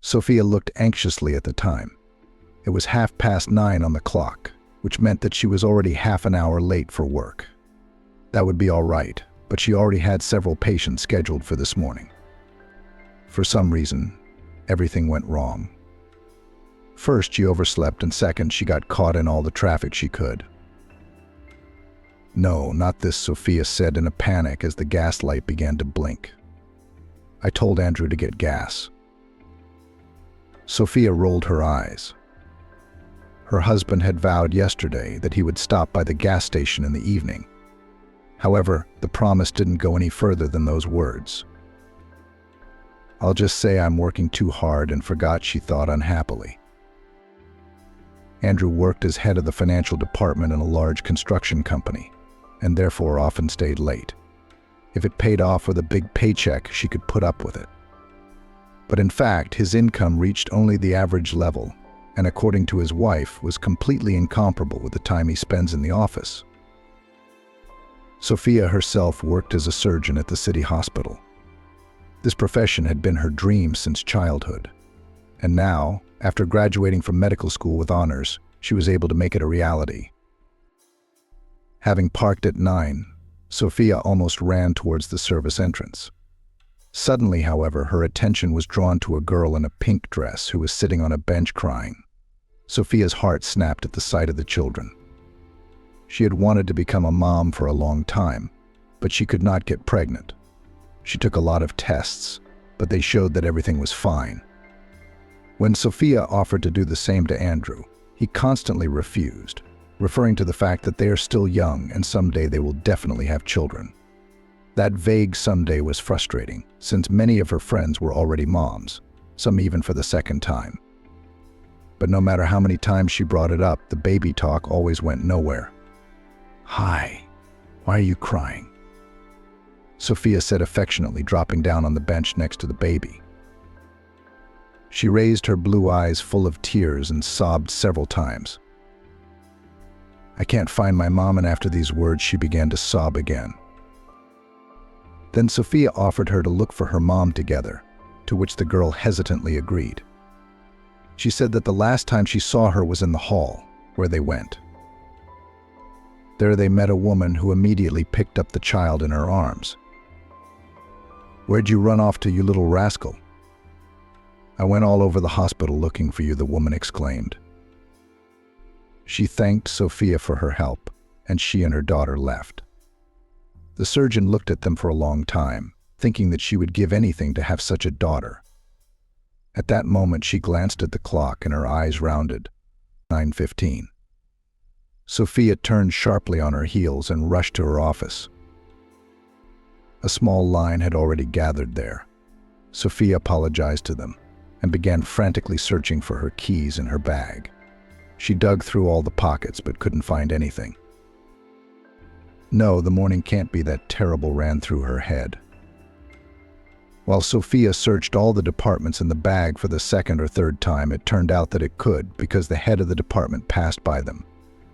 Sophia looked anxiously at the time. It was 9:30 on the clock, which meant that she was already half an hour late for work. That would be all right, but she already had several patients scheduled for this morning. For some reason, everything went wrong. First, she overslept, and second, she got caught in all the traffic she could. "No, not this," Sophia said in a panic as the gas light began to blink. "I told Andrew to get gas." Sophia rolled her eyes. Her husband had vowed yesterday that he would stop by the gas station in the evening. However, the promise didn't go any further than those words. "I'll just say I'm working too hard and forgot," she thought unhappily. Andrew worked as head of the financial department in a large construction company, and therefore often stayed late. If it paid off with a big paycheck, she could put up with it. But in fact, his income reached only the average level, and according to his wife, was completely incomparable with the time he spends in the office. Sophia herself worked as a surgeon at the city hospital. This profession had been her dream since childhood, and now, after graduating from medical school with honors, she was able to make it a reality. Having parked at 9, Sophia almost ran towards the service entrance. Suddenly, however, her attention was drawn to a girl in a pink dress who was sitting on a bench crying. Sophia's heart snapped at the sight of the children. She had wanted to become a mom for a long time, but she could not get pregnant. She took a lot of tests, but they showed that everything was fine. When Sophia offered to do the same to Andrew, he constantly refused, referring to the fact that they are still young and someday they will definitely have children. That vague someday was frustrating, since many of her friends were already moms, some even for the second time. But no matter how many times she brought it up, the baby talk always went nowhere. "Hi, why are you crying?" Sophia said affectionately, dropping down on the bench next to the baby. She raised her blue eyes full of tears and sobbed several times. "I can't find my mom," and after these words she began to sob again. Then Sophia offered her to look for her mom together, to which the girl hesitantly agreed. She said that the last time she saw her was in the hall, where they went. There they met a woman who immediately picked up the child in her arms. "Where'd you run off to, you little rascal?" "I went all over the hospital looking for you," the woman exclaimed. She thanked Sophia for her help, and she and her daughter left. The surgeon looked at them for a long time, thinking that she would give anything to have such a daughter. At that moment she glanced at the clock and her eyes rounded. 9:15. Sophia turned sharply on her heels and rushed to her office. A small line had already gathered there. Sophia apologized to them and began frantically searching for her keys in her bag. She dug through all the pockets but couldn't find anything. "No, the morning can't be that terrible," ran through her head. While Sophia searched all the departments in the bag for the second or third time, it turned out that it could, because the head of the department passed by them,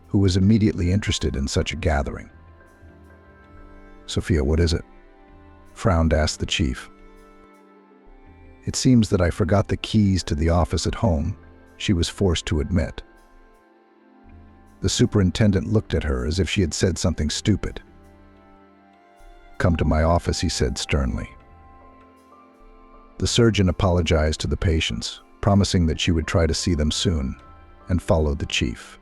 who was immediately interested in such a gathering. "Sophia, what is it?" frowned asked the chief. "It seems that I forgot the keys to the office at home," she was forced to admit. The superintendent looked at her as if she had said something stupid. "Come to my office," he said sternly. The surgeon apologized to the patients, promising that she would try to see them soon, and followed the chief.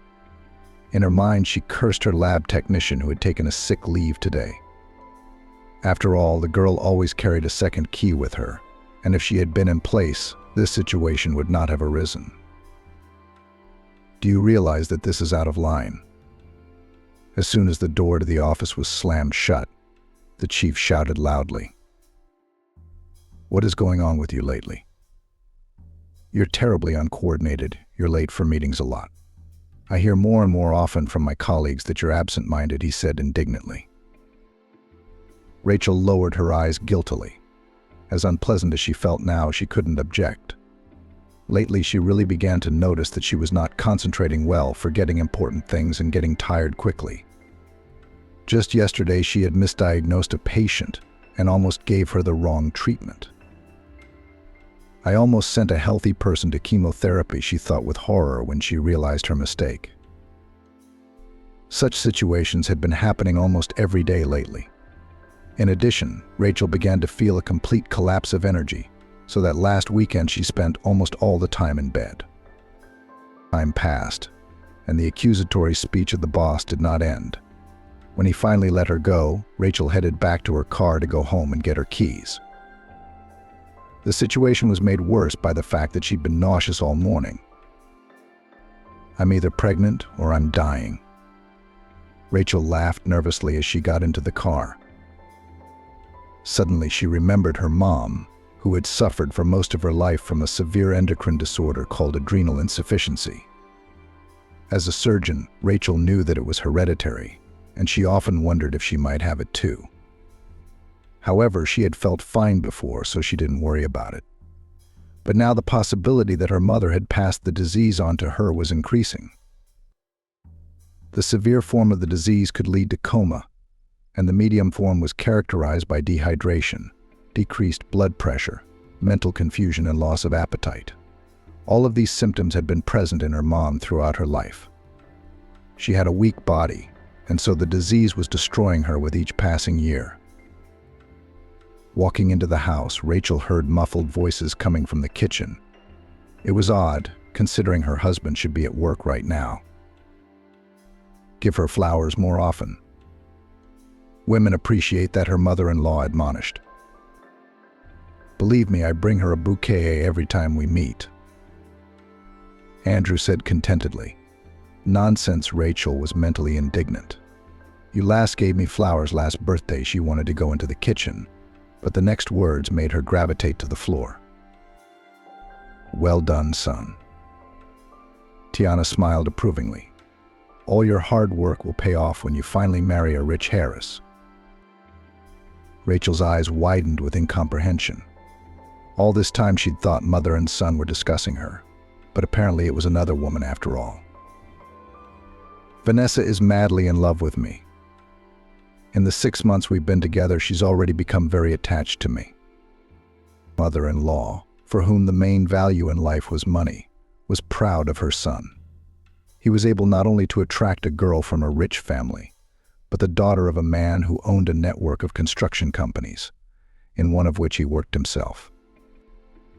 In her mind, she cursed her lab technician who had taken a sick leave today. After all, the girl always carried a second key with her, and if she had been in place, this situation would not have arisen. "Do you realize that this is out of line?" As soon as the door to the office was slammed shut, the chief shouted loudly. "What is going on with you lately? You're terribly uncoordinated. You're late for meetings a lot. I hear more and more often from my colleagues that you're absent-minded," he said indignantly. Rachel lowered her eyes guiltily. As unpleasant as she felt now, she couldn't object. Lately, she really began to notice that she was not concentrating well, forgetting important things and getting tired quickly. Just yesterday, she had misdiagnosed a patient and almost gave her the wrong treatment. I almost sent a healthy person to chemotherapy, she thought with horror when she realized her mistake. Such situations had been happening almost every day lately. In addition, Rachel began to feel a complete collapse of energy, so that last weekend she spent almost all the time in bed. Time passed, and the accusatory speech of the boss did not end. When he finally let her go, Rachel headed back to her car to go home and get her keys. The situation was made worse by the fact that she'd been nauseous all morning. I'm either pregnant or I'm dying. Rachel laughed nervously as she got into the car. Suddenly, she remembered her mom, who had suffered for most of her life from a severe endocrine disorder called adrenal insufficiency. As a surgeon, Rachel knew that it was hereditary, and she often wondered if she might have it too. However, she had felt fine before, so she didn't worry about it. But now the possibility that her mother had passed the disease on to her was increasing. The severe form of the disease could lead to coma, and the medium form was characterized by dehydration, decreased blood pressure, mental confusion, and loss of appetite. All of these symptoms had been present in her mom throughout her life. She had a weak body, and so the disease was destroying her with each passing year. Walking into the house, Rachel heard muffled voices coming from the kitchen. It was odd, considering her husband should be at work right now. Give her flowers more often. Women appreciate that, her mother-in-law admonished. Believe me, I bring her a bouquet every time we meet. Andrew said contentedly. Nonsense, Rachel was mentally indignant. You last gave me flowers last birthday. She wanted to go into the kitchen, but the next words made her gravitate to the floor. Well done, son. Tiana smiled approvingly. All your hard work will pay off when you finally marry a rich Harris. Rachel's eyes widened with incomprehension. All this time she'd thought mother and son were discussing her, but apparently it was another woman after all. Vanessa is madly in love with me. In the 6 months we've been together, she's already become very attached to me. Mother-in-law, for whom the main value in life was money, was proud of her son. He was able not only to attract a girl from a rich family, but the daughter of a man who owned a network of construction companies, in one of which he worked himself.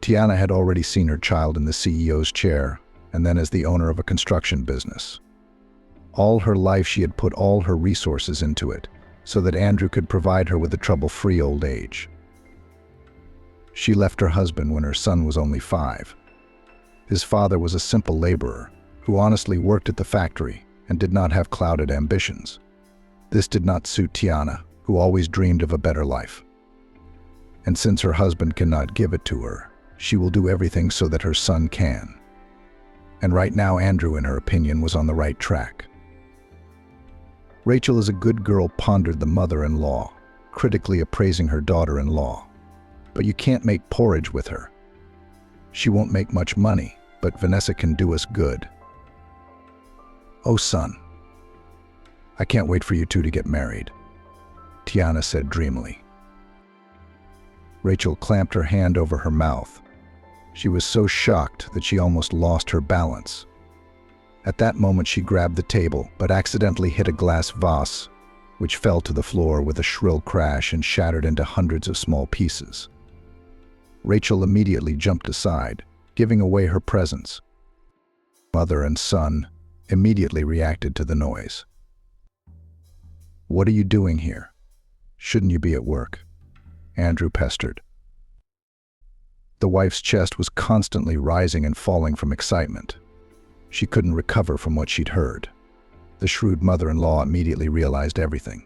Tiana had already seen her child in the CEO's chair, and then as the owner of a construction business. All her life she had put all her resources into it, so that Andrew could provide her with a trouble-free old age. She left her husband when her son was only 5. His father was a simple laborer, who honestly worked at the factory and did not have clouded ambitions. This did not suit Tiana, who always dreamed of a better life. And since her husband cannot give it to her, she will do everything so that her son can. And right now Andrew, in her opinion, was on the right track. Rachel, as a good girl, pondered the mother-in-law, critically appraising her daughter-in-law. But you can't make porridge with her. She won't make much money, but Vanessa can do us good. Oh, son, I can't wait for you two to get married, Tiana said dreamily. Rachel clamped her hand over her mouth. She was so shocked that she almost lost her balance. At that moment she grabbed the table, but accidentally hit a glass vase, which fell to the floor with a shrill crash and shattered into hundreds of small pieces. Rachel immediately jumped aside, giving away her presence. Mother and son immediately reacted to the noise. What are you doing here? Shouldn't you be at work? Andrew pestered. The wife's chest was constantly rising and falling from excitement. She couldn't recover from what she'd heard. The shrewd mother-in-law immediately realized everything.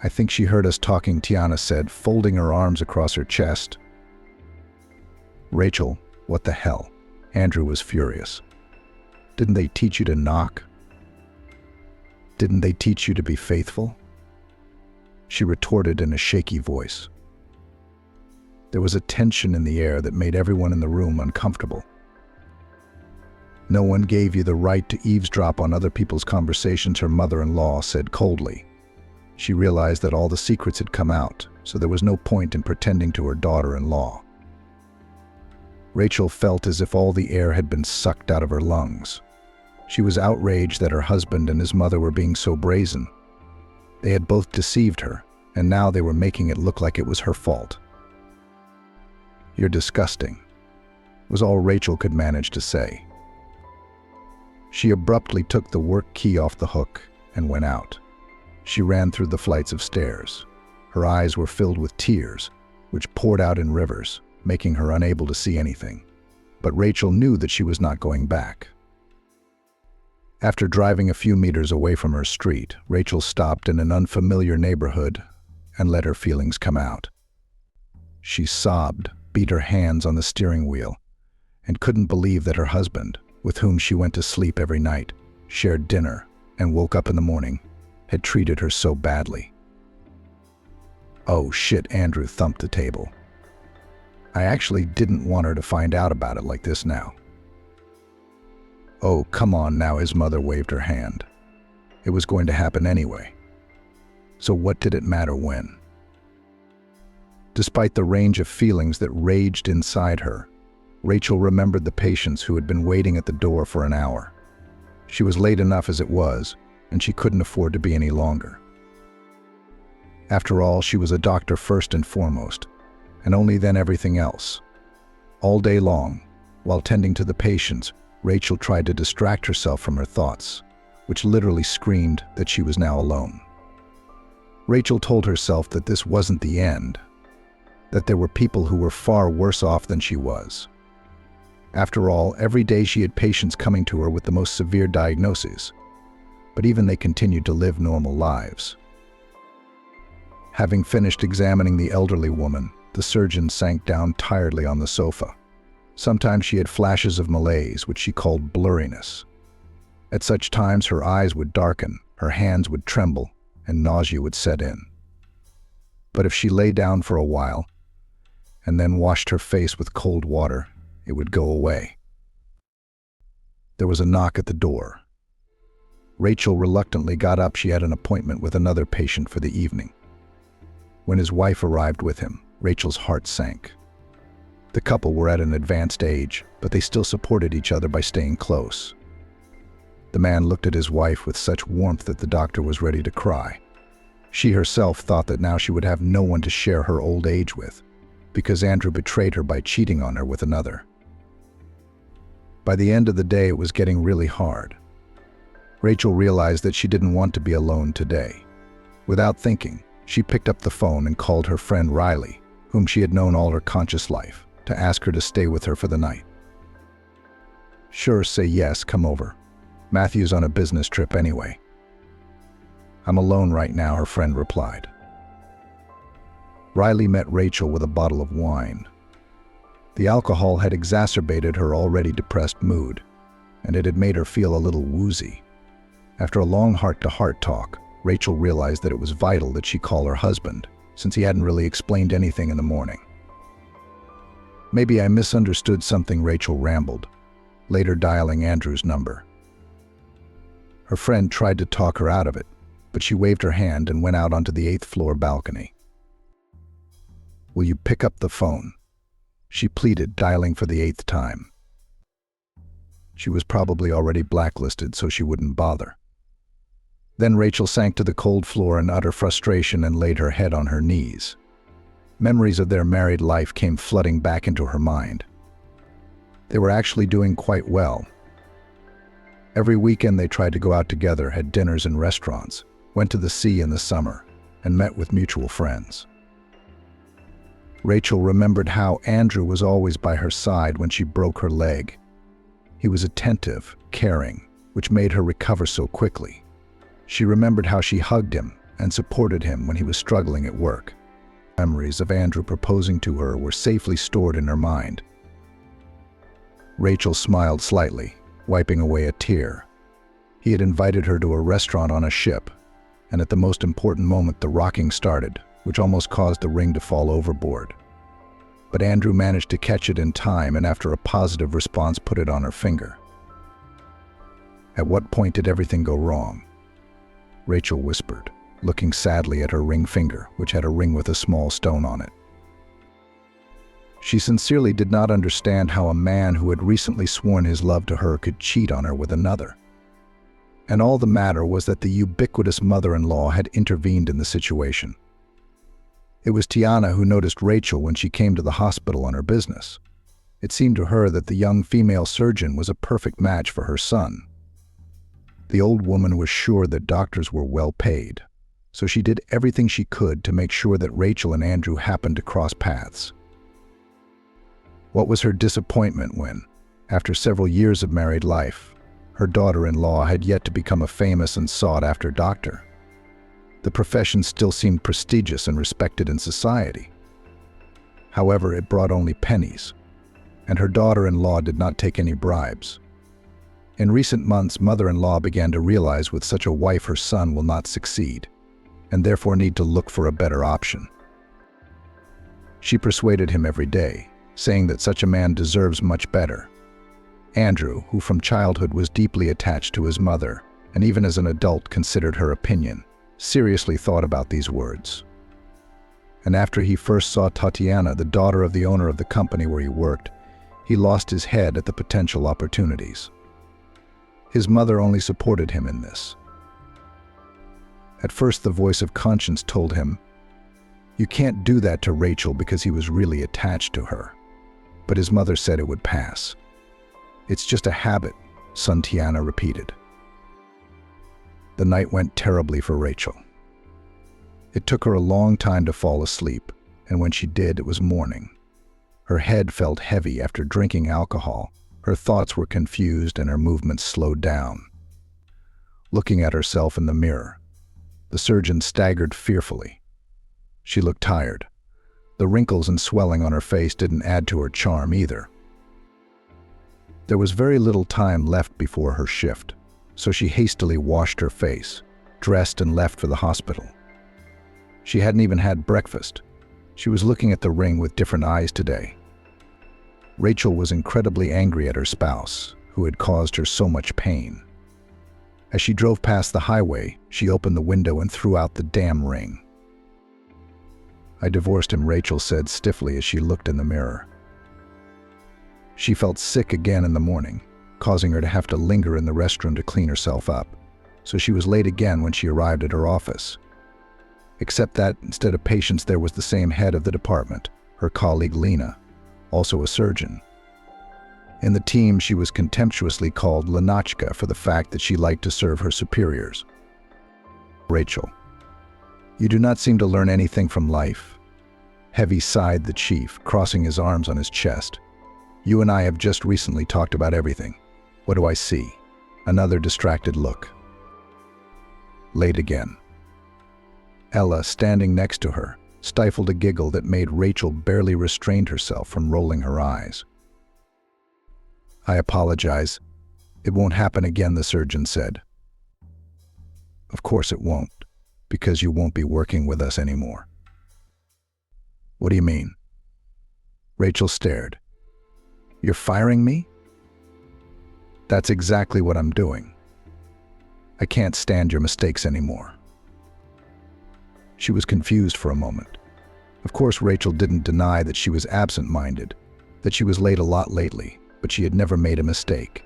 I think she heard us talking, Tiana said, folding her arms across her chest. Rachel, what the hell? Andrew was furious. Didn't they teach you to knock? Didn't they teach you to be faithful? She retorted in a shaky voice. There was a tension in the air that made everyone in the room uncomfortable. No one gave you the right to eavesdrop on other people's conversations, her mother-in-law said coldly. She realized that all the secrets had come out, so there was no point in pretending to her daughter-in-law. Rachel felt as if all the air had been sucked out of her lungs. She was outraged that her husband and his mother were being so brazen. They had both deceived her, and now they were making it look like it was her fault. "You're disgusting," was all Rachel could manage to say. She abruptly took the work key off the hook and went out. She ran through the flights of stairs. Her eyes were filled with tears, which poured out in rivers, making her unable to see anything. But Rachel knew that she was not going back. After driving a few meters away from her street, Rachel stopped in an unfamiliar neighborhood and let her feelings come out. She sobbed, beat her hands on the steering wheel, and couldn't believe that her husband, with whom she went to sleep every night, shared dinner, and woke up in the morning, had treated her so badly. "Oh shit," Andrew thumped the table. "I actually didn't want her to find out about it like this now." "Oh, come on now," his mother waved her hand. "It was going to happen anyway. So what did it matter when?" Despite the range of feelings that raged inside her, Rachel remembered the patients who had been waiting at the door for an hour. She was late enough as it was, and she couldn't afford to be any longer. After all, she was a doctor first and foremost, and only then everything else. All day long, while tending to the patients, Rachel tried to distract herself from her thoughts, which literally screamed that she was now alone. Rachel told herself that this wasn't the end, that there were people who were far worse off than she was. After all, every day she had patients coming to her with the most severe diagnoses, but even they continued to live normal lives. Having finished examining the elderly woman, the surgeon sank down tiredly on the sofa. Sometimes she had flashes of malaise, which she called blurriness. At such times her eyes would darken, her hands would tremble, and nausea would set in. But if she lay down for a while, and then washed her face with cold water, it would go away. There was a knock at the door. Rachel reluctantly got up. She had an appointment with another patient for the evening. When his wife arrived with him, Rachel's heart sank. The couple were at an advanced age, but they still supported each other by staying close. The man looked at his wife with such warmth that the doctor was ready to cry. She herself thought that now she would have no one to share her old age with, because Andrew betrayed her by cheating on her with another. By the end of the day, it was getting really hard. Rachel realized that she didn't want to be alone today. Without thinking, she picked up the phone and called her friend Riley, whom she had known all her conscious life, to ask her to stay with her for the night. "Sure, say yes, come over. Matthew's on a business trip anyway." "I'm alone right now," her friend replied. Riley met Rachel with a bottle of wine. The alcohol had exacerbated her already depressed mood, and it had made her feel a little woozy. After a long heart-to-heart talk, Rachel realized that it was vital that she call her husband, since he hadn't really explained anything in the morning. "Maybe I misunderstood something," Rachel rambled, later dialing Andrew's number. Her friend tried to talk her out of it, but she waved her hand and went out onto the 8th floor balcony. "Will you pick up the phone?" she pleaded, dialing for the 8th time. She was probably already blacklisted, so she wouldn't bother. Then Rachel sank to the cold floor in utter frustration and laid her head on her knees. Memories of their married life came flooding back into her mind. They were actually doing quite well. Every weekend they tried to go out together, had dinners in restaurants, went to the sea in the summer, and met with mutual friends. Rachel remembered how Andrew was always by her side when she broke her leg. He was attentive, caring, which made her recover so quickly. She remembered how she hugged him and supported him when he was struggling at work. Memories of Andrew proposing to her were safely stored in her mind. Rachel smiled slightly, wiping away a tear. He had invited her to a restaurant on a ship, and at the most important moment the rocking started, which almost caused the ring to fall overboard. But Andrew managed to catch it in time, and after a positive response put it on her finger. "At what point did everything go wrong?" Rachel whispered, looking sadly at her ring finger, which had a ring with a small stone on it. She sincerely did not understand how a man who had recently sworn his love to her could cheat on her with another. And all the matter was that the ubiquitous mother-in-law had intervened in the situation. It was Tiana who noticed Rachel when she came to the hospital on her business. It seemed to her that the young female surgeon was a perfect match for her son. The old woman was sure that doctors were well paid, so she did everything she could to make sure that Rachel and Andrew happened to cross paths. What was her disappointment when, after several years of married life, her daughter-in-law had yet to become a famous and sought-after doctor. The profession still seemed prestigious and respected in society. However, it brought only pennies, and her daughter-in-law did not take any bribes. In recent months, mother-in-law began to realize with such a wife her son will not succeed, and therefore need to look for a better option. She persuaded him every day, saying that such a man deserves much better. Andrew, who from childhood was deeply attached to his mother, and even as an adult considered her opinion, seriously thought about these words. And after he first saw Tatiana, the daughter of the owner of the company where he worked, he lost his head at the potential opportunities. His mother only supported him in this. At first, the voice of conscience told him, "You can't do that to Rachel," because he was really attached to her. But his mother said it would pass. "It's just a habit," son Tiana repeated. The night went terribly for Rachel. It took her a long time to fall asleep, and when she did, it was morning. Her head felt heavy after drinking alcohol, her thoughts were confused, and her movements slowed down. Looking at herself in the mirror, the surgeon staggered fearfully. She looked tired. The wrinkles and swelling on her face didn't add to her charm either. There was very little time left before her shift, so she hastily washed her face, dressed, and left for the hospital. She hadn't even had breakfast. She was looking at the ring with different eyes today. Rachel was incredibly angry at her spouse, who had caused her so much pain. As she drove past the highway, she opened the window and threw out the damn ring. "I divorced him," Rachel said stiffly as she looked in the mirror. She felt sick again in the morning, causing her to have to linger in the restroom to clean herself up, so she was late again when she arrived at her office. Except that, instead of patients, there was the same head of the department, her colleague Lena, also a surgeon. In the team, she was contemptuously called Lenachka for the fact that she liked to serve her superiors. "Rachel, you do not seem to learn anything from life." Heavy sighed the chief, crossing his arms on his chest. "You and I have just recently talked about everything. What do I see?" Another distracted look. Late again. Ella, standing next to her, stifled a giggle that made Rachel barely restrain herself from rolling her eyes. "I apologize. It won't happen again," the surgeon said. "Of course it won't, because you won't be working with us anymore." "What do you mean?" Rachel stared. "You're firing me?" "That's exactly what I'm doing. I can't stand your mistakes anymore." She was confused for a moment. Of course, Rachel didn't deny that she was absent-minded, that she was late a lot lately, but she had never made a mistake.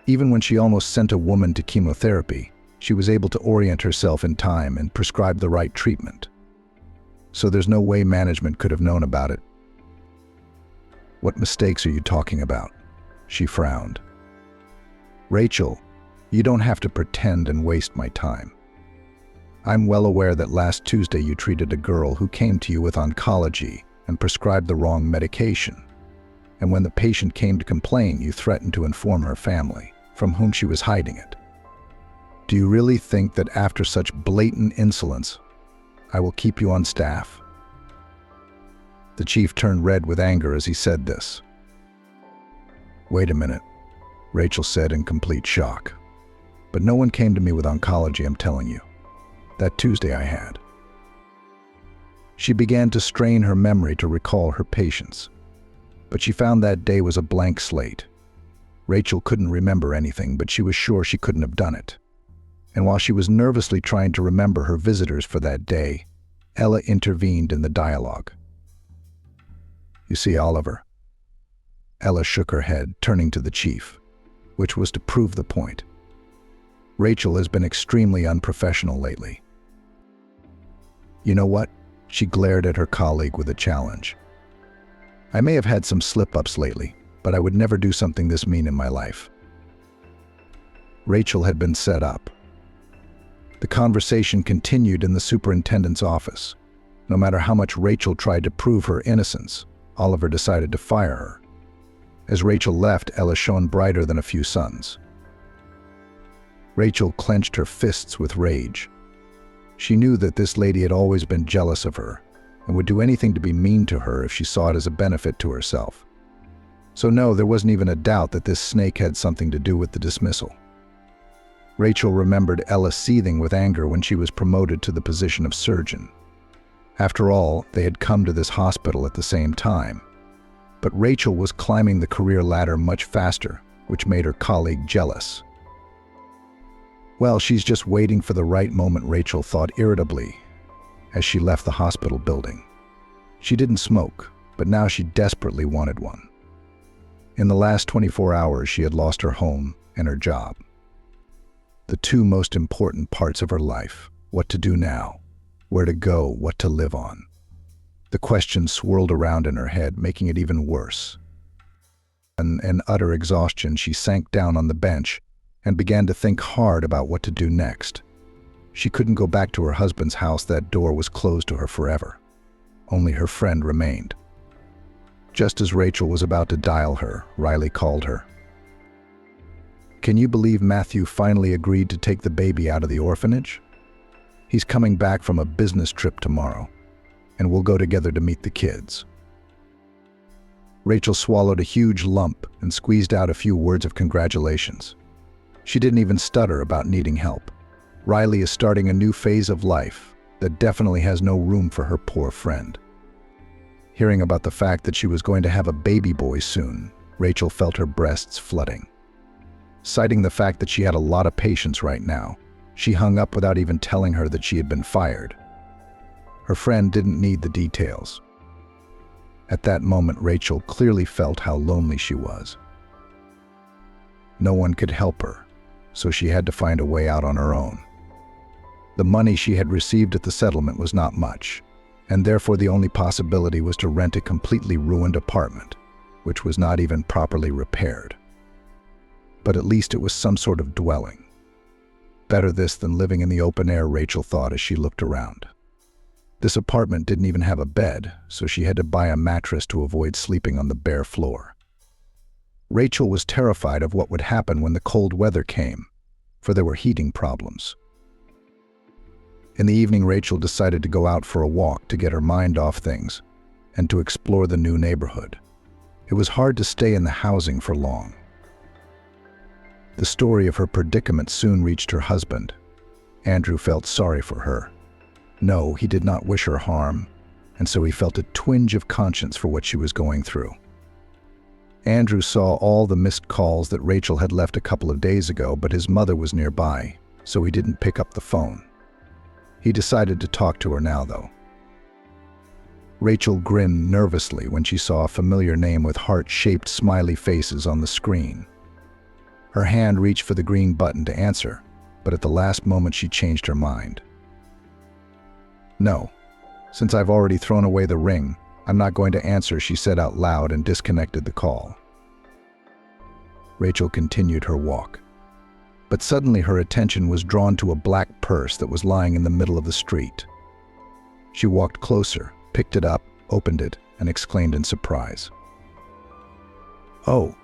Even when she almost sent a woman to chemotherapy, she was able to orient herself in time and prescribe the right treatment. So there's no way management could have known about it. "What mistakes are you talking about?" She frowned. "Rachel, you don't have to pretend and waste my time. I'm well aware that last Tuesday you treated a girl who came to you with oncology and prescribed the wrong medication. And when the patient came to complain, you threatened to inform her family, from whom she was hiding it. Do you really think that after such blatant insolence, I will keep you on staff?" The chief turned red with anger as he said this. "Wait a minute," Rachel said in complete shock. "But no one came to me with oncology, I'm telling you. That Tuesday I had." She began to strain her memory to recall her patients, but she found that day was a blank slate. Rachel couldn't remember anything, but she was sure she couldn't have done it. And while she was nervously trying to remember her visitors for that day, Ella intervened in the dialogue. You see, Oliver. Ella shook her head, turning to the chief, which was to prove the point. Rachel has been extremely unprofessional lately. You know what? She glared at her colleague with a challenge. I may have had some slip-ups lately, but I would never do something this mean in my life. Rachel had been set up. The conversation continued in the superintendent's office. No matter how much Rachel tried to prove her innocence, Oliver decided to fire her. As Rachel left, Ella shone brighter than a few suns. Rachel clenched her fists with rage. She knew that this lady had always been jealous of her and would do anything to be mean to her if she saw it as a benefit to herself. So no, there wasn't even a doubt that this snake had something to do with the dismissal. Rachel remembered Ella seething with anger when she was promoted to the position of surgeon. After all, they had come to this hospital at the same time. But Rachel was climbing the career ladder much faster, which made her colleague jealous. Well, she's just waiting for the right moment, Rachel thought irritably as she left the hospital building. She didn't smoke, but now she desperately wanted one. In the last 24 hours, she had lost her home and her job. The two most important parts of her life: what to do now, where to go, what to live on. The questions swirled around in her head, making it even worse. In utter exhaustion, she sank down on the bench and began to think hard about what to do next. She couldn't go back to her husband's house. That door was closed to her forever. Only her friend remained. Just as Rachel was about to dial her, Riley called her. Can you believe Matthew finally agreed to take the baby out of the orphanage? He's coming back from a business trip tomorrow, and we'll go together to meet the kids. Rachel swallowed a huge lump and squeezed out a few words of congratulations. She didn't even stutter about needing help. Riley is starting a new phase of life that definitely has no room for her poor friend. Hearing about the fact that she was going to have a baby boy soon, Rachel felt her breasts flooding. Citing the fact that she had a lot of patients right now, she hung up without even telling her that she had been fired. Her friend didn't need the details. At that moment, Rachel clearly felt how lonely she was. No one could help her, so she had to find a way out on her own. The money she had received at the settlement was not much, and therefore the only possibility was to rent a completely ruined apartment, which was not even properly repaired. But at least it was some sort of dwelling. Better this than living in the open air, Rachel thought as she looked around. This apartment didn't even have a bed, so she had to buy a mattress to avoid sleeping on the bare floor. Rachel was terrified of what would happen when the cold weather came, for there were heating problems. In the evening, Rachel decided to go out for a walk to get her mind off things and to explore the new neighborhood. It was hard to stay in the housing for long. The story of her predicament soon reached her husband. Andrew felt sorry for her. No, he did not wish her harm, and so he felt a twinge of conscience for what she was going through. Andrew saw all the missed calls that Rachel had left a couple of days ago, but his mother was nearby, so he didn't pick up the phone. He decided to talk to her now, though. Rachel grinned nervously when she saw a familiar name with heart-shaped smiley faces on the screen. Her hand reached for the green button to answer, but at the last moment she changed her mind. No, since I've already thrown away the ring, I'm not going to answer, she said out loud and disconnected the call. Rachel continued her walk. But suddenly her attention was drawn to a black purse that was lying in the middle of the street. She walked closer, picked it up, opened it, and exclaimed in surprise. Oh!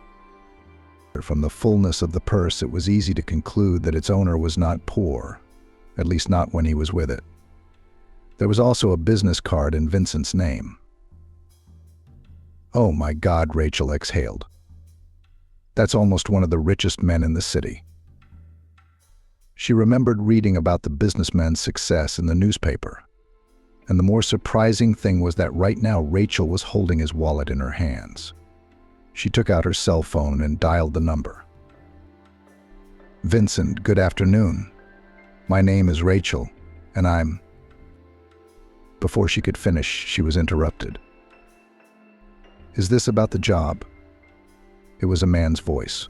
From the fullness of the purse, it was easy to conclude that its owner was not poor, at least not when he was with it. There was also a business card in Vincent's name. Oh my God, Rachel exhaled. That's almost one of the richest men in the city. She remembered reading about the businessman's success in the newspaper. And the more surprising thing was that right now Rachel was holding his wallet in her hands. She took out her cell phone and dialed the number. Vincent, good afternoon. My name is Rachel, and I'm... Before she could finish, she was interrupted. Is this about the job?" It was a man's voice.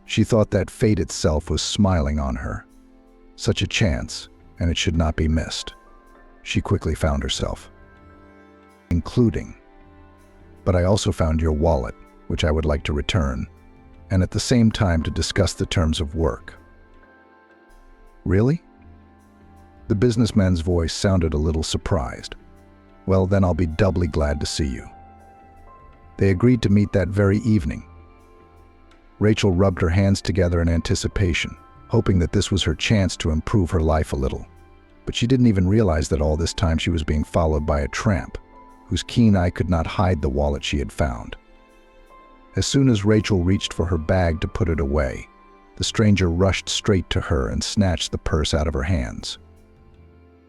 She thought that fate itself was smiling on her. Such a chance, and it should not be missed. She quickly found herself. "Including. But I also found your wallet, which I would like to return, and at the same time to discuss the terms of work." "Really?" The businessman's voice sounded a little surprised. "Well, then I'll be doubly glad to see you." They agreed to meet that very evening. Rachel rubbed her hands together in anticipation, hoping that this was her chance to improve her life a little. But she didn't even realize that all this time she was being followed by a tramp, whose keen eye could not hide the wallet she had found. As soon as Rachel reached for her bag to put it away, the stranger rushed straight to her and snatched the purse out of her hands.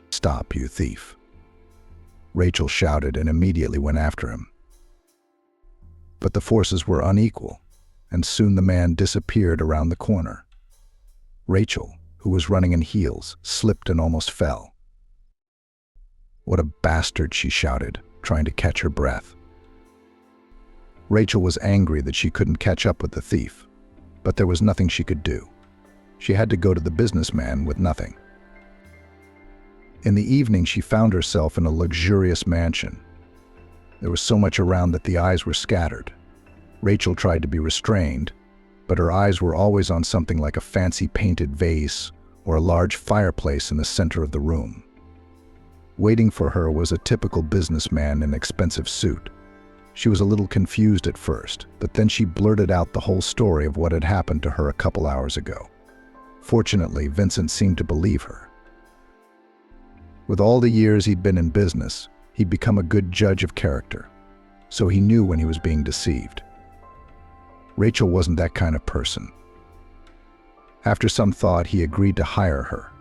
"Stop, you thief!" Rachel shouted and immediately went after him. But the forces were unequal, and soon the man disappeared around the corner. Rachel, who was running in heels, slipped and almost fell. "What a bastard!" she shouted, trying to catch her breath. Rachel was angry that she couldn't catch up with the thief, but there was nothing she could do. She had to go to the businessman with nothing. In the evening, she found herself in a luxurious mansion. There was so much around that the eyes were scattered. Rachel tried to be restrained, but her eyes were always on something like a fancy painted vase or a large fireplace in the center of the room. Waiting for her was a typical businessman in an expensive suit. She was a little confused at first, but then she blurted out the whole story of what had happened to her a couple hours ago. Fortunately, Vincent seemed to believe her. With all the years he'd been in business, he'd become a good judge of character, so he knew when he was being deceived. Rachel wasn't that kind of person. After some thought, he agreed to hire her,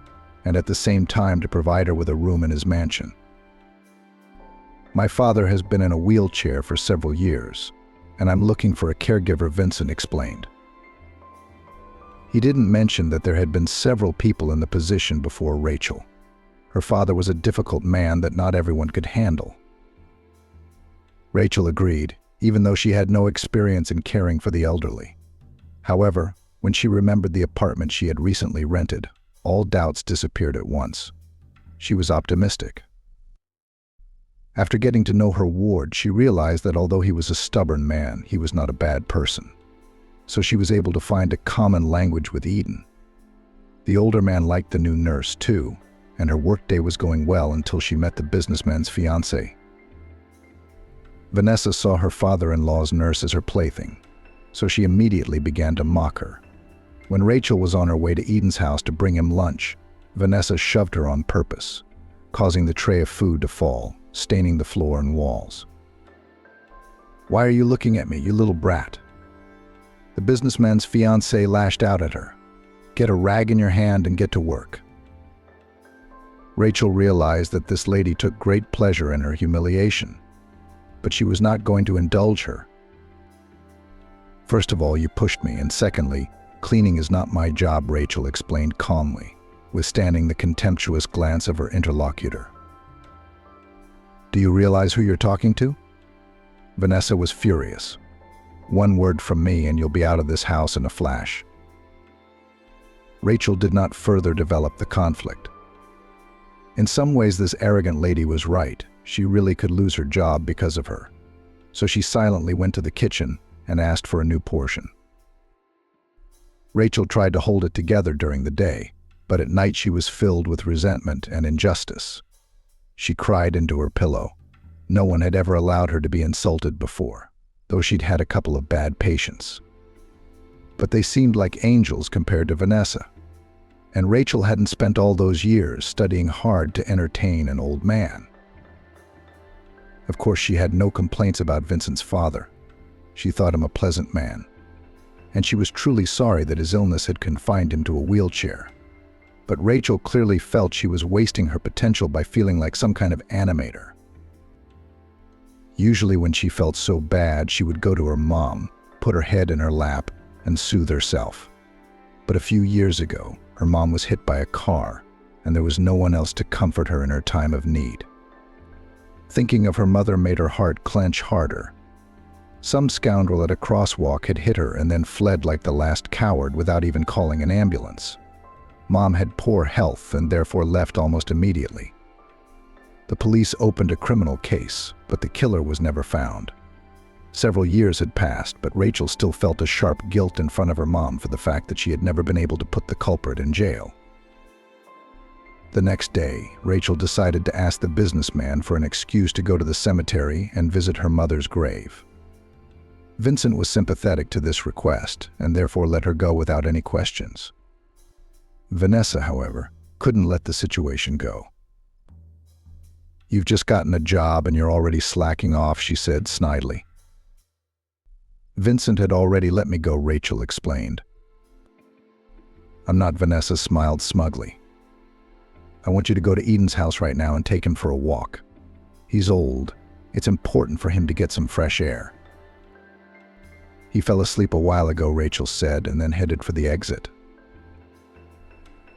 and at the same time to provide her with a room in his mansion. "My father has been in a wheelchair for several years, and I'm looking for a caregiver," Vincent explained. He didn't mention that there had been several people in the position before Rachel. Her father was a difficult man that not everyone could handle. Rachel agreed, even though she had no experience in caring for the elderly. However, when she remembered the apartment she had recently rented, all doubts disappeared at once. She was optimistic. After getting to know her ward, she realized that although he was a stubborn man, he was not a bad person. So she was able to find a common language with Eden. The older man liked the new nurse too, and her workday was going well until she met the businessman's fiancé. Vanessa saw her father-in-law's nurse as her plaything, so she immediately began to mock her. When Rachel was on her way to Eden's house to bring him lunch, Vanessa shoved her on purpose, causing the tray of food to fall, staining the floor and walls. "Why are you looking at me, you little brat?" The businessman's fiancé lashed out at her. "Get a rag in your hand and get to work." Rachel realized that this lady took great pleasure in her humiliation, but she was not going to indulge her. "First of all, you pushed me, and secondly, cleaning is not my job," Rachel explained calmly, withstanding the contemptuous glance of her interlocutor. "Do you realize who you're talking to?" Vanessa was furious. "One word from me and you'll be out of this house in a flash." Rachel did not further develop the conflict. In some ways, this arrogant lady was right. She really could lose her job because of her. So she silently went to the kitchen and asked for a new portion. Rachel tried to hold it together during the day, but at night she was filled with resentment and injustice. She cried into her pillow. No one had ever allowed her to be insulted before, though she'd had a couple of bad patients. But they seemed like angels compared to Vanessa. And Rachel hadn't spent all those years studying hard to entertain an old man. Of course, she had no complaints about Vincent's father. She thought him a pleasant man, and she was truly sorry that his illness had confined him to a wheelchair. But Rachel clearly felt she was wasting her potential by feeling like some kind of animator. Usually when she felt so bad, she would go to her mom, put her head in her lap, and soothe herself. But a few years ago, her mom was hit by a car, and there was no one else to comfort her in her time of need. Thinking of her mother made her heart clench harder. Some scoundrel at a crosswalk had hit her and then fled like the last coward without even calling an ambulance. Mom had poor health and therefore left almost immediately. The police opened a criminal case, but the killer was never found. Several years had passed, but Rachel still felt a sharp guilt in front of her mom for the fact that she had never been able to put the culprit in jail. The next day, Rachel decided to ask the businessman for an excuse to go to the cemetery and visit her mother's grave. Vincent was sympathetic to this request and therefore let her go without any questions. Vanessa, however, couldn't let the situation go. "You've just gotten a job and you're already slacking off," she said snidely. "Vincent had already let me go," Rachel explained. "I'm not," Vanessa smiled smugly. "I want you to go to Eden's house right now and take him for a walk. He's old. It's important for him to get some fresh air." "He fell asleep a while ago," Rachel said, and then headed for the exit.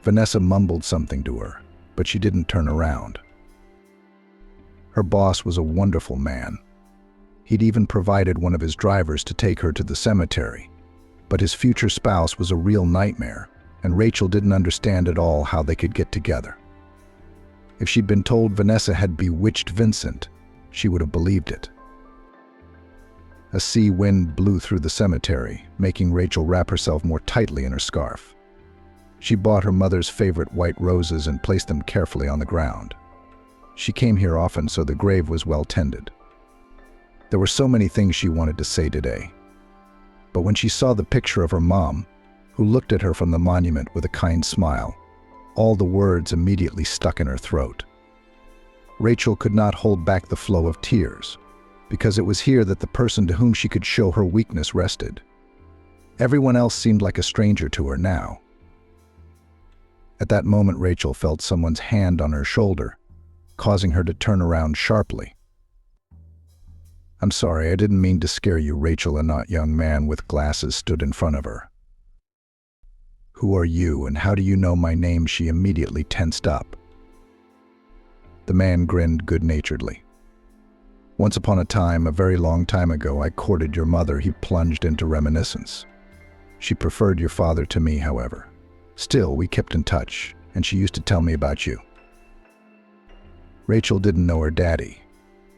Vanessa mumbled something to her, but she didn't turn around. Her boss was a wonderful man. He'd even provided one of his drivers to take her to the cemetery, but his future spouse was a real nightmare, and Rachel didn't understand at all how they could get together. If she'd been told Vanessa had bewitched Vincent, she would have believed it. A sea wind blew through the cemetery, making Rachel wrap herself more tightly in her scarf. She bought her mother's favorite white roses and placed them carefully on the ground. She came here often, so the grave was well tended. There were so many things she wanted to say today. But when she saw the picture of her mom, who looked at her from the monument with a kind smile, all the words immediately stuck in her throat. Rachel could not hold back the flow of tears, because it was here that the person to whom she could show her weakness rested. Everyone else seemed like a stranger to her now. At that moment, Rachel felt someone's hand on her shoulder, causing her to turn around sharply. "I'm sorry, I didn't mean to scare you," Rachel, a not young man with glasses, stood in front of her. "Who are you, and how do you know my name?" She immediately tensed up. The man grinned good-naturedly. "Once upon a time, a very long time ago, I courted your mother." He plunged into reminiscence. "She preferred your father to me, however. Still, we kept in touch, and she used to tell me about you." Rachel didn't know her daddy.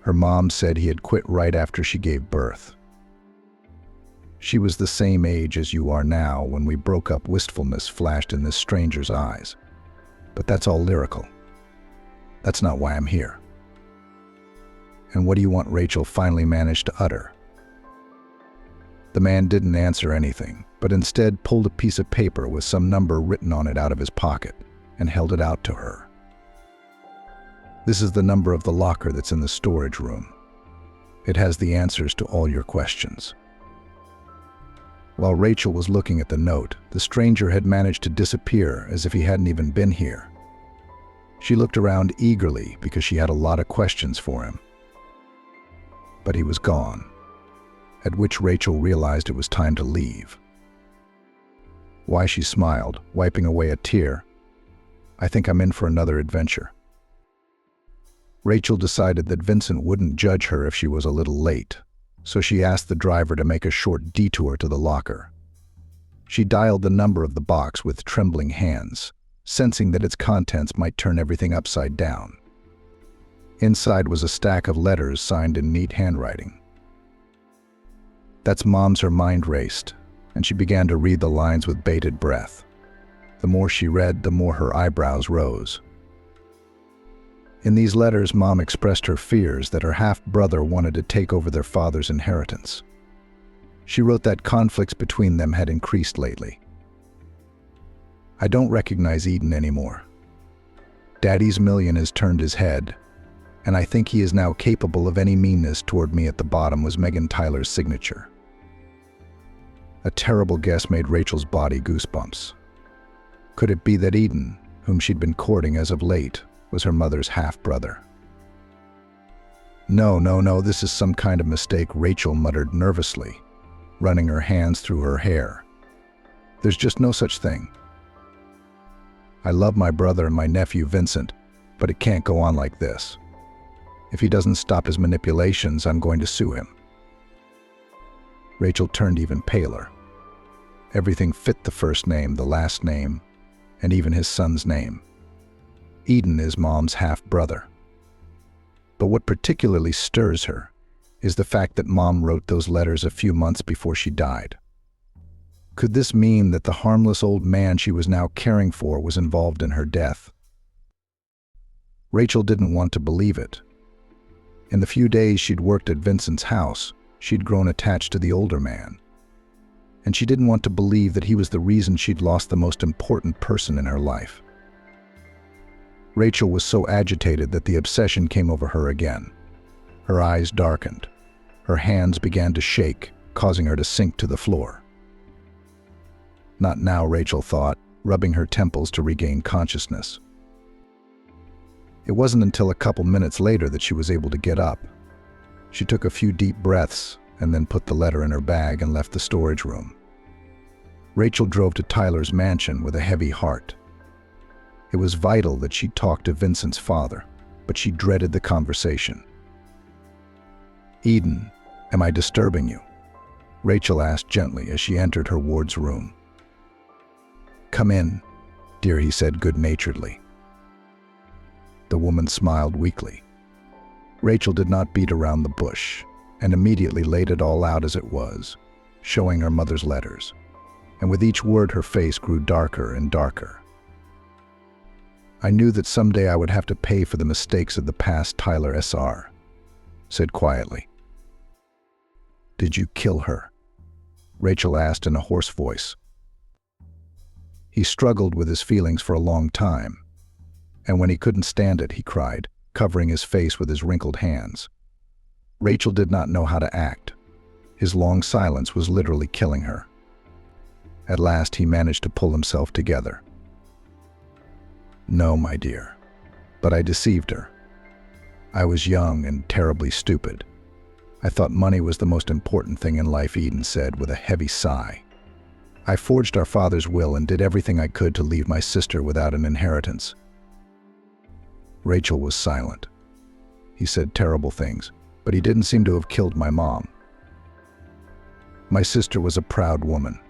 Her mom said he had quit right after she gave birth. "She was the same age as you are now when we broke up." Wistfulness flashed in this stranger's eyes. "But that's all lyrical. That's not why I'm here." "And what do you want?" Rachel finally managed to utter. The man didn't answer anything, but instead pulled a piece of paper with some number written on it out of his pocket and held it out to her. "This is the number of the locker that's in the storage room. It has the answers to all your questions." While Rachel was looking at the note, the stranger had managed to disappear as if he hadn't even been here. She looked around eagerly because she had a lot of questions for him. But he was gone, at which Rachel realized it was time to leave. "Why?" she smiled, wiping away a tear. "I think I'm in for another adventure." Rachel decided that Vincent wouldn't judge her if she was a little late, so she asked the driver to make a short detour to the locker. She dialed the number of the box with trembling hands, sensing that its contents might turn everything upside down. Inside was a stack of letters signed in neat handwriting. "That's Mom's." Her mind raced, and she began to read the lines with bated breath. The more she read, the more her eyebrows rose. In these letters, Mom expressed her fears that her half-brother wanted to take over their father's inheritance. She wrote that conflicts between them had increased lately. "I don't recognize Eden anymore. Daddy's million has turned his head, and I think he is now capable of any meanness toward me." At the bottom was Megan Tyler's signature. A terrible guess made Rachel's body goosebumps. Could it be that Eden, whom she'd been courting as of late, was her mother's half-brother? No, this is some kind of mistake," Rachel muttered nervously, running her hands through her hair. "There's just no such thing. I love my brother and my nephew Vincent, but it can't go on like this." If he doesn't stop his manipulations, I'm going to sue him." Rachel turned even paler. Everything fit: the first name, the last name, and even his son's name. Eden is Mom's half-brother. But what particularly stirs her is the fact that Mom wrote those letters a few months before she died. Could this mean that the harmless old man she was now caring for was involved in her death? Rachel didn't want to believe it. In the few days she'd worked at Vincent's house, she'd grown attached to the older man. And she didn't want to believe that he was the reason she'd lost the most important person in her life. Rachel was so agitated that the obsession came over her again. Her eyes darkened. Her hands began to shake, causing her to sink to the floor. Not now, Rachel thought, rubbing her temples to regain consciousness. It wasn't until a couple minutes later that she was able to get up. She took a few deep breaths and then put the letter in her bag and left the storage room. Rachel drove to Tyler's mansion with a heavy heart. It was vital that she talk to Vincent's father, but she dreaded the conversation. "Eden, am I disturbing you?" Rachel asked gently as she entered her ward's room. "Come in, dear," he said good-naturedly. The woman smiled weakly. Rachel did not beat around the bush and immediately laid it all out as it was, showing her mother's letters. And with each word her face grew darker and darker. "I knew that someday I would have to pay for the mistakes of the past," Tyler Sr. said quietly. "Did you kill her?" Rachel asked in a hoarse voice. He struggled with his feelings for a long time, and when he couldn't stand it, he cried, covering his face with his wrinkled hands. Rachel did not know how to act. His long silence was literally killing her. At last, he managed to pull himself together. "No, my dear, but I deceived her. I was young and terribly stupid. I thought money was the most important thing in life," Eden said with a heavy sigh. "I forged our father's will and did everything I could to leave my sister without an inheritance." Rachel was silent. He said terrible things, but he didn't seem to have killed my mom. "My sister was a proud woman.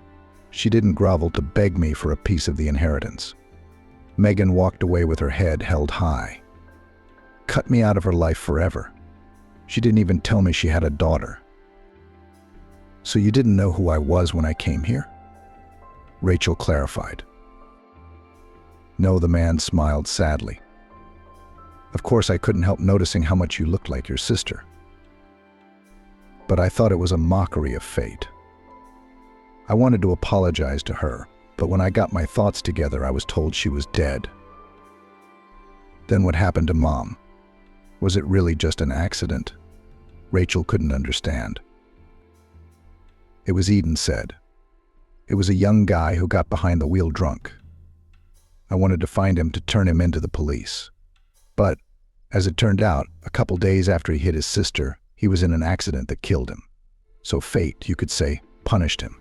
She didn't grovel to beg me for a piece of the inheritance." Megan walked away with her head held high. "Cut me out of her life forever. She didn't even tell me she had a daughter." "So you didn't know who I was when I came here?" Rachel clarified. "No," the man smiled sadly. "Of course I couldn't help noticing how much you looked like your sister. But I thought it was a mockery of fate. I wanted to apologize to her, but when I got my thoughts together, I was told she was dead." "Then what happened to Mom? Was it really just an accident?" Rachel couldn't understand. "It was," Eden said. "It was a young guy who got behind the wheel drunk. I wanted to find him to turn him into the police. But, as it turned out, a couple days after he hit his sister, he was in an accident that killed him. So fate, you could say, punished him."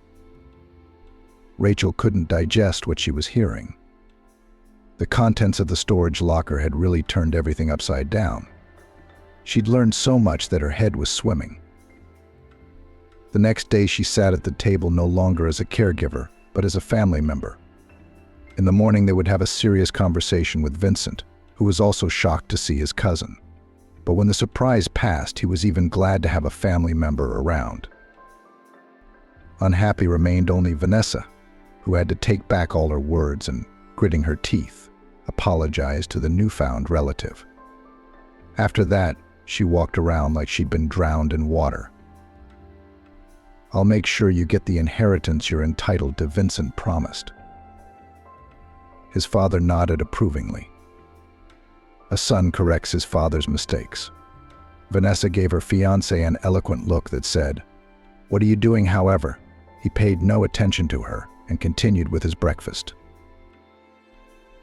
Rachel couldn't digest what she was hearing. The contents of the storage locker had really turned everything upside down. She'd learned so much that her head was swimming. The next day she sat at the table no longer as a caregiver, but as a family member. In the morning they would have a serious conversation with Vincent, who was also shocked to see his cousin. But when the surprise passed, he was even glad to have a family member around. Unhappy remained only Vanessa, who had to take back all her words and, gritting her teeth, apologize to the newfound relative. After that, she walked around like she'd been drowned in water. "I'll make sure you get the inheritance you're entitled to," Vincent promised. His father nodded approvingly. A son corrects his father's mistakes. Vanessa gave her fiancé an eloquent look that said, "What are you doing, however?" He paid no attention to her and continued with his breakfast.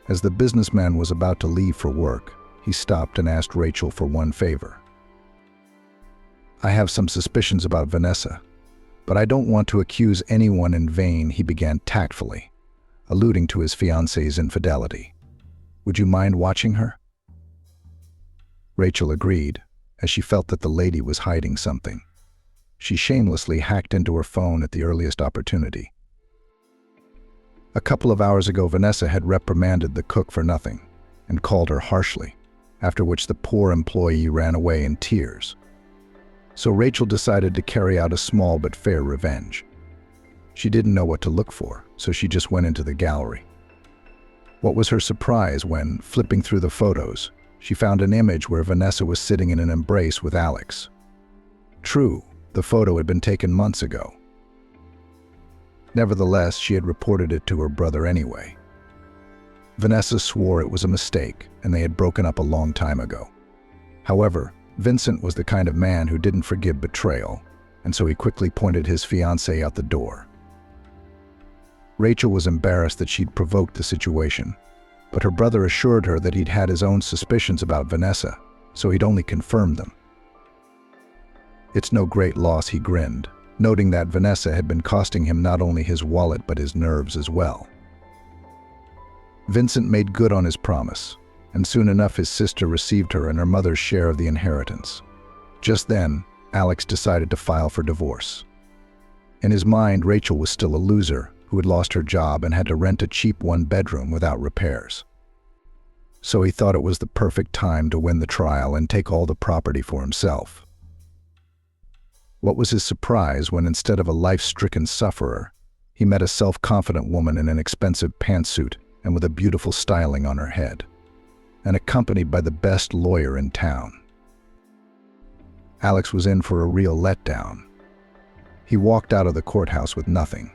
As the businessman was about to leave for work, he stopped and asked Rachel for one favor. "I have some suspicions about Vanessa, but I don't want to accuse anyone in vain," he began tactfully, alluding to his fiancé's infidelity. "Would you mind watching her?" Rachel agreed, as she felt that the lady was hiding something. She shamelessly hacked into her phone at the earliest opportunity. A couple of hours ago, Vanessa had reprimanded the cook for nothing and called her harshly, after which the poor employee ran away in tears. So Rachel decided to carry out a small but fair revenge. She didn't know what to look for, so she just went into the gallery. What was her surprise when, flipping through the photos, she found an image where Vanessa was sitting in an embrace with Alex. True, the photo had been taken months ago. Nevertheless, she had reported it to her brother anyway. Vanessa swore it was a mistake and they had broken up a long time ago. However, Vincent was the kind of man who didn't forgive betrayal, and so he quickly pointed his fiancée out the door. Rachel was embarrassed that she'd provoked the situation, but her brother assured her that he'd had his own suspicions about Vanessa, so he'd only confirmed them. It's no great loss, he grinned, noting that Vanessa had been costing him not only his wallet but his nerves as well. Vincent made good on his promise, and soon enough his sister received her and her mother's share of the inheritance. Just then, Alex decided to file for divorce. In his mind, Rachel was still a loser who had lost her job and had to rent a cheap one-bedroom without repairs. So he thought it was the perfect time to win the trial and take all the property for himself. What was his surprise when, instead of a life-stricken sufferer, he met a self-confident woman in an expensive pantsuit and with a beautiful styling on her head, and accompanied by the best lawyer in town. Alex was in for a real letdown. He walked out of the courthouse with nothing.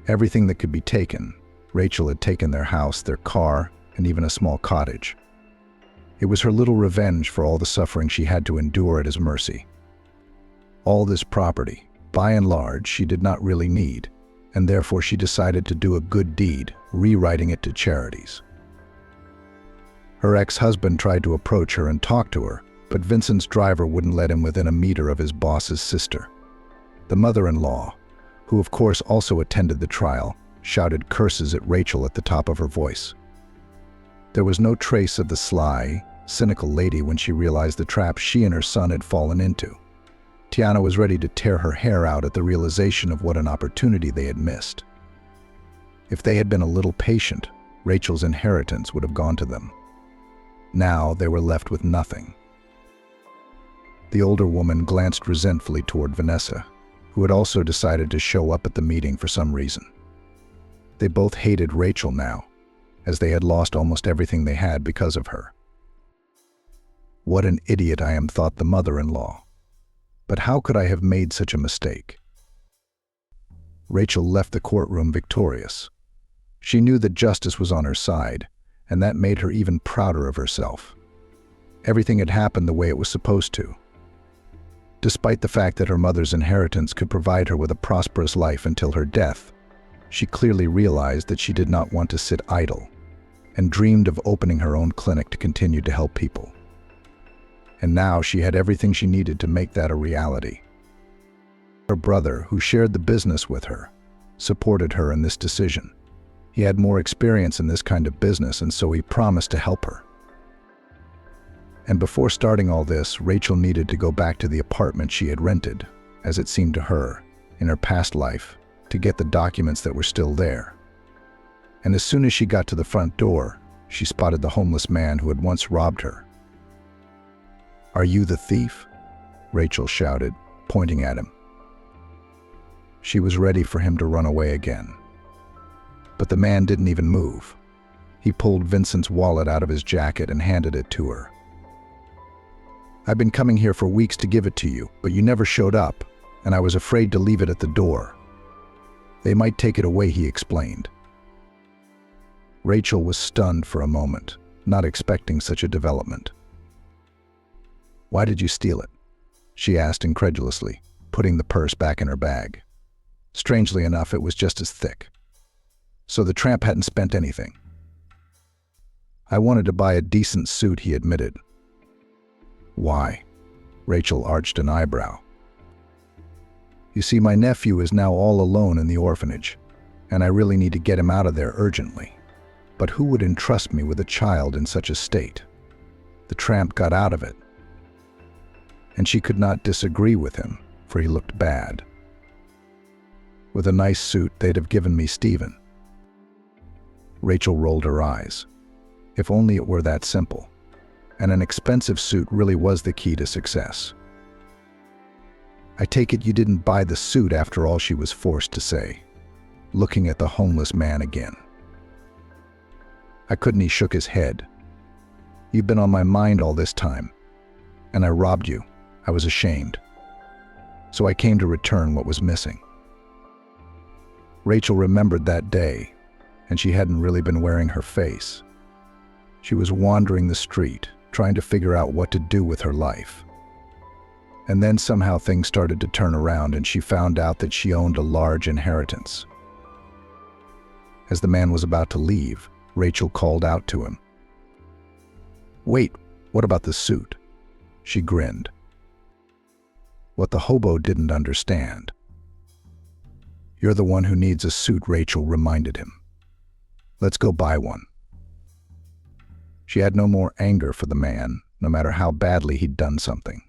Everything that could be taken, Rachel had taken: their house, their car, and even a small cottage. It was her little revenge for all the suffering she had to endure at his mercy. All this property, by and large, she did not really need, and therefore she decided to do a good deed, rewriting it to charities. Her ex-husband tried to approach her and talk to her, but Vincent's driver wouldn't let him within a meter of his boss's sister. The mother-in-law, who of course also attended the trial, shouted curses at Rachel at the top of her voice. There was no trace of the sly, cynical lady when she realized the trap she and her son had fallen into. Tiana was ready to tear her hair out at the realization of what an opportunity they had missed. If they had been a little patient, Rachel's inheritance would have gone to them. Now they were left with nothing. The older woman glanced resentfully toward Vanessa, who had also decided to show up at the meeting for some reason. They both hated Rachel now, as they had lost almost everything they had because of her. What an idiot I am, thought the mother-in-law. But how could I have made such a mistake? Rachel left the courtroom victorious. She knew that justice was on her side, and that made her even prouder of herself. Everything had happened the way it was supposed to. Despite the fact that her mother's inheritance could provide her with a prosperous life until her death, she clearly realized that she did not want to sit idle, and dreamed of opening her own clinic to continue to help people. And now she had everything she needed to make that a reality. Her brother, who shared the business with her, supported her in this decision. He had more experience in this kind of business, and so he promised to help her. And before starting all this, Rachel needed to go back to the apartment she had rented, as it seemed to her, in her past life, to get the documents that were still there. And as soon as she got to the front door, she spotted the homeless man who had once robbed her. "Are you the thief?" Rachel shouted, pointing at him. She was ready for him to run away again. But the man didn't even move. He pulled Vincent's wallet out of his jacket and handed it to her. "I've been coming here for weeks to give it to you, but you never showed up, and I was afraid to leave it at the door. They might take it away," he explained. Rachel was stunned for a moment, not expecting such a development. "Why did you steal it?" she asked incredulously, putting the purse back in her bag. Strangely enough, it was just as thick. So the tramp hadn't spent anything. "I wanted to buy a decent suit," he admitted. "Why?" Rachel arched an eyebrow. "You see, my nephew is now all alone in the orphanage, and I really need to get him out of there urgently. But who would entrust me with a child in such a state? The tramp got out of it." and she could not disagree with him, for he looked bad. With a nice suit, they'd have given me Stephen. Rachel rolled her eyes. If only it were that simple. And an expensive suit really was the key to success. I take it you didn't buy the suit after all, she was forced to say, looking at the homeless man again. I couldn't. He shook his head. You've been on my mind all this time, and I robbed you. I was ashamed. So I came to return what was missing. Rachel remembered that day, and she hadn't really been wearing her face. She was wandering the street, trying to figure out what to do with her life. And then somehow things started to turn around, and she found out that she owned a large inheritance. As the man was about to leave, Rachel called out to him. "Wait, what about the suit?" She grinned. What the hobo didn't understand. "You're the one who needs a suit," Rachel reminded him. "Let's go buy one." She had no more anger for the man, no matter how badly he'd done something.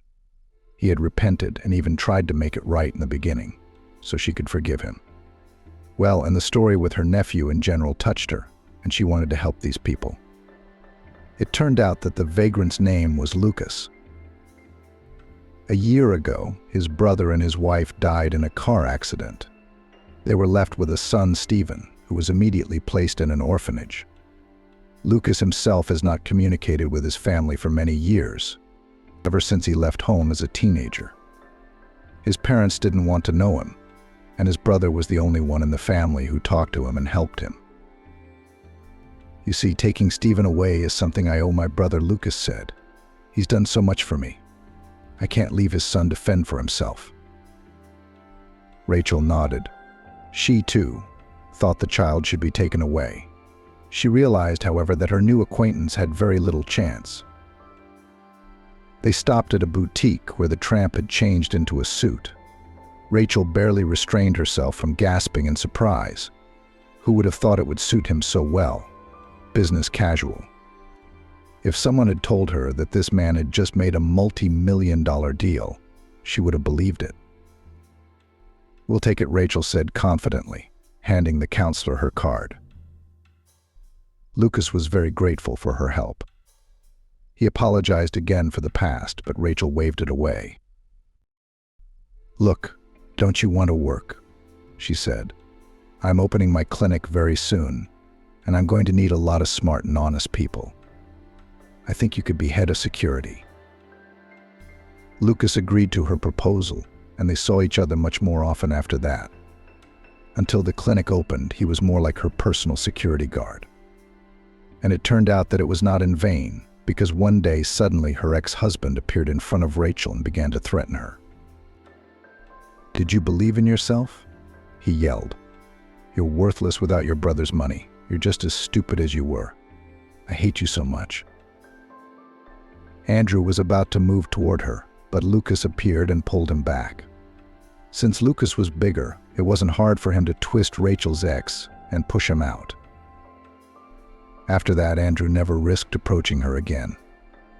He had repented and even tried to make it right in the beginning, so she could forgive him. Well, and the story with her nephew in general touched her, and she wanted to help these people. It turned out that the vagrant's name was Lucas. A year ago, his brother and his wife died in a car accident. They were left with a son, Stephen, who was immediately placed in an orphanage. Lucas himself has not communicated with his family for many years, ever since he left home as a teenager. His parents didn't want to know him, and his brother was the only one in the family who talked to him and helped him. "You see, taking Stephen away is something I owe my brother," Lucas said. "He's done so much for me. I can't leave his son to fend for himself." Rachel nodded. She, too, thought the child should be taken away. She realized, however, that her new acquaintance had very little chance. They stopped at a boutique where the tramp had changed into a suit. Rachel barely restrained herself from gasping in surprise. Who would have thought it would suit him so well? Business casual. If someone had told her that this man had just made a multi-million-dollar deal, she would have believed it. "We'll take it," Rachel said confidently, handing the counselor her card. Lucas was very grateful for her help. He apologized again for the past, but Rachel waved it away. "Look, don't you want to work?" she said. "I'm opening my clinic very soon, and I'm going to need a lot of smart and honest people. I think you could be head of security." Lucas agreed to her proposal, and they saw each other much more often after that. Until the clinic opened, he was more like her personal security guard. And it turned out that it was not in vain, because one day suddenly her ex-husband appeared in front of Rachel and began to threaten her. "Did you believe in yourself?" he yelled. "You're worthless without your brother's money. You're just as stupid as you were. I hate you so much." Andrew was about to move toward her, but Lucas appeared and pulled him back. Since Lucas was bigger, it wasn't hard for him to twist Rachel's ex and push him out. After that, Andrew never risked approaching her again,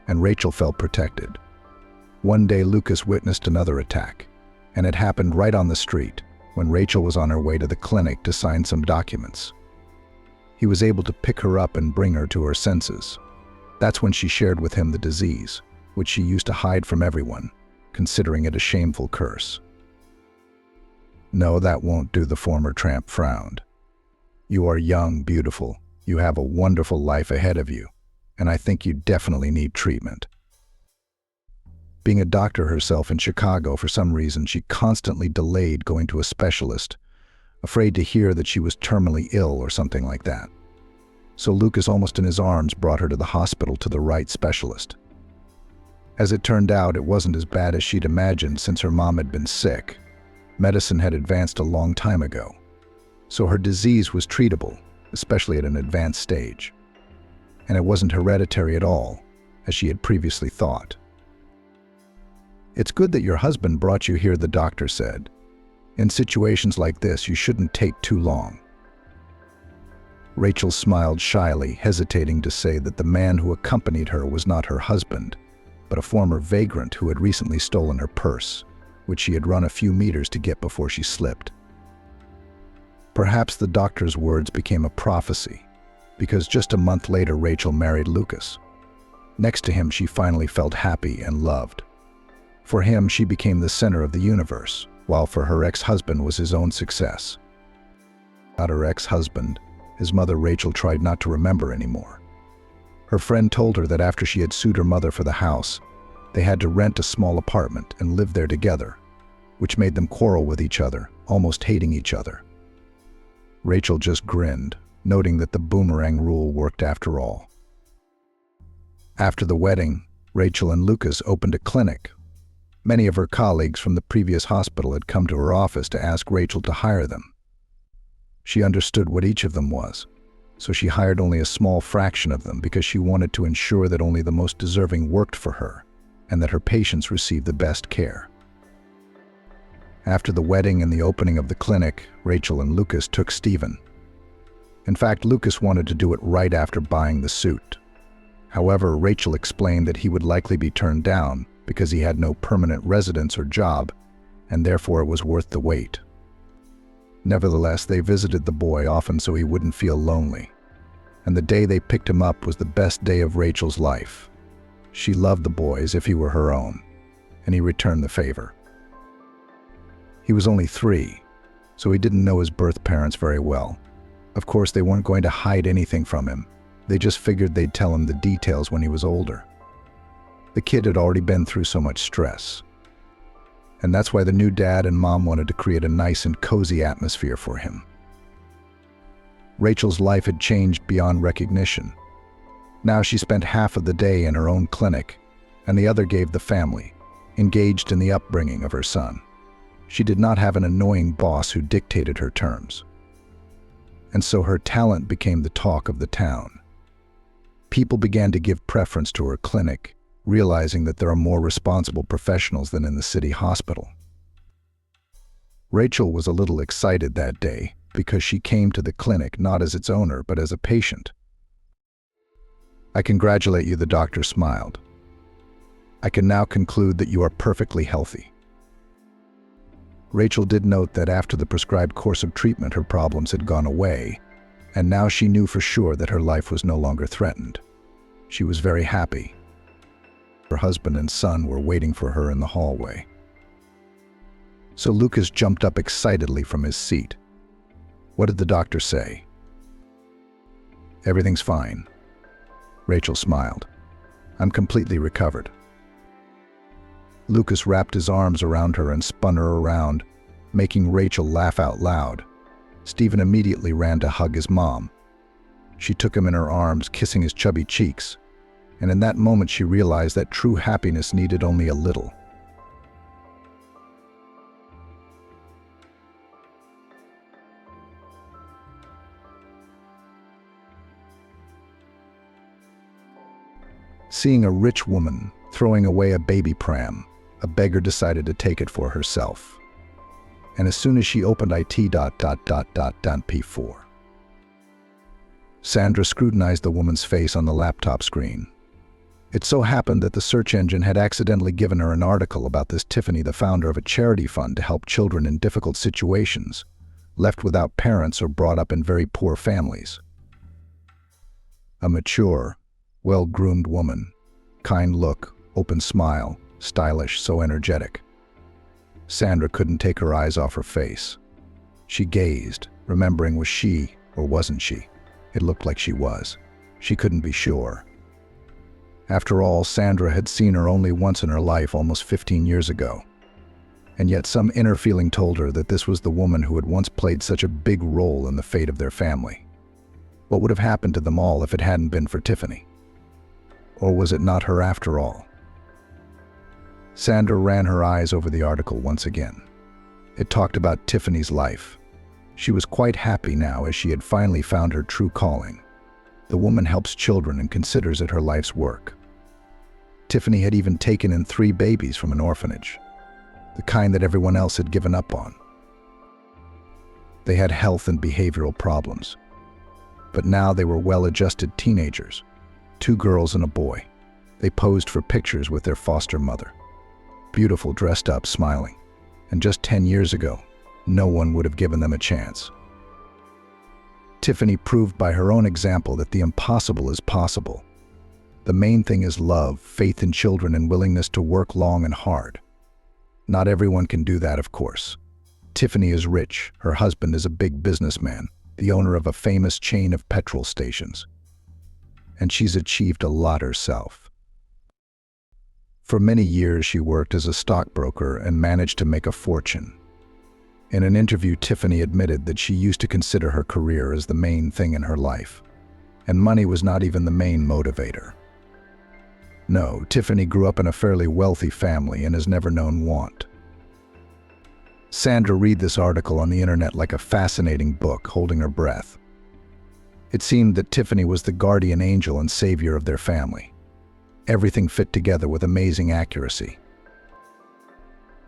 and Rachel felt protected. One day, Lucas witnessed another attack, and it happened right on the street when Rachel was on her way to the clinic to sign some documents. He was able to pick her up and bring her to her senses. That's when she shared with him the disease, which she used to hide from everyone, considering it a shameful curse. "No, that won't do," the former tramp frowned. "You are young, beautiful. You have a wonderful life ahead of you, and I think you definitely need treatment." Being a doctor herself in Chicago, for some reason, she constantly delayed going to a specialist, afraid to hear that she was terminally ill or something like that. So Lucas, almost in his arms, brought her to the hospital to the right specialist. As it turned out, it wasn't as bad as she'd imagined since her mom had been sick. Medicine had advanced a long time ago, so her disease was treatable, especially at an advanced stage. And it wasn't hereditary at all, as she had previously thought. "It's good that your husband brought you here," the doctor said. "In situations like this, you shouldn't take too long." Rachel smiled shyly, hesitating to say that the man who accompanied her was not her husband, but a former vagrant who had recently stolen her purse, which she had run a few meters to get before she slipped. Perhaps the doctor's words became a prophecy, because just a month later Rachel married Lucas. Next to him, she finally felt happy and loved. For him, she became the center of the universe, while for her ex-husband was his own success. About her ex-husband, his mother Rachel tried not to remember anymore. Her friend told her that after she had sued her mother for the house, they had to rent a small apartment and live there together, which made them quarrel with each other, almost hating each other. Rachel just grinned, noting that the boomerang rule worked after all. After the wedding, Rachel and Lucas opened a clinic. Many of her colleagues from the previous hospital had come to her office to ask Rachel to hire them. She understood what each of them was, so she hired only a small fraction of them because she wanted to ensure that only the most deserving worked for her and that her patients received the best care. After the wedding and the opening of the clinic, Rachel and Lucas took Stephen. In fact, Lucas wanted to do it right after buying the suit. However, Rachel explained that he would likely be turned down because he had no permanent residence or job, and therefore it was worth the wait. Nevertheless, they visited the boy often so he wouldn't feel lonely. And the day they picked him up was the best day of Rachel's life. She loved the boy as if he were her own, and he returned the favor. He was only 3, so he didn't know his birth parents very well. Of course, they weren't going to hide anything from him. They just figured they'd tell him the details when he was older. The kid had already been through so much stress. And that's why the new dad and mom wanted to create a nice and cozy atmosphere for him. Rachel's life had changed beyond recognition. Now she spent half of the day in her own clinic, and the other gave the family, engaged in the upbringing of her son. She did not have an annoying boss who dictated her terms. And so her talent became the talk of the town. People began to give preference to her clinic, realizing that there are more responsible professionals than in the city hospital. Rachel was a little excited that day because she came to the clinic not as its owner but as a patient. "I congratulate you," the doctor smiled. "I can now conclude that you are perfectly healthy." Rachel did note that after the prescribed course of treatment, her problems had gone away, and now she knew for sure that her life was no longer threatened. She was very happy. Her husband and son were waiting for her in the hallway. So Lucas jumped up excitedly from his seat. "What did the doctor say?" "Everything's fine." Rachel smiled. "I'm completely recovered." Lucas wrapped his arms around her and spun her around, making Rachel laugh out loud. Stephen immediately ran to hug his mom. She took him in her arms, kissing his chubby cheeks, and in that moment she realized that true happiness needed only a little. Seeing a rich woman throwing away a baby pram, a beggar decided to take it for herself. And as soon as she opened P4, Sandra scrutinized the woman's face on the laptop screen. It so happened that the search engine had accidentally given her an article about this Tiffany, the founder of a charity fund to help children in difficult situations, left without parents or brought up in very poor families. A mature, well-groomed woman, kind look, open smile, stylish, so energetic. Sandra couldn't take her eyes off her face. She gazed, remembering was she or wasn't she? It looked like she was. She couldn't be sure. After all, Sandra had seen her only once in her life almost 15 years ago. And yet some inner feeling told her that this was the woman who had once played such a big role in the fate of their family. What would have happened to them all if it hadn't been for Tiffany? Or was it not her after all? Sandra ran her eyes over the article once again. It talked about Tiffany's life. She was quite happy now as she had finally found her true calling. The woman helps children and considers it her life's work. Tiffany had even taken in 3 babies from an orphanage, the kind that everyone else had given up on. They had health and behavioral problems, but now they were well-adjusted teenagers, 2 girls and a boy. They posed for pictures with their foster mother. Beautiful, dressed up, smiling. And just 10 years ago, no one would have given them a chance. Tiffany proved by her own example that the impossible is possible. The main thing is love, faith in children, and willingness to work long and hard. Not everyone can do that, of course. Tiffany is rich. Her husband is a big businessman, the owner of a famous chain of petrol stations. And she's achieved a lot herself. For many years, she worked as a stockbroker and managed to make a fortune. In an interview, Tiffany admitted that she used to consider her career as the main thing in her life, and money was not even the main motivator. No, Tiffany grew up in a fairly wealthy family and has never known want. Sandra read this article on the internet like a fascinating book, holding her breath. It seemed that Tiffany was the guardian angel and savior of their family. Everything fit together with amazing accuracy.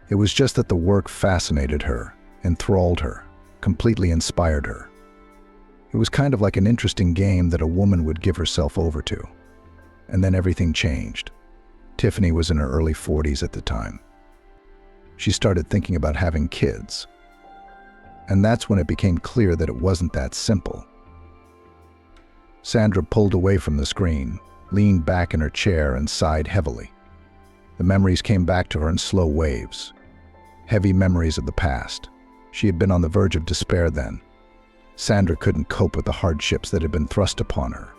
It was just that the work fascinated her, enthralled her, completely inspired her. It was kind of like an interesting game that a woman would give herself over to. And then everything changed. Tiffany was in her early 40s at the time. She started thinking about having kids. And that's when it became clear that it wasn't that simple. Sandra pulled away from the screen, leaned back in her chair, and sighed heavily. The memories came back to her in slow waves. Heavy memories of the past. She had been on the verge of despair then. Sandra couldn't cope with the hardships that had been thrust upon her.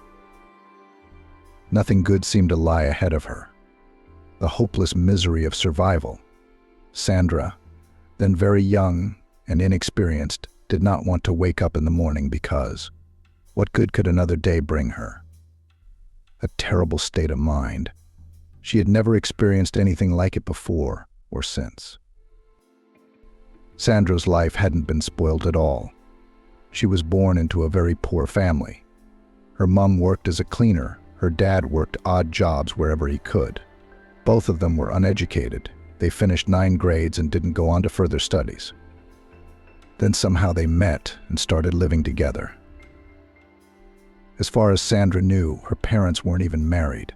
Nothing good seemed to lie ahead of her. The hopeless misery of survival. Sandra, then very young and inexperienced, did not want to wake up in the morning because what good could another day bring her? A terrible state of mind. She had never experienced anything like it before or since. Sandra's life hadn't been spoiled at all. She was born into a very poor family. Her mom worked as a cleaner. Her dad worked odd jobs wherever he could. Both of them were uneducated. They finished 9 grades and didn't go on to further studies. Then somehow they met and started living together. As far as Sandra knew, her parents weren't even married.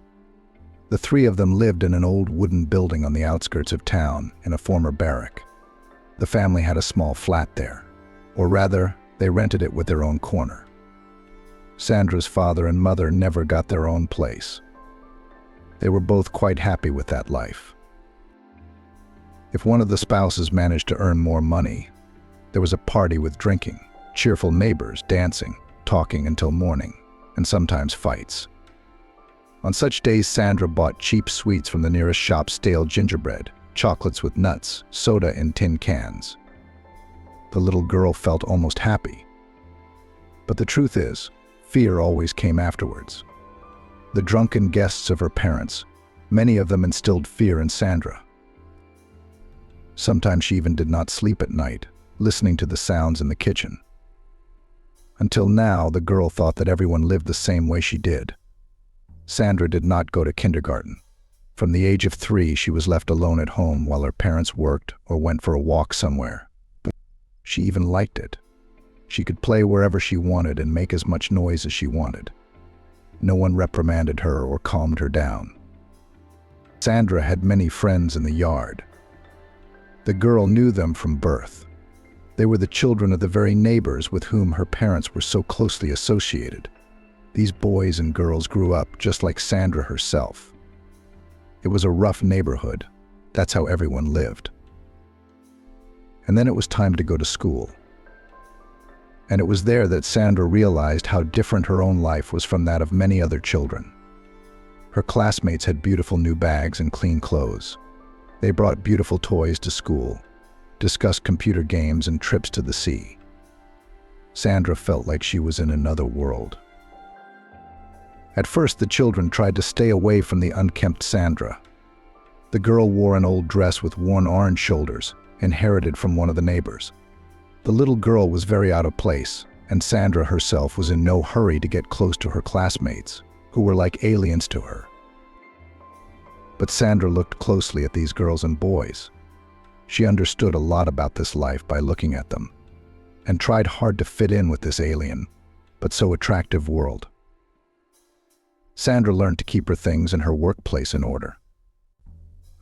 The 3 of them lived in an old wooden building on the outskirts of town in a former barrack. The family had a small flat there, or rather, they rented it with their own corner. Sandra's father and mother never got their own place. They were both quite happy with that life. If one of the spouses managed to earn more money, there was a party with drinking, cheerful neighbors, dancing, talking until morning, and sometimes fights. On such days, Sandra bought cheap sweets from the nearest shop, stale gingerbread, chocolates with nuts, soda in tin cans. The little girl felt almost happy. But the truth is, fear always came afterwards. The drunken guests of her parents, many of them instilled fear in Sandra. Sometimes she even did not sleep at night, listening to the sounds in the kitchen. Until now, the girl thought that everyone lived the same way she did. Sandra did not go to kindergarten. From the age of 3, she was left alone at home while her parents worked or went for a walk somewhere. She even liked it. She could play wherever she wanted and make as much noise as she wanted. No one reprimanded her or calmed her down. Sandra had many friends in the yard. The girl knew them from birth. They were the children of the very neighbors with whom her parents were so closely associated. These boys and girls grew up just like Sandra herself. It was a rough neighborhood. That's how everyone lived. And then it was time to go to school. And it was there that Sandra realized how different her own life was from that of many other children. Her classmates had beautiful new bags and clean clothes. They brought beautiful toys to school, discussed computer games and trips to the sea. Sandra felt like she was in another world. At first, the children tried to stay away from the unkempt Sandra. The girl wore an old dress with worn orange shoulders, inherited from one of the neighbors. The little girl was very out of place, and Sandra herself was in no hurry to get close to her classmates, who were like aliens to her. But Sandra looked closely at these girls and boys. She understood a lot about this life by looking at them, and tried hard to fit in with this alien, but so attractive world. Sandra learned to keep her things in her workplace in order.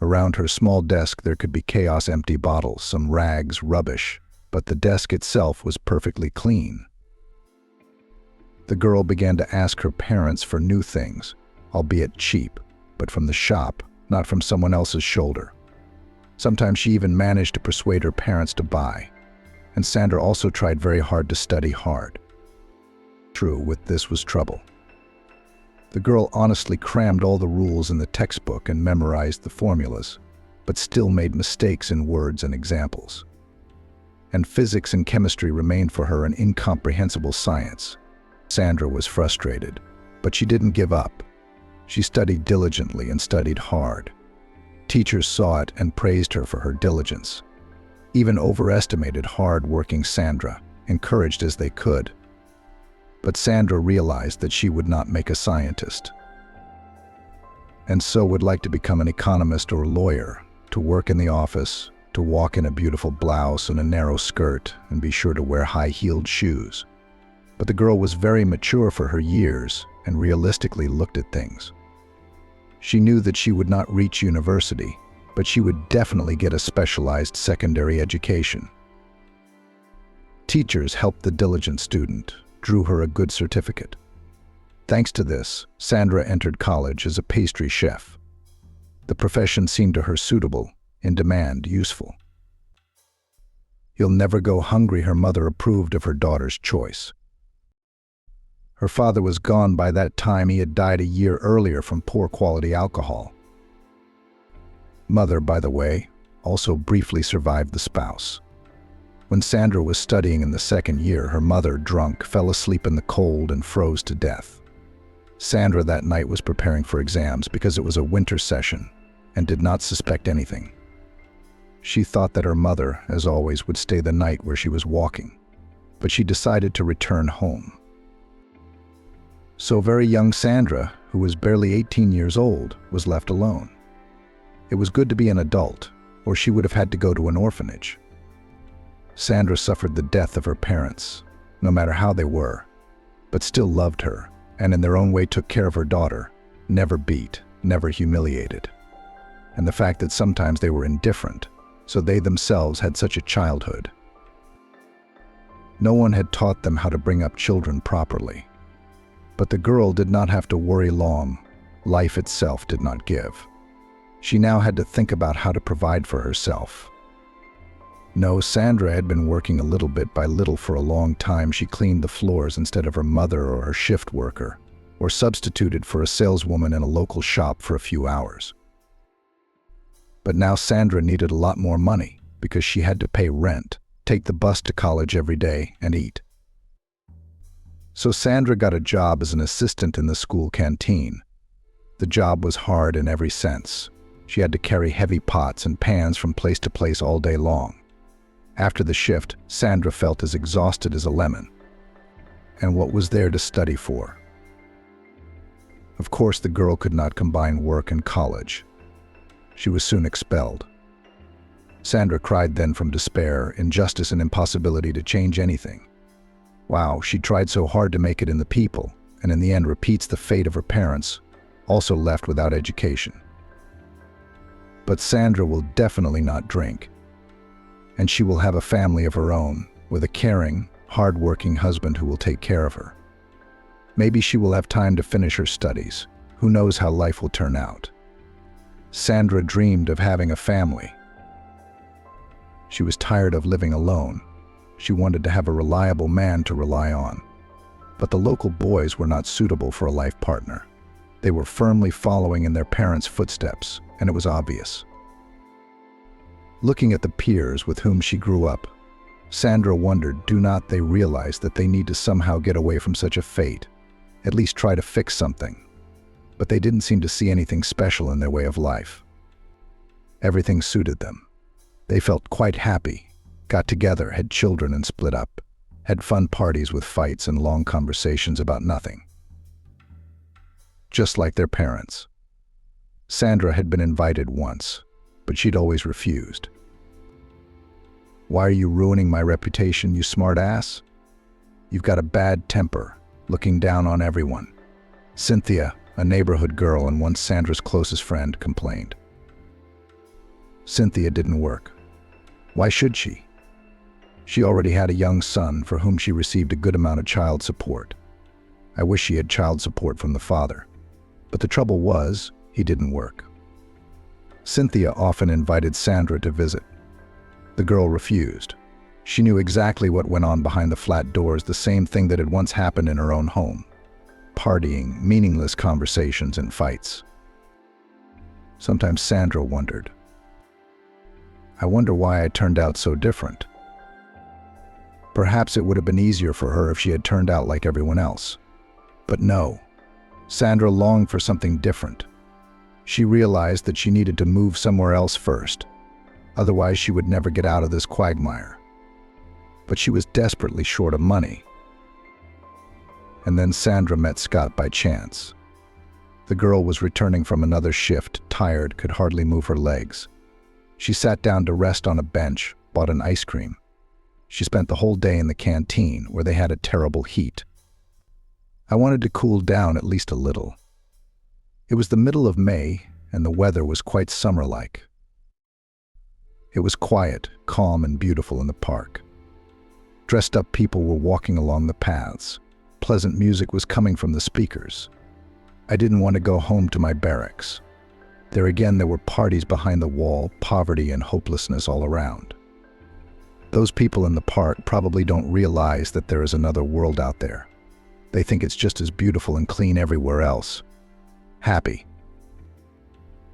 Around her small desk there could be chaos, empty bottles, some rags, rubbish, but the desk itself was perfectly clean. The girl began to ask her parents for new things, albeit cheap, but from the shop, not from someone else's shoulder. Sometimes she even managed to persuade her parents to buy, and Sandra also tried very hard to study hard. True, with this was trouble. The girl honestly crammed all the rules in the textbook and memorized the formulas, but still made mistakes in words and examples. And physics and chemistry remained for her an incomprehensible science. Sandra was frustrated, but she didn't give up. She studied diligently and studied hard. Teachers saw it and praised her for her diligence. Even overestimated hard-working Sandra, encouraged as they could. But Sandra realized that she would not make a scientist, and so would like to become an economist or lawyer, to work in the office, to walk in a beautiful blouse and a narrow skirt, and be sure to wear high-heeled shoes. But the girl was very mature for her years and realistically looked at things. She knew that she would not reach university, but she would definitely get a specialized secondary education. Teachers helped the diligent student, drew her a good certificate. Thanks to this, Sandra entered college as a pastry chef. The profession seemed to her suitable, in demand, useful. "You'll never go hungry," her mother approved of her daughter's choice. Her father was gone by that time. He had died a year earlier from poor quality alcohol. Mother, by the way, also briefly survived the spouse. When Sandra was studying in the second year, her mother, drunk, fell asleep in the cold and froze to death. Sandra that night was preparing for exams because it was a winter session and did not suspect anything. She thought that her mother, as always, would stay the night where she was walking, but she decided to return home. So very young Sandra, who was barely 18 years old, was left alone. It was good to be an adult, or she would have had to go to an orphanage. Sandra suffered the death of her parents, no matter how they were, but still loved her, and in their own way took care of her daughter, never beat, never humiliated. And the fact that sometimes they were indifferent, so they themselves had such a childhood. No one had taught them how to bring up children properly. But the girl did not have to worry long. Life itself did not give. She now had to think about how to provide for herself. No, Sandra had been working a little bit by little for a long time. She cleaned the floors instead of her mother or her shift worker, or substituted for a saleswoman in a local shop for a few hours. But now Sandra needed a lot more money because she had to pay rent, take the bus to college every day, and eat. So Sandra got a job as an assistant in the school canteen. The job was hard in every sense. She had to carry heavy pots and pans from place to place all day long. After the shift, Sandra felt as exhausted as a lemon. And what was there to study for? Of course, the girl could not combine work and college. She was soon expelled. Sandra cried then from despair, injustice and impossibility to change anything. Wow, she tried so hard to make it in the people, and in the end repeats the fate of her parents, also left without education. But Sandra will definitely not drink. And she will have a family of her own, with a caring, hard-working husband who will take care of her. Maybe she will have time to finish her studies. Who knows how life will turn out? Sandra dreamed of having a family. She was tired of living alone. She wanted to have a reliable man to rely on. But the local boys were not suitable for a life partner. They were firmly following in their parents' footsteps, and it was obvious. Looking at the peers with whom she grew up, Sandra wondered, do not they realize that they need to somehow get away from such a fate, at least try to fix something? But they didn't seem to see anything special in their way of life. Everything suited them. They felt quite happy, got together, had children and split up, had fun parties with fights and long conversations about nothing. Just like their parents. Sandra had been invited once, but she'd always refused. "Why are you ruining my reputation, you smart ass? You've got a bad temper, looking down on everyone. Cynthia, a neighborhood girl and once Sandra's closest friend, complained. Cynthia didn't work. Why should she? She already had a young son for whom she received a good amount of child support. I wish she had child support from the father. But the trouble was, he didn't work. Cynthia often invited Sandra to visit. The girl refused. She knew exactly what went on behind the flat doors, the same thing that had once happened in her own home. Partying, meaningless conversations, and fights. Sometimes Sandra wondered, I wonder why I turned out so different. Perhaps it would have been easier for her if she had turned out like everyone else. But no, Sandra longed for something different. She realized that she needed to move somewhere else first. Otherwise, she would never get out of this quagmire. But she was desperately short of money. And then Sandra met Scott by chance. The girl was returning from another shift, tired, could hardly move her legs. She sat down to rest on a bench, bought an ice cream. She spent the whole day in the canteen, where they had a terrible heat. I wanted to cool down at least a little. It was the middle of May, and the weather was quite summer-like. It was quiet, calm, and beautiful in the park. Dressed-up people were walking along the paths. Pleasant music was coming from the speakers. I didn't want to go home to my barracks. There again, there were parties behind the wall, poverty and hopelessness all around. Those people in the park probably don't realize that there is another world out there. They think it's just as beautiful and clean everywhere else. Happy.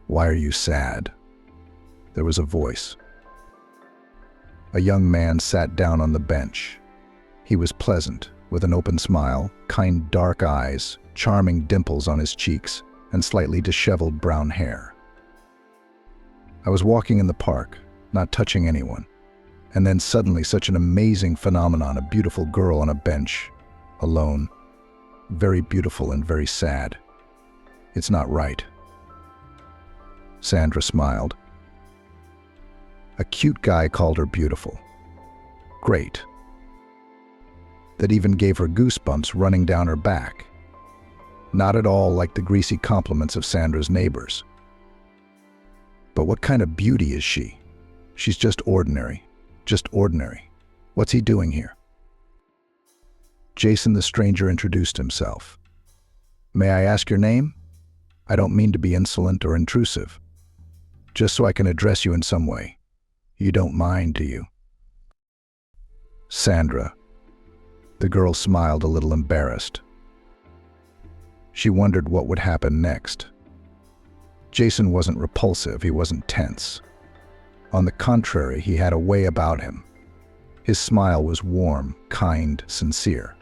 Why are you sad? There was a voice. A young man sat down on the bench. He was pleasant, with an open smile, kind dark eyes, charming dimples on his cheeks, and slightly disheveled brown hair. I was walking in the park, not touching anyone, and then suddenly such an amazing phenomenon, a beautiful girl on a bench, alone, very beautiful and very sad. It's not right. Sandra smiled. A cute guy called her beautiful. Great. That even gave her goosebumps running down her back. Not at all like the greasy compliments of Sandra's neighbors. But what kind of beauty is she? She's just ordinary. Just ordinary. What's he doing here? Jason the stranger introduced himself. May I ask your name? I don't mean to be insolent or intrusive. Just so I can address you in some way. You don't mind, do you? Sandra. The girl smiled, a little embarrassed. She wondered what would happen next. Jason wasn't repulsive, he wasn't tense. On the contrary, he had a way about him. His smile was warm, kind, sincere.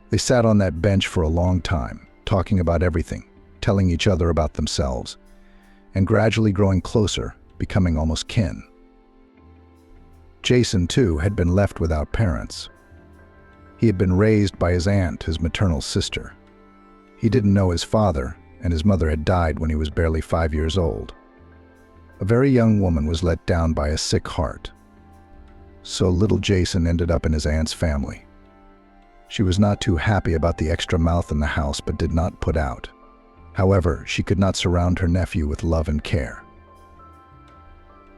They sat on that bench for a long time, talking about everything, telling each other about themselves, and gradually growing closer, becoming almost kin. Jason, too, had been left without parents. He had been raised by his aunt, his maternal sister. He didn't know his father, and his mother had died when he was barely 5 years old. A very young woman was let down by a sick heart. So little Jason ended up in his aunt's family. She was not too happy about the extra mouth in the house, but did not put out. However, she could not surround her nephew with love and care.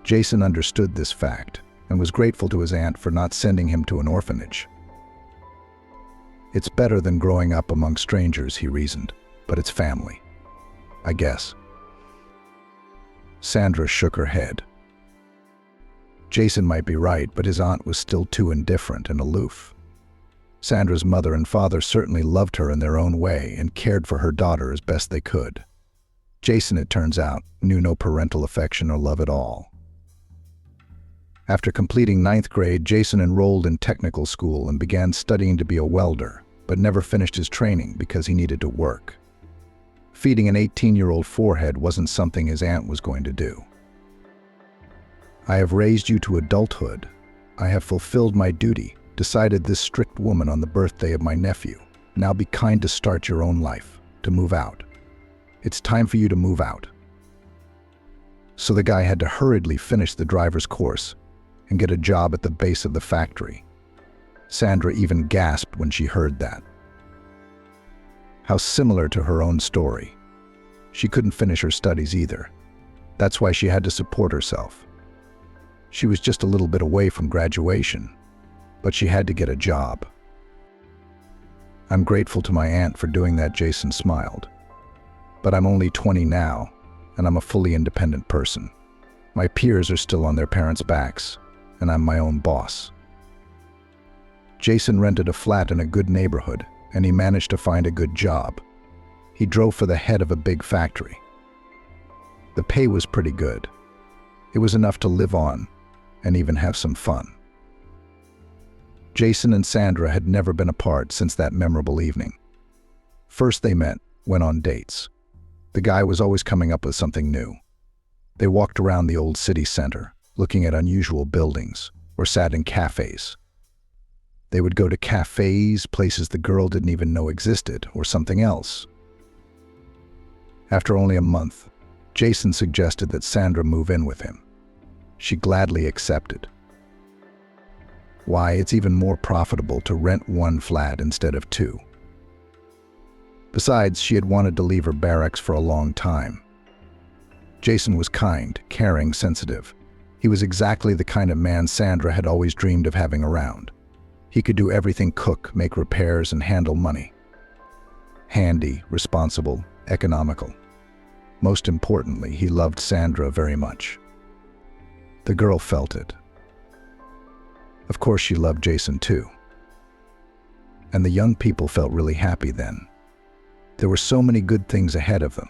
Jason understood this fact and was grateful to his aunt for not sending him to an orphanage. It's better than growing up among strangers, he reasoned, but it's family, I guess. Sandra shook her head. Jason might be right, but his aunt was still too indifferent and aloof. Sandra's mother and father certainly loved her in their own way and cared for her daughter as best they could. Jason, it turns out, knew no parental affection or love at all. After completing 9th grade, Jason enrolled in technical school and began studying to be a welder, but never finished his training because he needed to work. Feeding an 18-year-old forehead wasn't something his aunt was going to do. I have raised you to adulthood. I have fulfilled my duty, decided this strict woman on the birthday of my nephew. Now be kind to start your own life, to move out. It's time for you to move out. So the guy had to hurriedly finish the driver's course and get a job at the base of the factory. Sandra even gasped when she heard that. How similar to her own story. She couldn't finish her studies either. That's why she had to support herself. She was just a little bit away from graduation, but she had to get a job. I'm grateful to my aunt for doing that, Jason smiled. But I'm only 20 now, and I'm a fully independent person. My peers are still on their parents' backs, and I'm my own boss. Jason rented a flat in a good neighborhood, and he managed to find a good job. He drove for the head of a big factory. The pay was pretty good. It was enough to live on, and even have some fun. Jason and Sandra had never been apart since that memorable evening. First they met, went on dates. The guy was always coming up with something new. They walked around the old city center, looking at unusual buildings, or sat in cafes. They would go to cafes, places the girl didn't even know existed, or something else. After only a month, Jason suggested that Sandra move in with him. She gladly accepted. Why, it's even more profitable to rent one flat instead of two. Besides, she had wanted to leave her barracks for a long time. Jason was kind, caring, sensitive. He was exactly the kind of man Sandra had always dreamed of having around. He could do everything: cook, make repairs, and handle money. Handy, responsible, economical. Most importantly, he loved Sandra very much. The girl felt it. Of course, she loved Jason too. And the young people felt really happy then. There were so many good things ahead of them.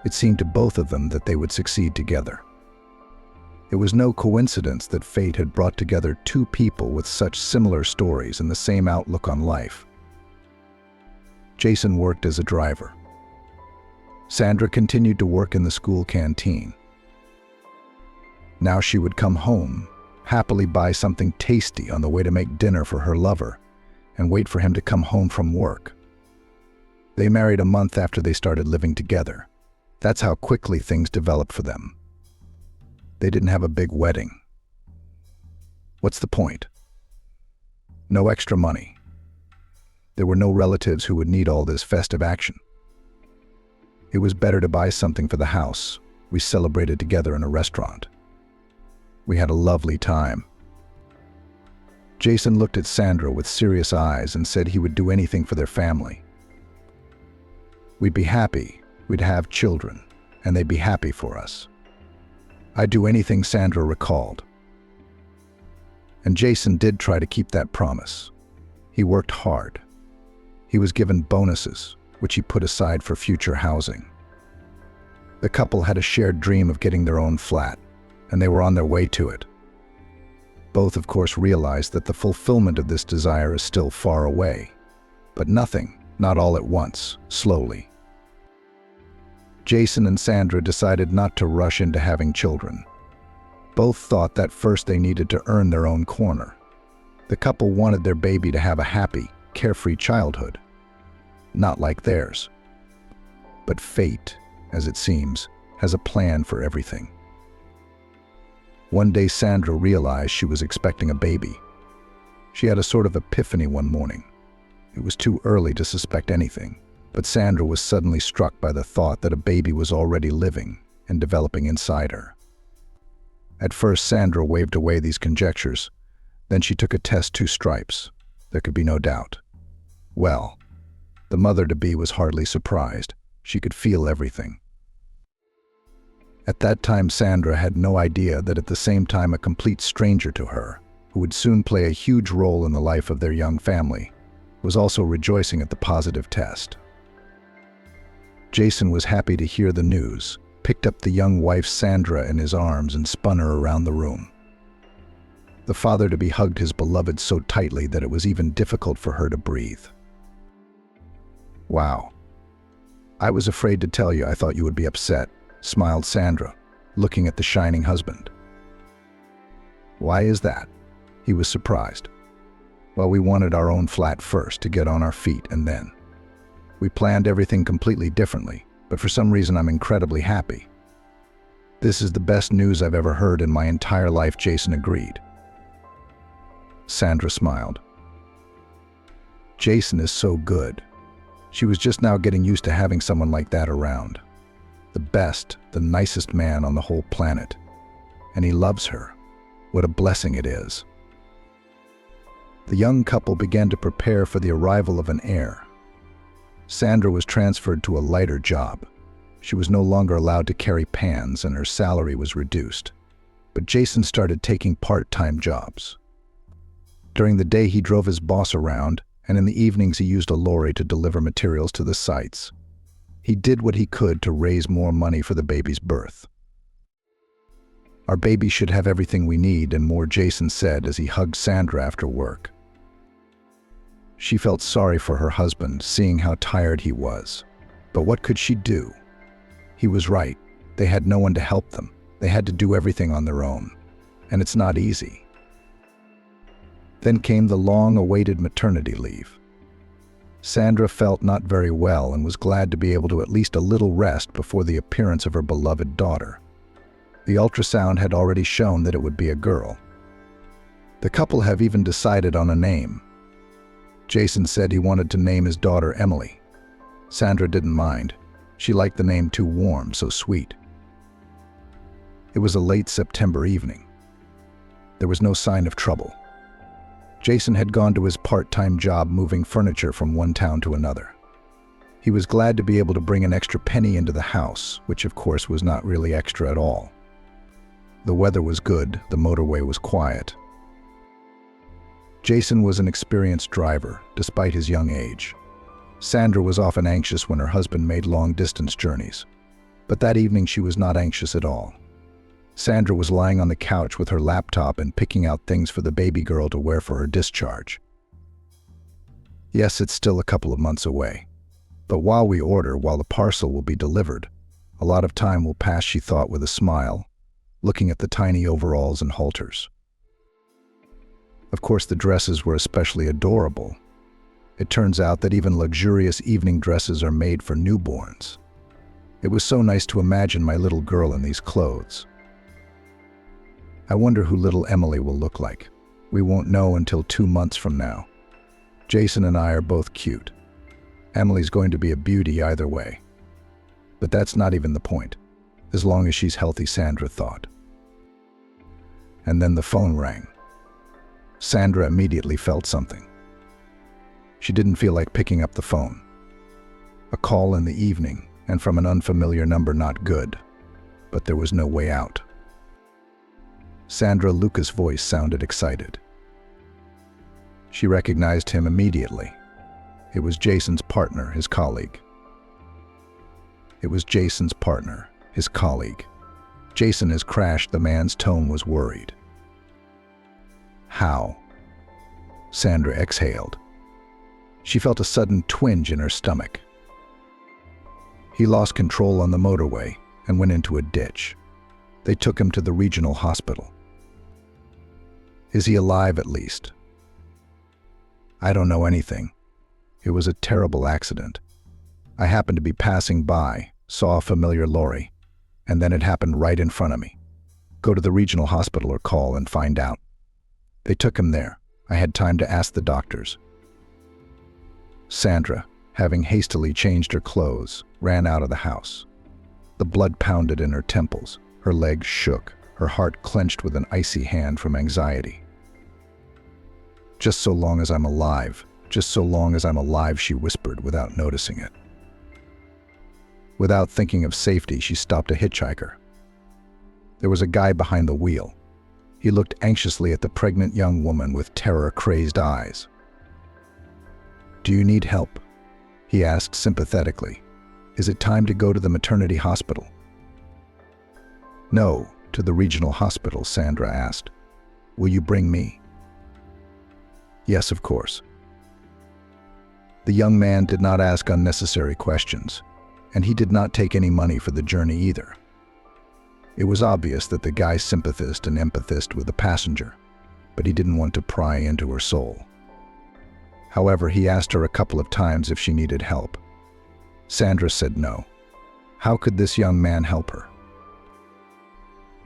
It seemed to both of them that they would succeed together. It was no coincidence that fate had brought together two people with such similar stories and the same outlook on life. Jason worked as a driver. Sandra continued to work in the school canteen. Now she would come home, happily buy something tasty on the way to make dinner for her lover, and wait for him to come home from work. They married a month after they started living together. That's how quickly things developed for them. They didn't have a big wedding. What's the point? No extra money. There were no relatives who would need all this festive action. It was better to buy something for the house. We celebrated together in a restaurant. We had a lovely time. Jason looked at Sandra with serious eyes and said he would do anything for their family. We'd be happy, we'd have children, and they'd be happy for us. I'd do anything, Sandra recalled. And Jason did try to keep that promise. He worked hard. He was given bonuses, which he put aside for future housing. The couple had a shared dream of getting their own flat, and they were on their way to it. Both, of course, realized that the fulfillment of this desire is still far away. But nothing, not all at once, slowly. Jason and Sandra decided not to rush into having children. Both thought that first they needed to earn their own corner. The couple wanted their baby to have a happy, carefree childhood. Not like theirs. But fate, as it seems, has a plan for everything. One day Sandra realized she was expecting a baby. She had a sort of epiphany one morning. It was too early to suspect anything, but Sandra was suddenly struck by the thought that a baby was already living and developing inside her. At first, Sandra waved away these conjectures. Then she took a test 2 stripes. There could be no doubt. Well, the mother-to-be was hardly surprised. She could feel everything. At that time, Sandra had no idea that at the same time a complete stranger to her, who would soon play a huge role in the life of their young family, was also rejoicing at the positive test. Jason was happy to hear the news, picked up the young wife Sandra in his arms and spun her around the room. The father-to-be hugged his beloved so tightly that it was even difficult for her to breathe. Wow. I was afraid to tell you. I thought you would be upset, smiled Sandra, looking at the shining husband. Why is that? He was surprised. Well, we wanted our own flat first to get on our feet, and then. We planned everything completely differently, but for some reason I'm incredibly happy. This is the best news I've ever heard in my entire life, Jason agreed. Sandra smiled. Jason is so good. She was just now getting used to having someone like that around. The best, the nicest man on the whole planet. And he loves her. What a blessing it is. The young couple began to prepare for the arrival of an heir. Sandra was transferred to a lighter job. She was no longer allowed to carry pans and her salary was reduced. But Jason started taking part-time jobs. During the day he drove his boss around, and in the evenings he used a lorry to deliver materials to the sites. He did what he could to raise more money for the baby's birth. Our baby should have everything we need and more, Jason said as he hugged Sandra after work. She felt sorry for her husband, seeing how tired he was. But what could she do? He was right. They had no one to help them. They had to do everything on their own. And it's not easy. Then came the long-awaited maternity leave. Sandra felt not very well and was glad to be able to at least a little rest before the appearance of her beloved daughter. The ultrasound had already shown that it would be a girl. The couple have even decided on a name. Jason said he wanted to name his daughter Emily. Sandra didn't mind. She liked the name too warm, so sweet. It was a late September evening. There was no sign of trouble. Jason had gone to his part-time job moving furniture from one town to another. He was glad to be able to bring an extra penny into the house, which of course was not really extra at all. The weather was good, the motorway was quiet. Jason was an experienced driver, despite his young age. Sandra was often anxious when her husband made long-distance journeys. But that evening she was not anxious at all. Sandra was lying on the couch with her laptop and picking out things for the baby girl to wear for her discharge. Yes, it's still a couple of months away. But while the parcel will be delivered, a lot of time will pass, she thought with a smile, looking at the tiny overalls and halters. Of course, the dresses were especially adorable. It turns out that even luxurious evening dresses are made for newborns. It was so nice to imagine my little girl in these clothes. I wonder who little Emily will look like. We won't know until 2 months from now. Jason and I are both cute. Emily's going to be a beauty either way. But that's not even the point, as long as she's healthy, Sandra thought. And then the phone rang. Sandra immediately felt something. She didn't feel like picking up the phone. A call in the evening, and from an unfamiliar number, not good. But there was no way out. Sandra Lucas' voice sounded excited. She recognized him immediately. It was Jason's partner, his colleague. It was Jason's partner, his colleague. Jason has crashed, the man's tone was worried. How? Sandra exhaled. She felt a sudden twinge in her stomach. He lost control on the motorway and went into a ditch. They took him to the regional hospital. Is he alive at least? I don't know anything. It was a terrible accident. I happened to be passing by, saw a familiar lorry, and then it happened right in front of me. Go to the regional hospital or call and find out. They took him there. I had time to ask the doctors. Sandra, having hastily changed her clothes, ran out of the house. The blood pounded in her temples, her legs shook, her heart clenched with an icy hand from anxiety. Just so long as I'm alive, just so long as I'm alive, she whispered without noticing it. Without thinking of safety, she stopped a hitchhiker. There was a guy behind the wheel. He looked anxiously at the pregnant young woman with terror-crazed eyes. Do you need help? He asked sympathetically. Is it time to go to the maternity hospital? No, to the regional hospital, Sandra asked. Will you bring me? Yes, of course. The young man did not ask unnecessary questions, and he did not take any money for the journey either. It was obvious that the guy sympathized and empathized with the passenger, but he didn't want to pry into her soul. However, he asked her a couple of times if she needed help. Sandra said no. How could this young man help her?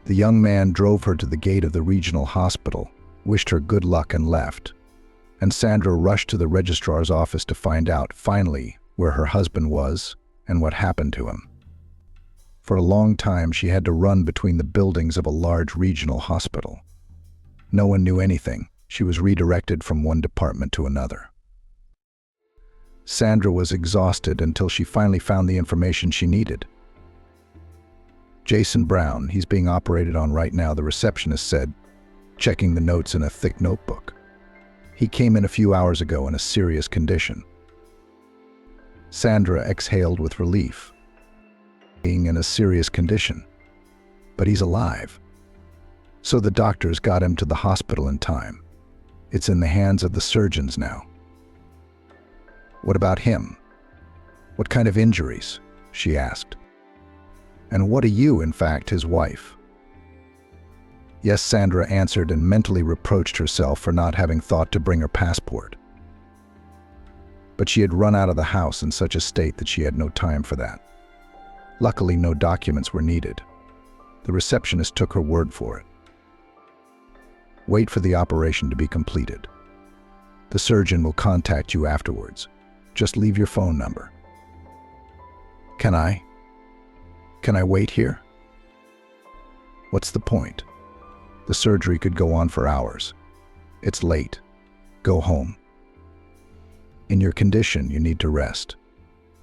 The young man drove her to the gate of the regional hospital, wished her good luck and left. And Sandra rushed to the registrar's office to find out, finally, where her husband was, and what happened to him. For a long time, she had to run between the buildings of a large regional hospital. No one knew anything. She was redirected from one department to another. Sandra was exhausted until she finally found the information she needed. Jason Brown, he's being operated on right now, the receptionist said, checking the notes in a thick notebook. He came in a few hours ago in a serious condition. Sandra exhaled with relief. Being in a serious condition. But he's alive. So the doctors got him to the hospital in time. It's in the hands of the surgeons now. What about him? What kind of injuries? She asked. And what are you, in fact, his wife? Yes, Sandra answered and mentally reproached herself for not having thought to bring her passport. But she had run out of the house in such a state that she had no time for that. Luckily, no documents were needed. The receptionist took her word for it. Wait for the operation to be completed. The surgeon will contact you afterwards. Just leave your phone number. Can I wait here? What's the point? The surgery could go on for hours. It's late. Go home. In your condition, you need to rest.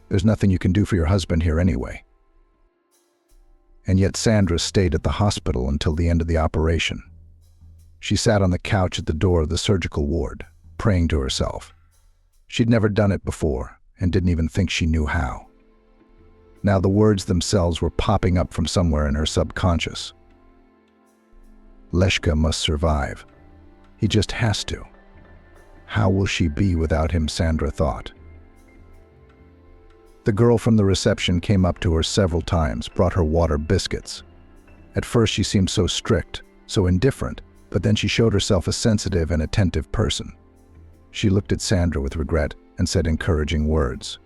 There's nothing you can do for your husband here anyway. And yet Sandra stayed at the hospital until the end of the operation. She sat on the couch at the door of the surgical ward, praying to herself. She'd never done it before and didn't even think she knew how. Now the words themselves were popping up from somewhere in her subconscious. Leszka must survive. He just has to. How will she be without him, Sandra thought. The girl from the reception came up to her several times, brought her water, biscuits. At first she seemed so strict, so indifferent, but then she showed herself a sensitive and attentive person. She looked at Sandra with regret and said encouraging words.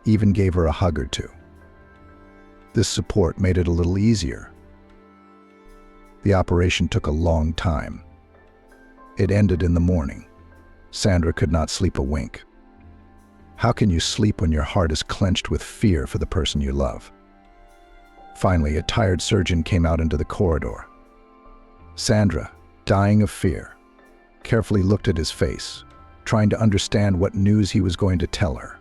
Even gave her a hug or two. This support made it a little easier. The operation took a long time. It ended in the morning. Sandra could not sleep a wink. How can you sleep when your heart is clenched with fear for the person you love? Finally, a tired surgeon came out into the corridor. Sandra, dying of fear, carefully looked at his face, trying to understand what news he was going to tell her.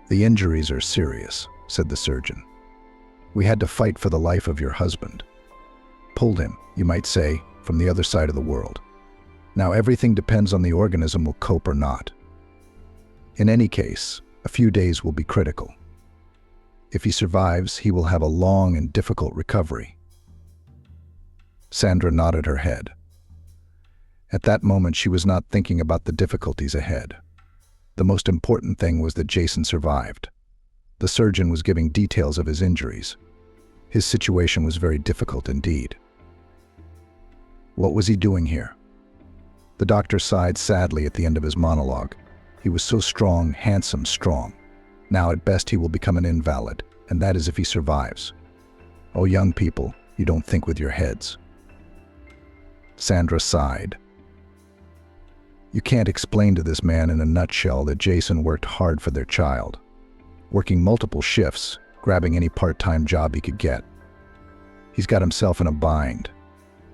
The injuries are serious, said the surgeon. We had to fight for the life of your husband. Pulled him, you might say, from the other side of the world. Now everything depends on the organism will cope or not. In any case, a few days will be critical. If he survives, he will have a long and difficult recovery. Sandra nodded her head. At that moment, she was not thinking about the difficulties ahead. The most important thing was that Jason survived. The surgeon was giving details of his injuries. His situation was very difficult indeed. What was he doing here? The doctor sighed sadly at the end of his monologue. He was so strong, handsome, strong. Now at best he will become an invalid, and that is if he survives. Oh, young people, you don't think with your heads. Sandra sighed. You can't explain to this man in a nutshell that Jason worked hard for their child, working multiple shifts, grabbing any part-time job he could get. He's got himself in a bind.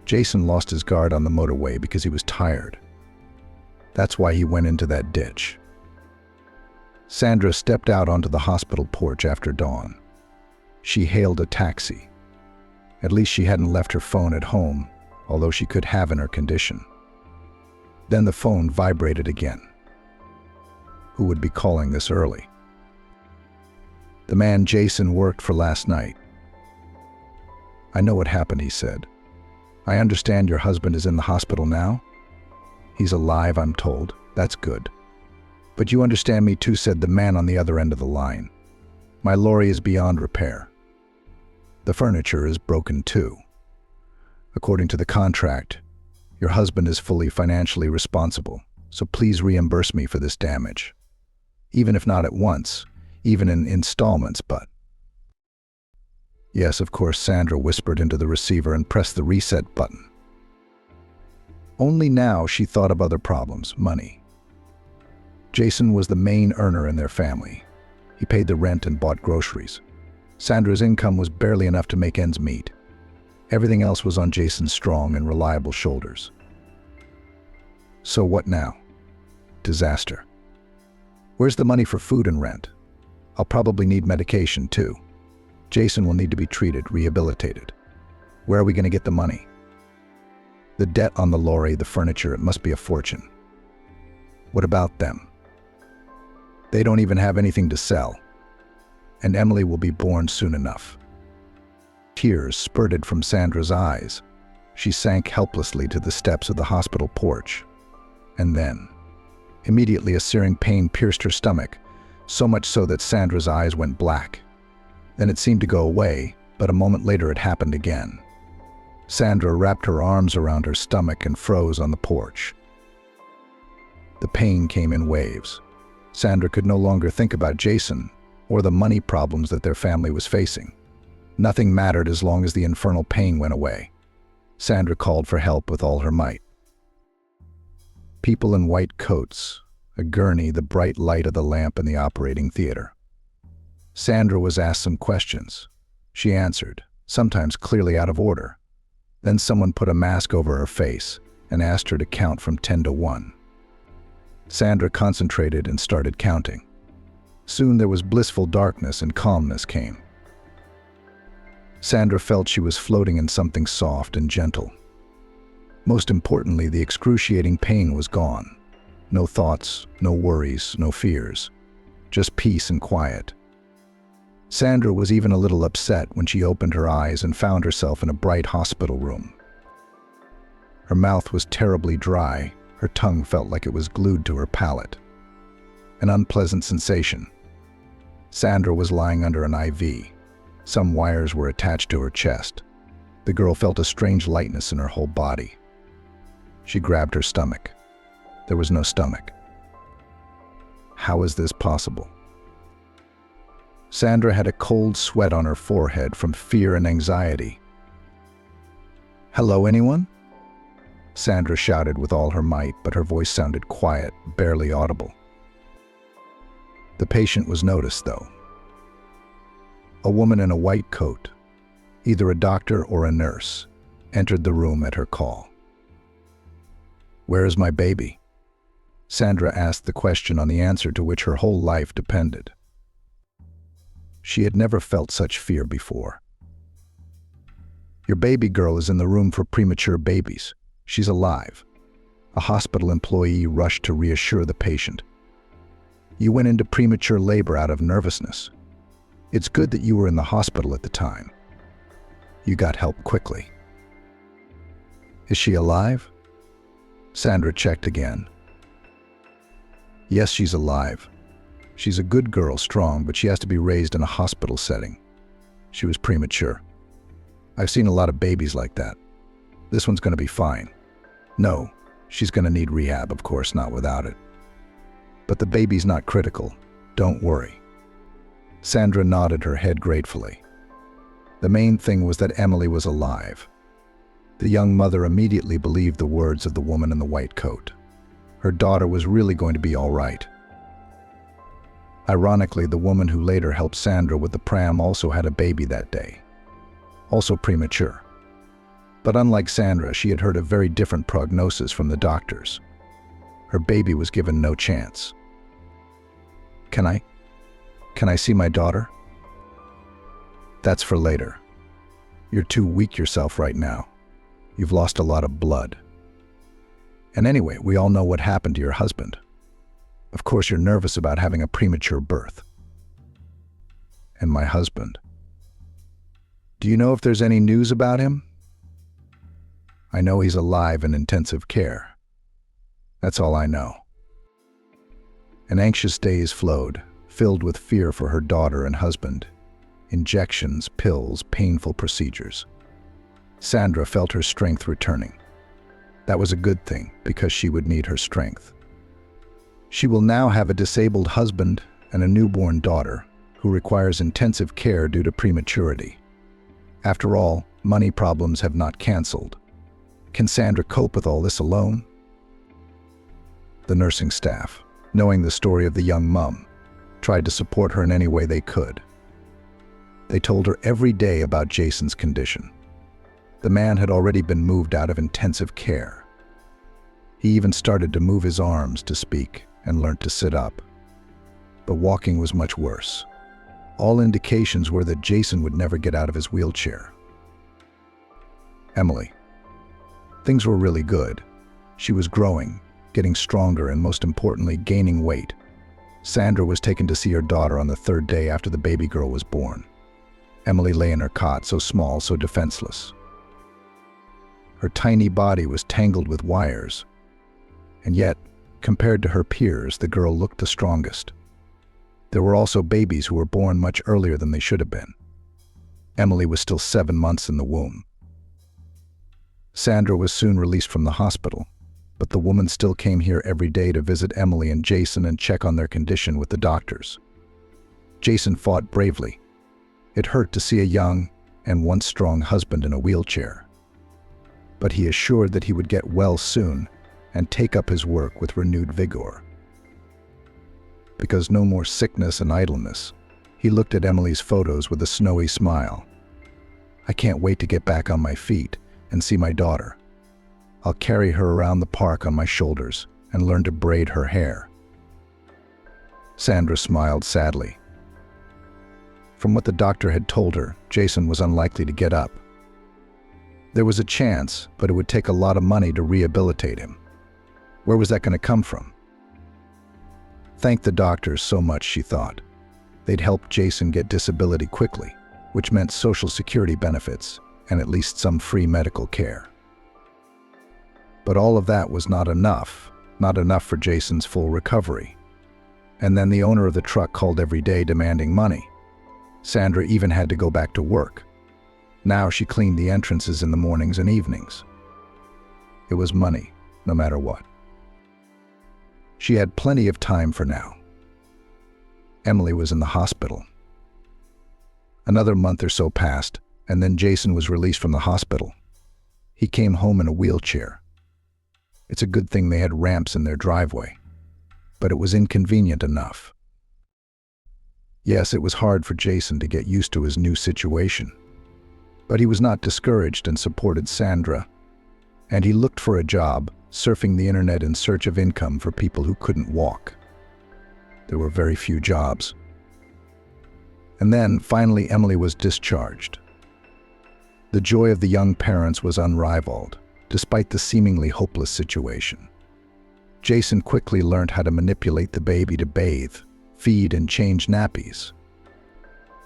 Jason lost his guard on the motorway because he was tired. That's why he went into that ditch. Sandra stepped out onto the hospital porch after dawn. She hailed a taxi. At least she hadn't left her phone at home, although she could have in her condition. Then the phone vibrated again. Who would be calling this early? The man Jason worked for last night. I know what happened, he said. I understand your husband is in the hospital now? He's alive, I'm told. That's good. But you understand me too, said the man on the other end of the line. My lorry is beyond repair. The furniture is broken too. According to the contract, your husband is fully financially responsible, so please reimburse me for this damage. Even if not at once, even in installments, but... Yes, of course, Sandra whispered into the receiver and pressed the reset button. Only now she thought of other problems, money. Jason was the main earner in their family. He paid the rent and bought groceries. Sandra's income was barely enough to make ends meet. Everything else was on Jason's strong and reliable shoulders. So what now? Disaster. Where's the money for food and rent? I'll probably need medication too. Jason will need to be treated, rehabilitated. Where are we going to get the money? The debt on the lorry, the furniture, it must be a fortune. What about them? They don't even have anything to sell. And Emily will be born soon enough. Tears spurted from Sandra's eyes. She sank helplessly to the steps of the hospital porch. And then, immediately a searing pain pierced her stomach, so much so that Sandra's eyes went black. Then it seemed to go away, but a moment later it happened again. Sandra wrapped her arms around her stomach and froze on the porch. The pain came in waves. Sandra could no longer think about Jason or the money problems that their family was facing. Nothing mattered as long as the infernal pain went away. Sandra called for help with all her might. People in white coats, a gurney, the bright light of the lamp in the operating theater. Sandra was asked some questions. She answered, sometimes clearly out of order. Then someone put a mask over her face and asked her to count from 10 to 1. Sandra concentrated and started counting. Soon there was blissful darkness and calmness came. Sandra felt she was floating in something soft and gentle. Most importantly, the excruciating pain was gone. No thoughts, no worries, no fears. Just peace and quiet. Sandra was even a little upset when she opened her eyes and found herself in a bright hospital room. Her mouth was terribly dry. Her tongue felt like it was glued to her palate. An unpleasant sensation. Sandra was lying under an IV. Some wires were attached to her chest. The girl felt a strange lightness in her whole body. She grabbed her stomach. There was no stomach. How is this possible? Sandra had a cold sweat on her forehead from fear and anxiety. "Hello, anyone?" Sandra shouted with all her might, but her voice sounded quiet, barely audible. The patient was noticed, though. A woman in a white coat, either a doctor or a nurse, entered the room at her call. "Where is my baby?" Sandra asked the question on the answer to which her whole life depended. She had never felt such fear before. "Your baby girl is in the room for premature babies. She's alive." A hospital employee rushed to reassure the patient. "You went into premature labor out of nervousness. It's good that you were in the hospital at the time. You got help quickly." "Is she alive?" Sandra checked again. "Yes, she's alive. She's a good girl, strong, but she has to be raised in a hospital setting. She was premature. I've seen a lot of babies like that. This one's going to be fine. No, she's going to need rehab, of course, not without it. But the baby's not critical. Don't worry." Sandra nodded her head gratefully. The main thing was that Emily was alive. The young mother immediately believed the words of the woman in the white coat. Her daughter was really going to be all right. Ironically, the woman who later helped Sandra with the pram also had a baby that day. Also premature. But unlike Sandra, she had heard a very different prognosis from the doctors. Her baby was given no chance. Can I see my daughter?" "That's for later. You're too weak yourself right now. You've lost a lot of blood. And anyway, we all know what happened to your husband. Of course, you're nervous about having a premature birth." "And my husband? Do you know if there's any news about him?" "I know he's alive in intensive care. That's all I know." An anxious days flowed, filled with fear for her daughter and husband. Injections, pills, painful procedures. Sandra felt her strength returning. That was a good thing, because she would need her strength. She will now have a disabled husband and a newborn daughter who requires intensive care due to prematurity. After all, money problems have not canceled. Can Sandra cope with all this alone? The nursing staff, knowing the story of the young mum, tried to support her in any way they could. They told her every day about Jason's condition. The man had already been moved out of intensive care. He even started to move his arms to speak and learned to sit up. But walking was much worse. All indications were that Jason would never get out of his wheelchair. Emily. Things were really good. She was growing, getting stronger, and most importantly, gaining weight. Sandra was taken to see her daughter on the third day after the baby girl was born. Emily lay in her cot, so small, so defenseless. Her tiny body was tangled with wires. And yet, compared to her peers, the girl looked the strongest. There were also babies who were born much earlier than they should have been. Emily was still 7 months in the womb. Sandra was soon released from the hospital, but the woman still came here every day to visit Emily and Jason and check on their condition with the doctors. Jason fought bravely. It hurt to see a young and once strong husband in a wheelchair. But he assured that he would get well soon and take up his work with renewed vigor. Because no more sickness and idleness, he looked at Emily's photos with a snowy smile. "I can't wait to get back on my feet and see my daughter. I'll carry her around the park on my shoulders and learn to braid her hair." Sandra smiled sadly. From what the doctor had told her, Jason was unlikely to get up. There was a chance, but it would take a lot of money to rehabilitate him. Where was that going to come from? Thank the doctors so much, she thought. They'd help Jason get disability quickly, which meant Social Security benefits and at least some free medical care. But all of that was not enough for Jason's full recovery. And then the owner of the truck called every day demanding money. Sandra even had to go back to work. Now she cleaned the entrances in the mornings and evenings. It was money, no matter what. She had plenty of time for now. Emily was in the hospital. Another month or so passed, and then Jason was released from the hospital. He came home in a wheelchair. It's a good thing they had ramps in their driveway, but it was inconvenient enough. Yes, it was hard for Jason to get used to his new situation, but he was not discouraged and supported Sandra, and he looked for a job, surfing the internet in search of income for people who couldn't walk. There were very few jobs. And then, finally, Emily was discharged. The joy of the young parents was unrivaled, despite the seemingly hopeless situation. Jason quickly learned how to manipulate the baby to bathe, feed, and change nappies.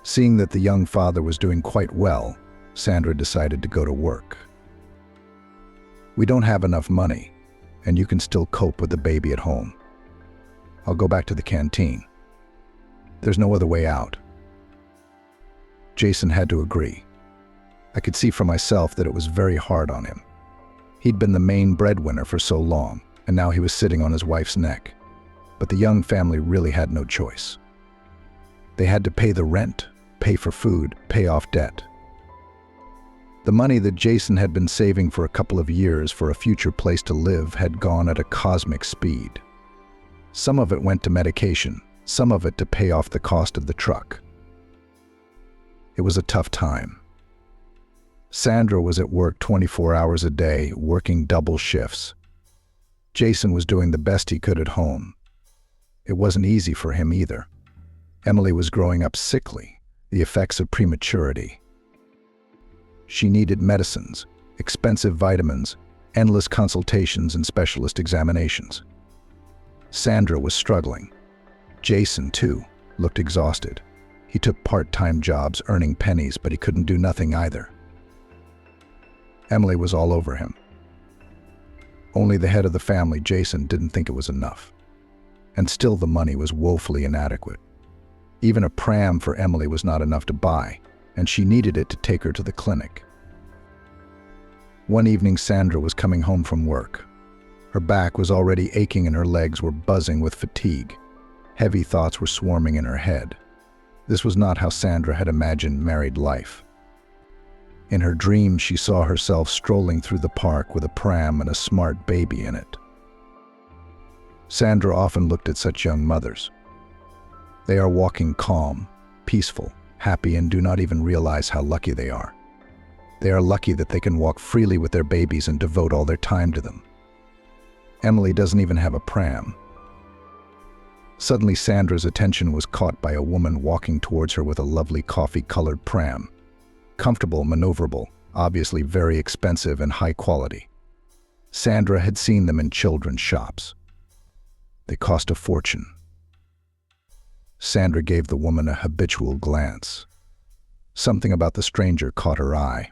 Seeing that the young father was doing quite well, Sandra decided to go to work. "We don't have enough money, and you can still cope with the baby at home. I'll go back to the canteen. There's no other way out." Jason had to agree. I could see for myself that it was very hard on him. He'd been the main breadwinner for so long, and now he was sitting on his wife's neck. But the young family really had no choice. They had to pay the rent, pay for food, pay off debt. The money that Jason had been saving for a couple of years for a future place to live had gone at a cosmic speed. Some of it went to medication, some of it to pay off the cost of the truck. It was a tough time. Sandra was at work 24 hours a day, working double shifts. Jason was doing the best he could at home. It wasn't easy for him either. Emily was growing up sickly, the effects of prematurity. She needed medicines, expensive vitamins, endless consultations and specialist examinations. Sandra was struggling. Jason, too, looked exhausted. He took part-time jobs earning pennies, but he couldn't do nothing either. Emily was all over him. Only the head of the family, Jason, didn't think it was enough. And still the money was woefully inadequate. Even a pram for Emily was not enough to buy, and she needed it to take her to the clinic. One evening, Sandra was coming home from work. Her back was already aching and her legs were buzzing with fatigue. Heavy thoughts were swarming in her head. This was not how Sandra had imagined married life. In her dreams, she saw herself strolling through the park with a pram and a smart baby in it. Sandra often looked at such young mothers. They are walking calm, peaceful, happy, and do not even realize how lucky they are. They are lucky that they can walk freely with their babies and devote all their time to them. Emily doesn't even have a pram. Suddenly, Sandra's attention was caught by a woman walking towards her with a lovely coffee-colored pram. Comfortable, maneuverable, obviously very expensive and high quality. Sandra had seen them in children's shops. They cost a fortune. Sandra gave the woman a habitual glance. Something about the stranger caught her eye.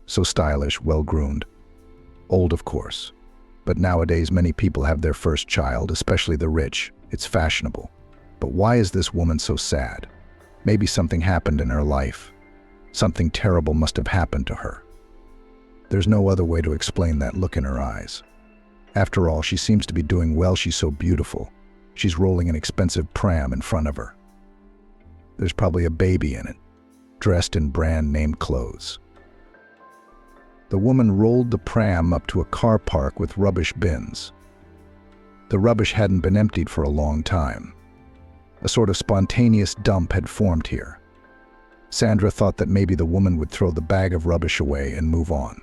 So stylish, well-groomed. Old, of course. But nowadays many people have their first child, especially the rich. It's fashionable. But why is this woman so sad? Maybe something happened in her life. Something terrible must have happened to her. There's no other way to explain that look in her eyes. After all, she seems to be doing well. She's so beautiful. She's rolling an expensive pram in front of her. There's probably a baby in it, dressed in brand-name clothes. The woman rolled the pram up to a car park with rubbish bins. The rubbish hadn't been emptied for a long time. A sort of spontaneous dump had formed here. Sandra thought that maybe the woman would throw the bag of rubbish away and move on.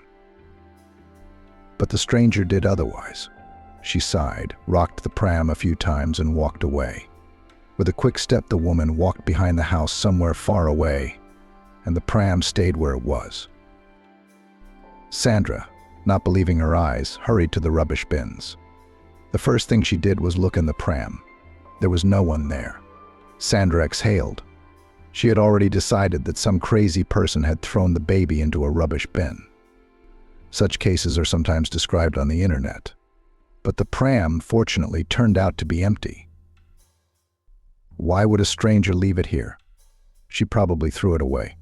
But the stranger did otherwise. She sighed, rocked the pram a few times, and walked away. With a quick step, the woman walked behind the house somewhere far away, and the pram stayed where it was. Sandra, not believing her eyes, hurried to the rubbish bins. The first thing she did was look in the pram. There was no one there. Sandra exhaled. She had already decided that some crazy person had thrown the baby into a rubbish bin. Such cases are sometimes described on the internet. But the pram, fortunately, turned out to be empty. Why would a stranger leave it here? She probably threw it away.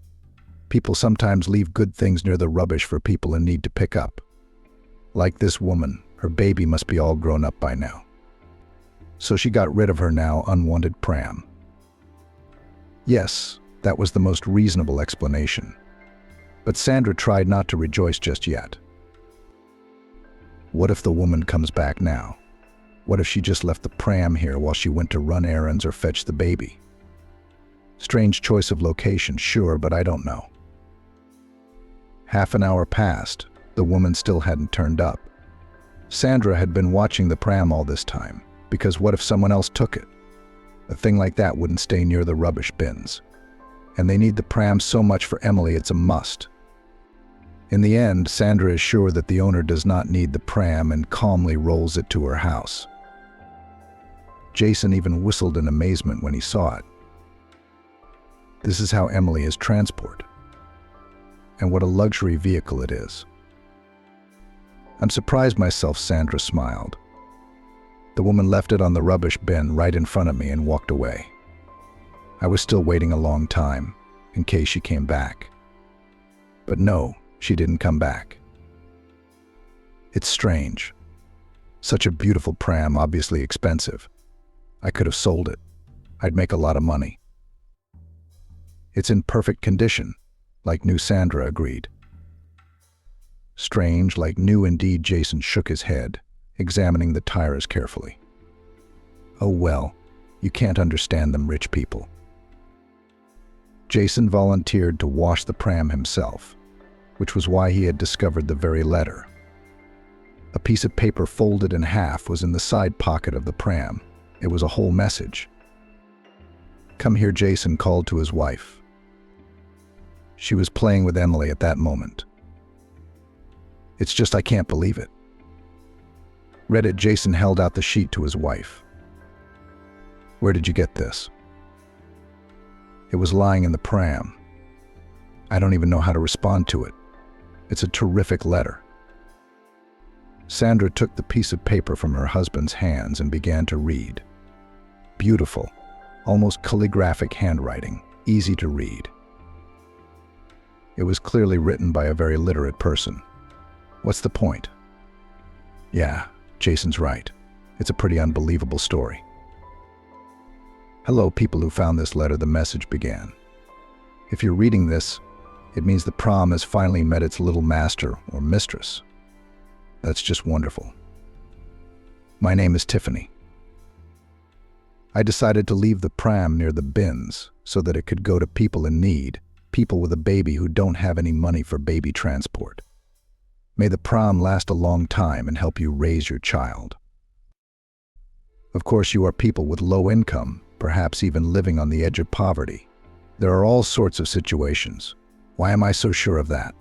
People sometimes leave good things near the rubbish for people in need to pick up. Like this woman, her baby must be all grown up by now. So she got rid of her now unwanted pram. Yes, that was the most reasonable explanation. But Sandra tried not to rejoice just yet. What if the woman comes back now? What if she just left the pram here while she went to run errands or fetch the baby? Strange choice of location, sure, but I don't know. Half an hour passed. The woman still hadn't turned up. Sandra had been watching the pram all this time, because what if someone else took it? A thing like that wouldn't stay near the rubbish bins. And they need the pram so much for Emily, it's a must. In the end, Sandra is sure that the owner does not need the pram and calmly rolls it to her house. Jason even whistled in amazement when he saw it. This is how Emily is transported. And what a luxury vehicle it is. I'm surprised myself, Sandra smiled. The woman left it on the rubbish bin right in front of me and walked away. I was still waiting a long time, in case she came back. But no, she didn't come back. It's strange. Such a beautiful pram, obviously expensive. I could have sold it. I'd make a lot of money. It's in perfect condition, like new, Sandra agreed. Strange, like new indeed, Jason shook his head, examining the tires carefully. Oh well, you can't understand them rich people. Jason volunteered to wash the pram himself, which was why he had discovered the very letter. A piece of paper folded in half was in the side pocket of the pram. It was a whole message. Come here, Jason called to his wife. She was playing with Emily at that moment. It's just I can't believe it. Read it. Jason held out the sheet to his wife. Where did you get this? It was lying in the pram. I don't even know how to respond to it. It's a terrific letter. Sandra took the piece of paper from her husband's hands and began to read. Beautiful, almost calligraphic handwriting, easy to read. It was clearly written by a very literate person. What's the point? Yeah, Jason's right. It's a pretty unbelievable story. Hello, people who found this letter, the message began. If you're reading this, it means the prom has finally met its little master or mistress. That's just wonderful. My name is Tiffany. I decided to leave the pram near the bins so that it could go to people in need, people with a baby who don't have any money for baby transport. May the pram last a long time and help you raise your child. Of course, you are people with low income, perhaps even living on the edge of poverty. There are all sorts of situations. Why am I so sure of that?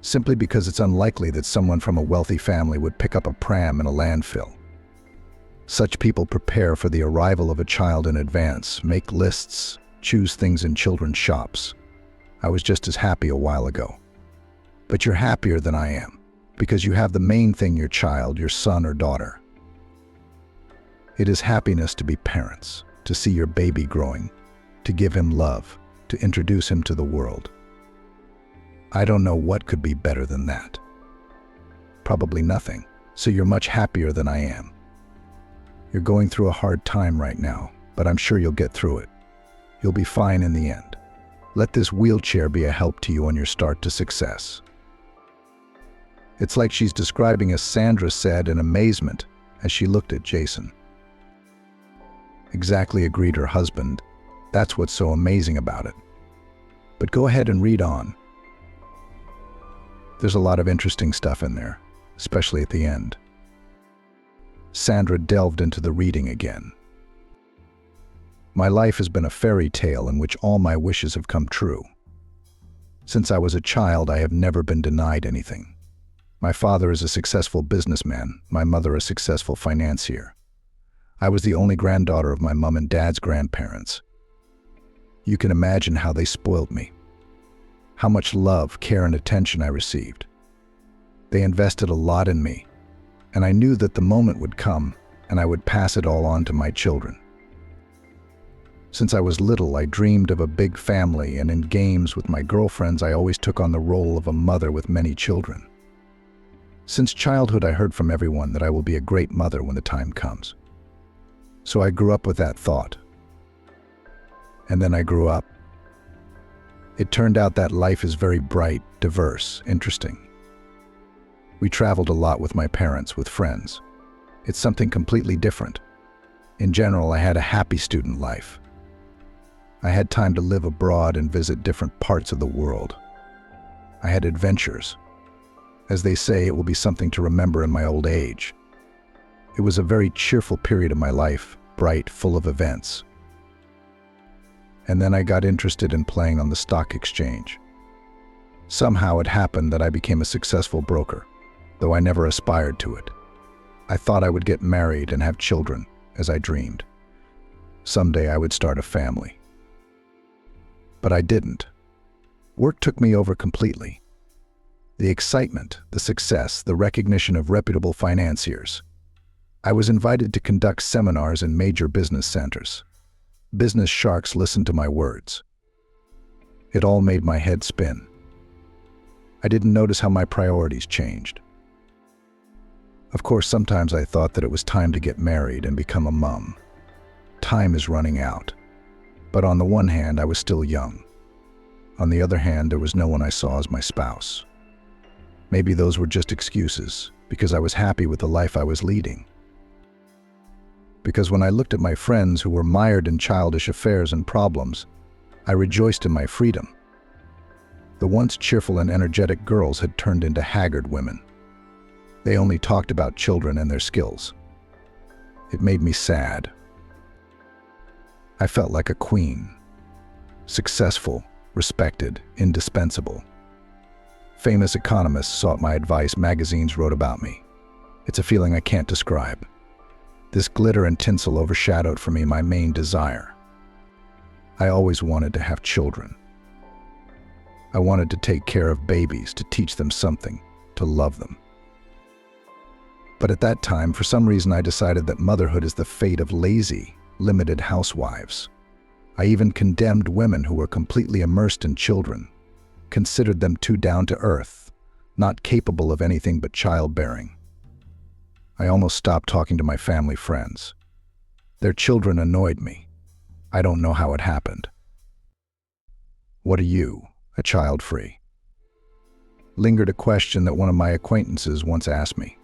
Simply because it's unlikely that someone from a wealthy family would pick up a pram in a landfill. Such people prepare for the arrival of a child in advance, make lists, choose things in children's shops. I was just as happy a while ago. But you're happier than I am, because you have the main thing: your child, your son or daughter. It is happiness to be parents, to see your baby growing, to give him love, to introduce him to the world. I don't know what could be better than that. Probably nothing, so you're much happier than I am. You're going through a hard time right now, but I'm sure you'll get through it. You'll be fine in the end. Let this wheelchair be a help to you on your start to success. It's like she's describing, as Sandra said in amazement as she looked at Jason. Exactly, agreed her husband. That's what's so amazing about it. But go ahead and read on. There's a lot of interesting stuff in there, especially at the end. Sandra delved into the reading again. My life has been a fairy tale in which all my wishes have come true. Since I was a child, I have never been denied anything. My father is a successful businessman, my mother a successful financier. I was the only granddaughter of my mom and dad's grandparents. You can imagine how they spoiled me, how much love, care, and attention I received. They invested a lot in me, and I knew that the moment would come and I would pass it all on to my children. Since I was little, I dreamed of a big family, and in games with my girlfriends, I always took on the role of a mother with many children. Since childhood, I heard from everyone that I will be a great mother when the time comes. So I grew up with that thought. And then I grew up. It turned out that life is very bright, diverse, interesting. We traveled a lot with my parents, with friends. It's something completely different. In general, I had a happy student life. I had time to live abroad and visit different parts of the world. I had adventures. As they say, it will be something to remember in my old age. It was a very cheerful period of my life, bright, full of events. And then I got interested in playing on the stock exchange. Somehow it happened that I became a successful broker, though I never aspired to it. I thought I would get married and have children, as I dreamed. Someday I would start a family. But I didn't. Work took me over completely. The excitement, the success, the recognition of reputable financiers. I was invited to conduct seminars in major business centers. Business sharks listened to my words. It all made my head spin. I didn't notice how my priorities changed. Of course, sometimes I thought that it was time to get married and become a mom. Time is running out. But on the one hand, I was still young. On the other hand, there was no one I saw as my spouse. Maybe those were just excuses, because I was happy with the life I was leading. Because when I looked at my friends who were mired in childish affairs and problems, I rejoiced in my freedom. The once cheerful and energetic girls had turned into haggard women. They only talked about children and their skills. It made me sad. I felt like a queen. Successful, respected, indispensable. Famous economists sought my advice, magazines wrote about me. It's a feeling I can't describe. This glitter and tinsel overshadowed for me my main desire. I always wanted to have children. I wanted to take care of babies, to teach them something, to love them. But at that time, for some reason, I decided that motherhood is the fate of lazy, limited housewives. I even condemned women who were completely immersed in children, considered them too down to earth, not capable of anything but childbearing. I almost stopped talking to my family friends. Their children annoyed me. I don't know how it happened. What are you, a child free? Lingered a question that one of my acquaintances once asked me.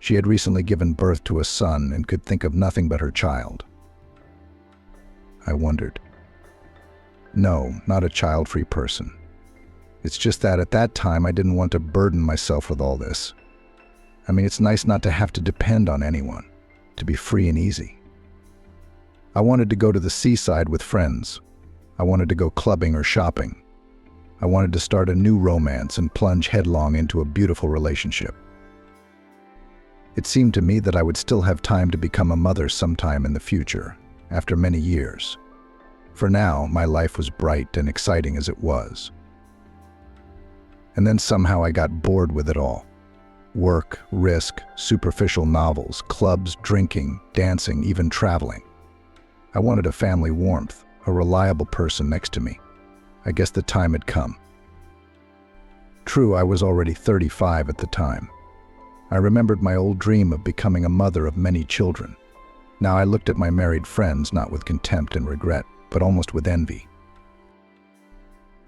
She had recently given birth to a son and could think of nothing but her child. I wondered. No, not a child-free person. It's just that at that time I didn't want to burden myself with all this. I mean, it's nice not to have to depend on anyone, to be free and easy. I wanted to go to the seaside with friends. I wanted to go clubbing or shopping. I wanted to start a new romance and plunge headlong into a beautiful relationship. It seemed to me that I would still have time to become a mother sometime in the future, after many years. For now, my life was bright and exciting as it was. And then somehow I got bored with it all. Work, risk, superficial novels, clubs, drinking, dancing, even traveling. I wanted a family warmth, a reliable person next to me. I guess the time had come. True, I was already 35 at the time. I remembered my old dream of becoming a mother of many children. Now I looked at my married friends not with contempt and regret, but almost with envy.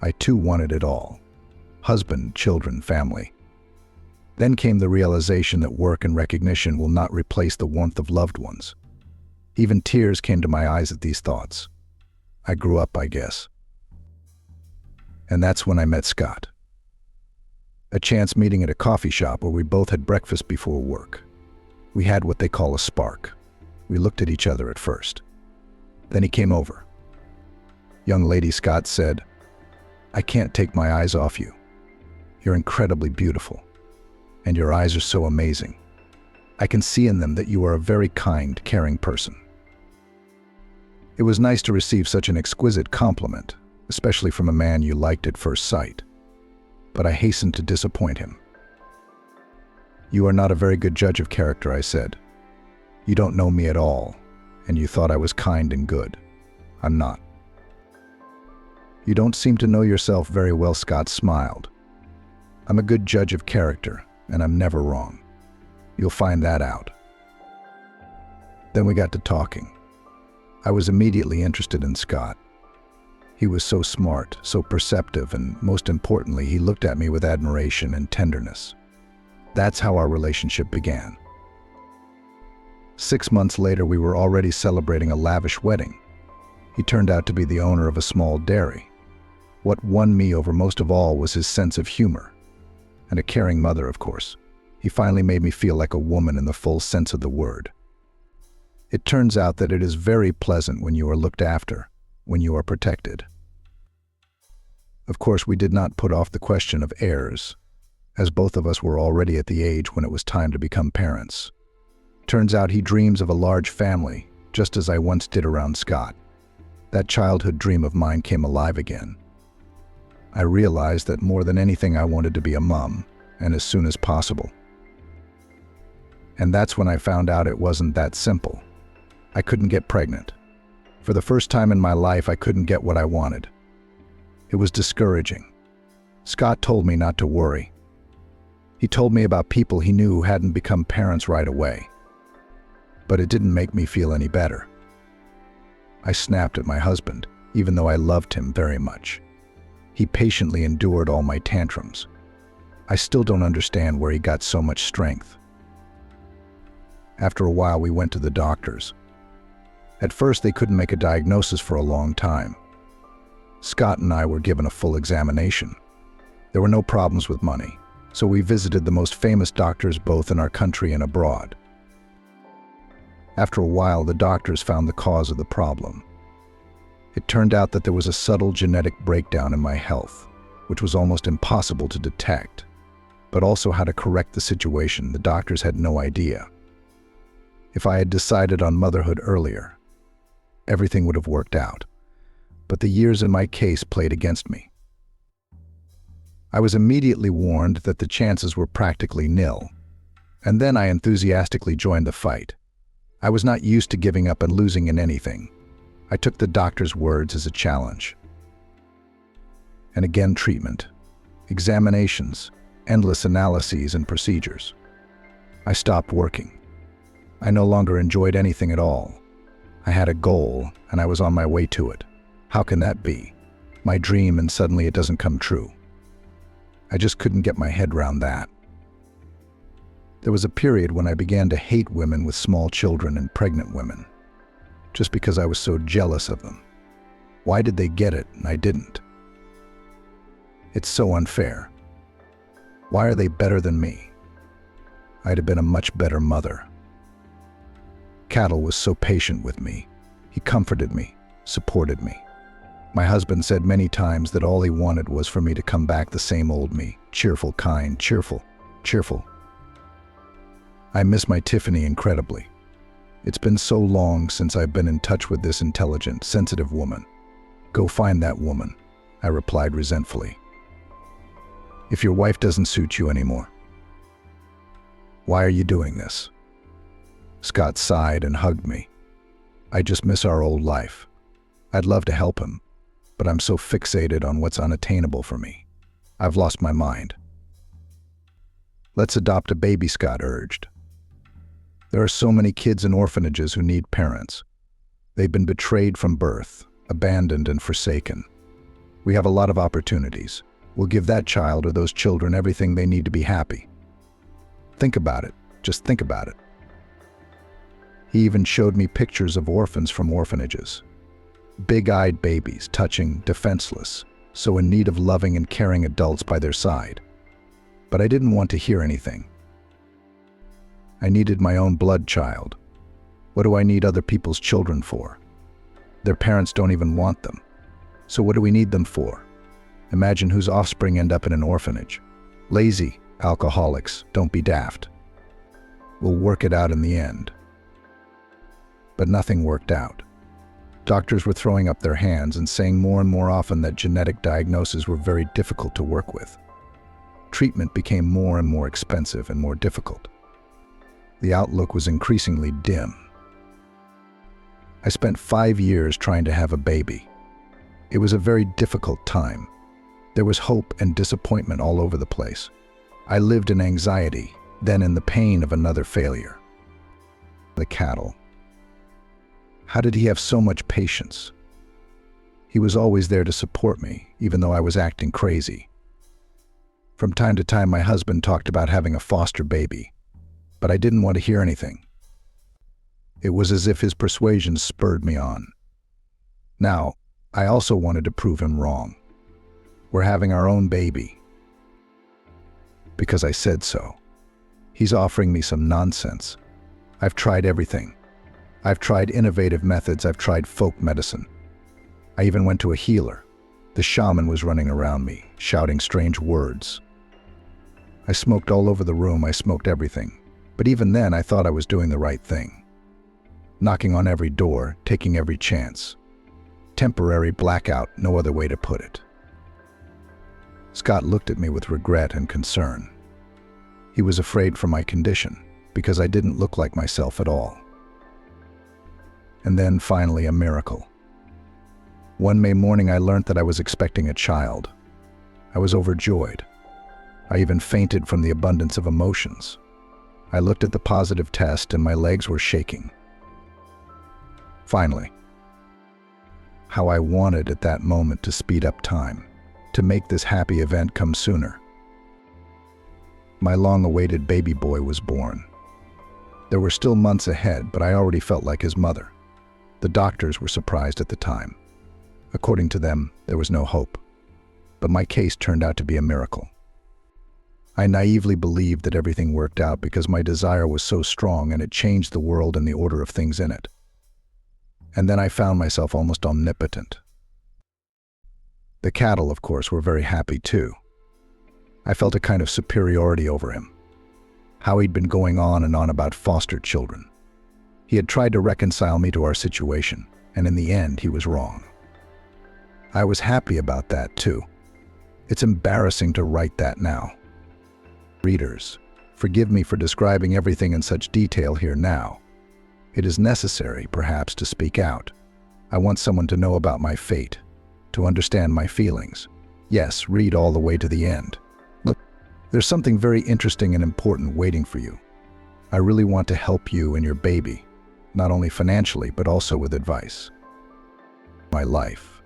I too wanted it all. Husband, children, family. Then came the realization that work and recognition will not replace the warmth of loved ones. Even tears came to my eyes at these thoughts. I grew up, I guess. And that's when I met Scott. A chance meeting at a coffee shop where we both had breakfast before work. We had what they call a spark. We looked at each other at first. Then he came over. Young lady, Scott said, "I can't take my eyes off you. You're incredibly beautiful. And your eyes are so amazing. I can see in them that you are a very kind, caring person." It was nice to receive such an exquisite compliment, especially from a man you liked at first sight. But I hastened to disappoint him. "You are not a very good judge of character," I said. "You don't know me at all, and you thought I was kind and good. I'm not." "You don't seem to know yourself very well," Scott smiled. "I'm a good judge of character, and I'm never wrong. You'll find that out." Then we got to talking. I was immediately interested in Scott. He was so smart, so perceptive, and most importantly, he looked at me with admiration and tenderness. That's how our relationship began. 6 months later, we were already celebrating a lavish wedding. He turned out to be the owner of a small dairy. What won me over most of all was his sense of humor. And a caring mother, of course. He finally made me feel like a woman in the full sense of the word. It turns out that it is very pleasant when you are looked after, when you are protected. Of course, we did not put off the question of heirs, as both of us were already at the age when it was time to become parents. Turns out he dreams of a large family, just as I once did around Scott. That childhood dream of mine came alive again. I realized that more than anything I wanted to be a mom, and as soon as possible. And that's when I found out it wasn't that simple. I couldn't get pregnant. For the first time in my life, I couldn't get what I wanted. It was discouraging. Scott told me not to worry. He told me about people he knew who hadn't become parents right away. But it didn't make me feel any better. I snapped at my husband, even though I loved him very much. He patiently endured all my tantrums. I still don't understand where he got so much strength. After a while, we went to the doctors. At first, they couldn't make a diagnosis for a long time. Scott and I were given a full examination. There were no problems with money, so we visited the most famous doctors both in our country and abroad. After a while, the doctors found the cause of the problem. It turned out that there was a subtle genetic breakdown in my health, which was almost impossible to detect. But also how to correct the situation, the doctors had no idea. If I had decided on motherhood earlier, everything would have worked out. But the years in my case played against me. I was immediately warned that the chances were practically nil, and then I enthusiastically joined the fight. I was not used to giving up and losing in anything. I took the doctor's words as a challenge. And again, treatment, examinations, endless analyses and procedures. I stopped working. I no longer enjoyed anything at all. I had a goal, and I was on my way to it. How can that be? My dream, and suddenly it doesn't come true. I just couldn't get my head around that. There was a period when I began to hate women with small children and pregnant women, just because I was so jealous of them. Why did they get it and I didn't? It's so unfair. Why are they better than me? I'd have been a much better mother. Cattle was so patient with me. He comforted me, supported me. My husband said many times that all he wanted was for me to come back the same old me, cheerful, kind, cheerful. I miss my Tiffany incredibly. It's been so long since I've been in touch with this intelligent, sensitive woman. Go find that woman, I replied resentfully. If your wife doesn't suit you anymore, why are you doing this? Scott sighed and hugged me. I just miss our old life. I'd love to help him, but I'm so fixated on what's unattainable for me. I've lost my mind. Let's adopt a baby, Scott urged. There are so many kids in orphanages who need parents. They've been betrayed from birth, abandoned and forsaken. We have a lot of opportunities. We'll give that child or those children everything they need to be happy. Think about it. Just think about it. He even showed me pictures of orphans from orphanages. Big-eyed babies, touching, defenseless, so in need of loving and caring adults by their side. But I didn't want to hear anything. I needed my own blood child. What do I need other people's children for? Their parents don't even want them. So what do we need them for? Imagine whose offspring end up in an orphanage. Lazy, alcoholics, don't be daft. We'll work it out in the end. But nothing worked out. Doctors were throwing up their hands and saying more and more often that genetic diagnoses were very difficult to work with. Treatment became more and more expensive and more difficult. The outlook was increasingly dim. I spent 5 years trying to have a baby. It was a very difficult time. There was hope and disappointment all over the place. I lived in anxiety, then in the pain of another failure. The cattle. How did he have so much patience? He was always there to support me, even though I was acting crazy. From time to time, my husband talked about having a foster baby, but I didn't want to hear anything. It was as if his persuasions spurred me on. Now, I also wanted to prove him wrong. We're having our own baby. Because I said so. He's offering me some nonsense. I've tried everything. I've tried innovative methods. I've tried folk medicine. I even went to a healer. The shaman was running around me, shouting strange words. I smoked all over the room. I smoked everything. But even then, I thought I was doing the right thing. Knocking on every door, taking every chance. Temporary blackout, no other way to put it. Scott looked at me with regret and concern. He was afraid for my condition, because I didn't look like myself at all. And then, finally, a miracle. One May morning, I learned that I was expecting a child. I was overjoyed. I even fainted from the abundance of emotions. I looked at the positive test and my legs were shaking. Finally. How I wanted at that moment to speed up time, to make this happy event come sooner. My long-awaited baby boy was born. There were still months ahead, but I already felt like his mother. The doctors were surprised at the time. According to them, there was no hope. But my case turned out to be a miracle. I naively believed that everything worked out because my desire was so strong and it changed the world and the order of things in it. And then I found myself almost omnipotent. The cattle, of course, were very happy too. I felt a kind of superiority over him. How he'd been going on and on about foster children. He had tried to reconcile me to our situation, and in the end, he was wrong. I was happy about that too. It's embarrassing to write that now. Readers, forgive me for describing everything in such detail here now. It is necessary, perhaps, to speak out. I want someone to know about my fate, to understand my feelings. Yes, read all the way to the end. Look, there's something very interesting and important waiting for you. I really want to help you and your baby, not only financially, but also with advice. My life.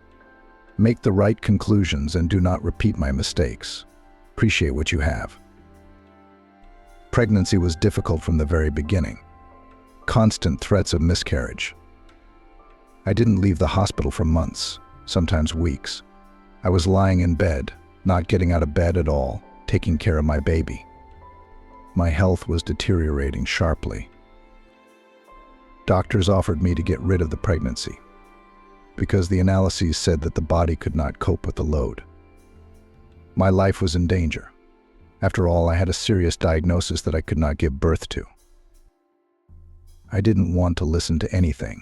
Make the right conclusions and do not repeat my mistakes. Appreciate what you have. pregnancy was difficult from the very beginning. Constant threats of miscarriage. I didn't leave the hospital for months, sometimes weeks. I was lying in bed, not getting out of bed at all, taking care of my baby. My health was deteriorating sharply. Doctors offered me to get rid of the pregnancy because the analyses said that the body could not cope with the load. My life was in danger. After all, I had a serious diagnosis that I could not give birth to. I didn't want to listen to anything.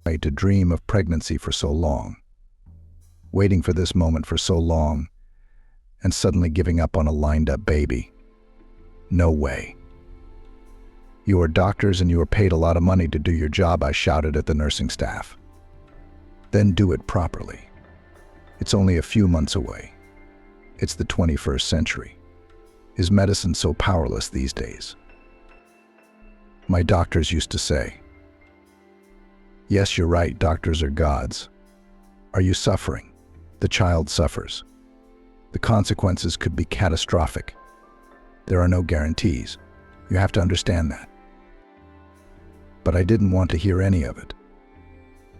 I had to dream of pregnancy for so long, waiting for this moment for so long, and suddenly giving up on a lined-up baby. No way. You are doctors and you are paid a lot of money to do your job, I shouted at the nursing staff. Then do it properly. It's only a few months away. It's the 21st century. Is medicine so powerless these days? My doctors used to say. Yes, you're right, doctors are gods. Are you suffering? The child suffers. The consequences could be catastrophic. There are no guarantees. You have to understand that. But I didn't want to hear any of it.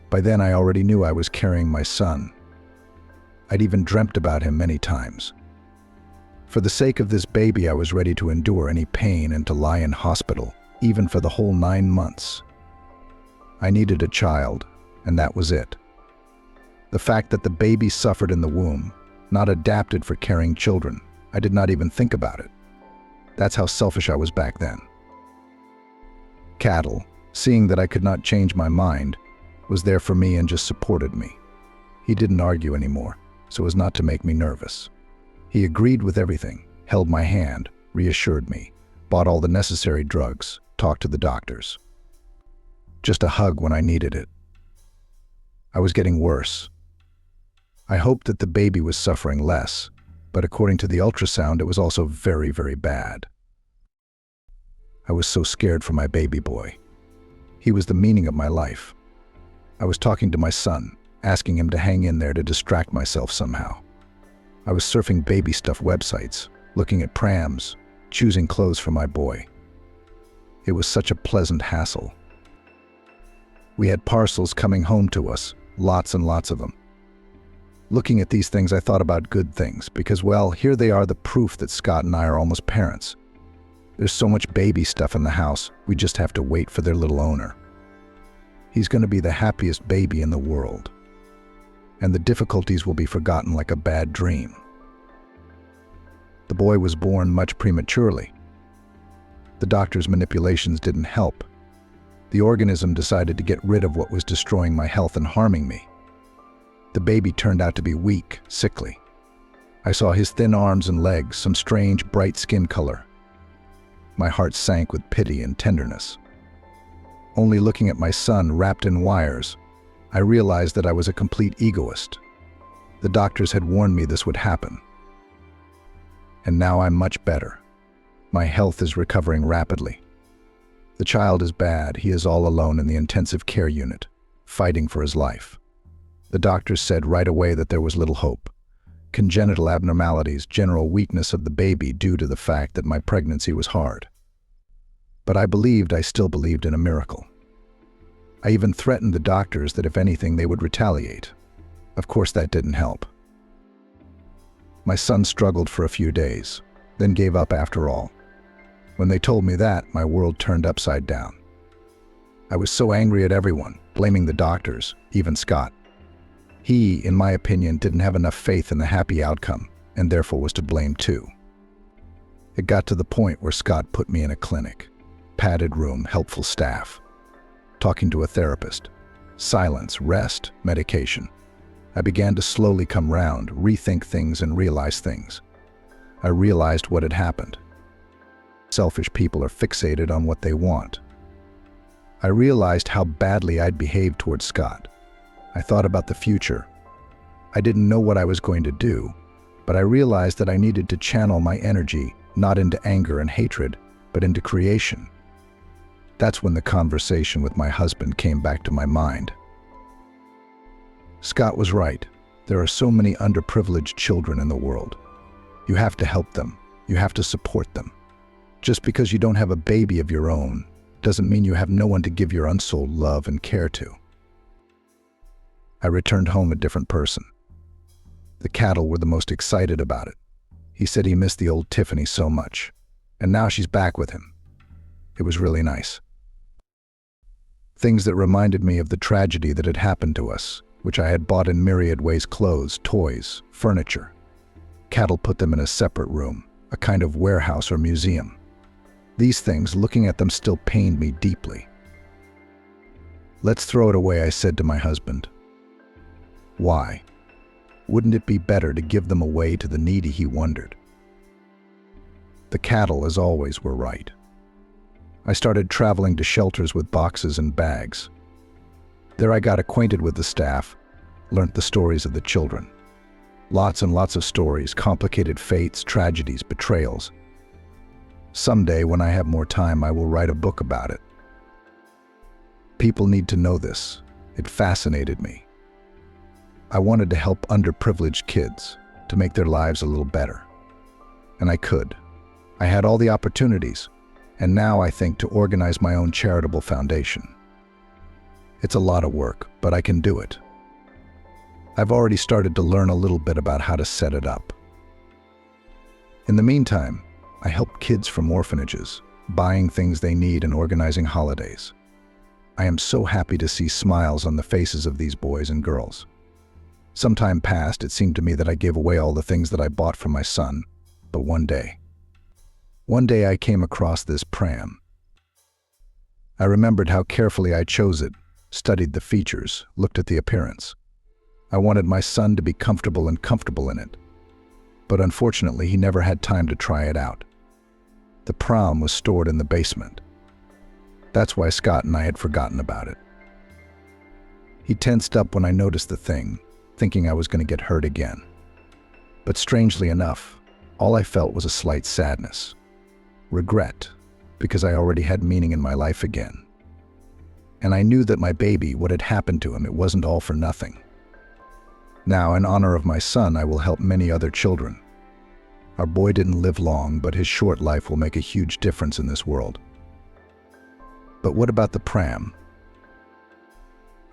By then I already knew I was carrying my son. I'd even dreamt about him many times. For the sake of this baby, I was ready to endure any pain and to lie in hospital, even for the whole 9 months. I needed a child, and that was it. The fact that the baby suffered in the womb, not adapted for carrying children, I did not even think about it. That's how selfish I was back then. Cattle, seeing that I could not change my mind, was there for me and just supported me. He didn't argue anymore, so as not to make me nervous. He agreed with everything, held my hand, reassured me, bought all the necessary drugs, talked to the doctors. Just a hug when I needed it. I was getting worse. I hoped that the baby was suffering less, but according to the ultrasound, it was also very, very bad. I was so scared for my baby boy. He was the meaning of my life. I was talking to my son, asking him to hang in there to distract myself somehow. I was surfing baby stuff websites, looking at prams, choosing clothes for my boy. It was such a pleasant hassle. We had parcels coming home to us, lots and lots of them. Looking at these things, I thought about good things because, well, here they are, the proof that Scott and I are almost parents. There's so much baby stuff in the house, we just have to wait for their little owner. He's going to be the happiest baby in the world. And the difficulties will be forgotten like a bad dream. The boy was born much prematurely. The doctor's manipulations didn't help. The organism decided to get rid of what was destroying my health and harming me. The baby turned out to be weak, sickly. I saw his thin arms and legs, some strange, bright skin color. My heart sank with pity and tenderness. Only looking at my son wrapped in wires, I realized that I was a complete egoist. The doctors had warned me this would happen. And now I'm much better. My health is recovering rapidly. The child is bad. He is all alone in the intensive care unit, fighting for his life. The doctors said right away that there was little hope. Congenital abnormalities, general weakness of the baby due to the fact that my pregnancy was hard. But I still believed in a miracle. I even threatened the doctors that if anything, they would retaliate. Of course, that didn't help. My son struggled for a few days, then gave up after all. When they told me that, my world turned upside down. I was so angry at everyone, blaming the doctors, even Scott. He, in my opinion, didn't have enough faith in the happy outcome, and therefore was to blame too. It got to the point where Scott put me in a clinic. Padded room, helpful staff. Talking to a therapist. Silence, rest, medication. I began to slowly come round, rethink things and realize things. I realized what had happened. Selfish people are fixated on what they want. I realized how badly I'd behaved towards Scott. I thought about the future. I didn't know what I was going to do, but I realized that I needed to channel my energy not into anger and hatred, but into creation. That's when the conversation with my husband came back to my mind. Scott was right. There are so many underprivileged children in the world. You have to help them. You have to support them. Just because you don't have a baby of your own doesn't mean you have no one to give your unsold love and care to. I returned home a different person. The cattle were the most excited about it. He said he missed the old Tiffany so much, and now she's back with him. It was really nice. Things that reminded me of the tragedy that had happened to us, which I had bought in myriad ways: clothes, toys, furniture. Cattle put them in a separate room, a kind of warehouse or museum. These things, looking at them, still pained me deeply. "Let's throw it away," I said to my husband. "Why? Wouldn't it be better to give them away to the needy?" he wondered. The cattle, as always, were right. I started traveling to shelters with boxes and bags. There I got acquainted with the staff, learnt the stories of the children. Lots and lots of stories, complicated fates, tragedies, betrayals. Someday, when I have more time, I will write a book about it. People need to know this. It fascinated me. I wanted to help underprivileged kids, to make their lives a little better. And I could. I had all the opportunities, and now I think to organize my own charitable foundation. It's a lot of work, but I can do it. I've already started to learn a little bit about how to set it up. In the meantime, I help kids from orphanages, buying things they need and organizing holidays. I am so happy to see smiles on the faces of these boys and girls. Some time past, it seemed to me that I gave away all the things that I bought for my son, but one day I came across this pram. I remembered how carefully I chose it, studied the features, looked at the appearance. I wanted my son to be comfortable in it. But unfortunately, he never had time to try it out. The pram was stored in the basement. That's why Scott and I had forgotten about it. He tensed up when I noticed the thing, thinking I was going to get hurt again. But strangely enough, all I felt was a slight sadness. Regret, because I already had meaning in my life again. And I knew that my baby, what had happened to him, it wasn't all for nothing. Now, in honor of my son, I will help many other children. Our boy didn't live long, but his short life will make a huge difference in this world. But what about the pram?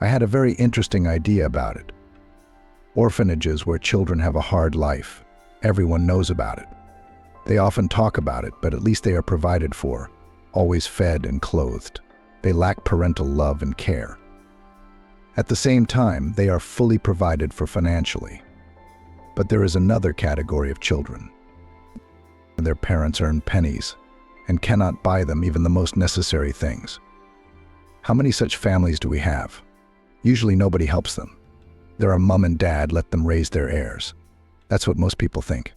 I had a very interesting idea about it. Orphanages where children have a hard life. Everyone knows about it. They often talk about it, but at least they are provided for, always fed and clothed. They lack parental love and care. At the same time, they are fully provided for financially. But there is another category of children. Their parents earn pennies and cannot buy them even the most necessary things. How many such families do we have? Usually nobody helps them. There are mom and dad, let them raise their heirs. That's what most people think.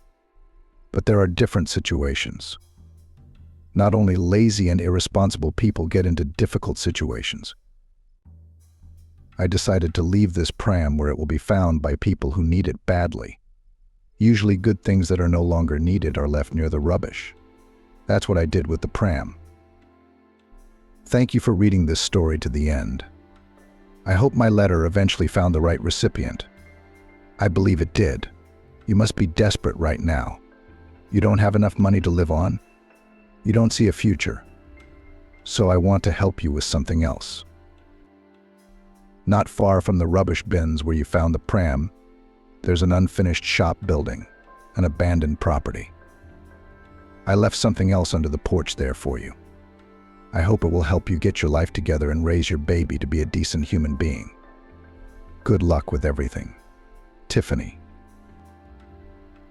But there are different situations. Not only lazy and irresponsible people get into difficult situations. I decided to leave this pram where it will be found by people who need it badly. Usually good things that are no longer needed are left near the rubbish. That's what I did with the pram. Thank you for reading this story to the end. I hope my letter eventually found the right recipient. I believe it did. You must be desperate right now. You don't have enough money to live on. You don't see a future. So I want to help you with something else. Not far from the rubbish bins where you found the pram, there's an unfinished shop building, an abandoned property. I left something else under the porch there for you. I hope it will help you get your life together and raise your baby to be a decent human being. Good luck with everything. Tiffany.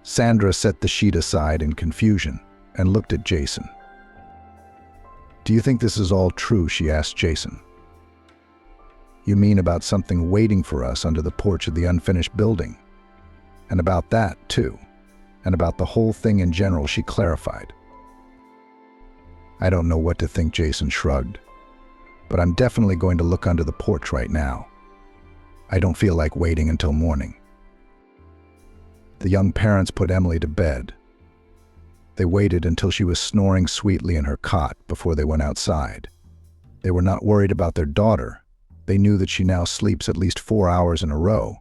Sandra set the sheet aside in confusion and looked at Jason. "Do you think this is all true?" she asked Jason. "You mean about something waiting for us under the porch of the unfinished building? And about that, too. And about the whole thing in general," she clarified. "I don't know what to think," Jason shrugged. "But I'm definitely going to look under the porch right now. I don't feel like waiting until morning." The young parents put Emily to bed. They waited until she was snoring sweetly in her cot before they went outside. They were not worried about their daughter. They knew that she now sleeps at least 4 hours in a row,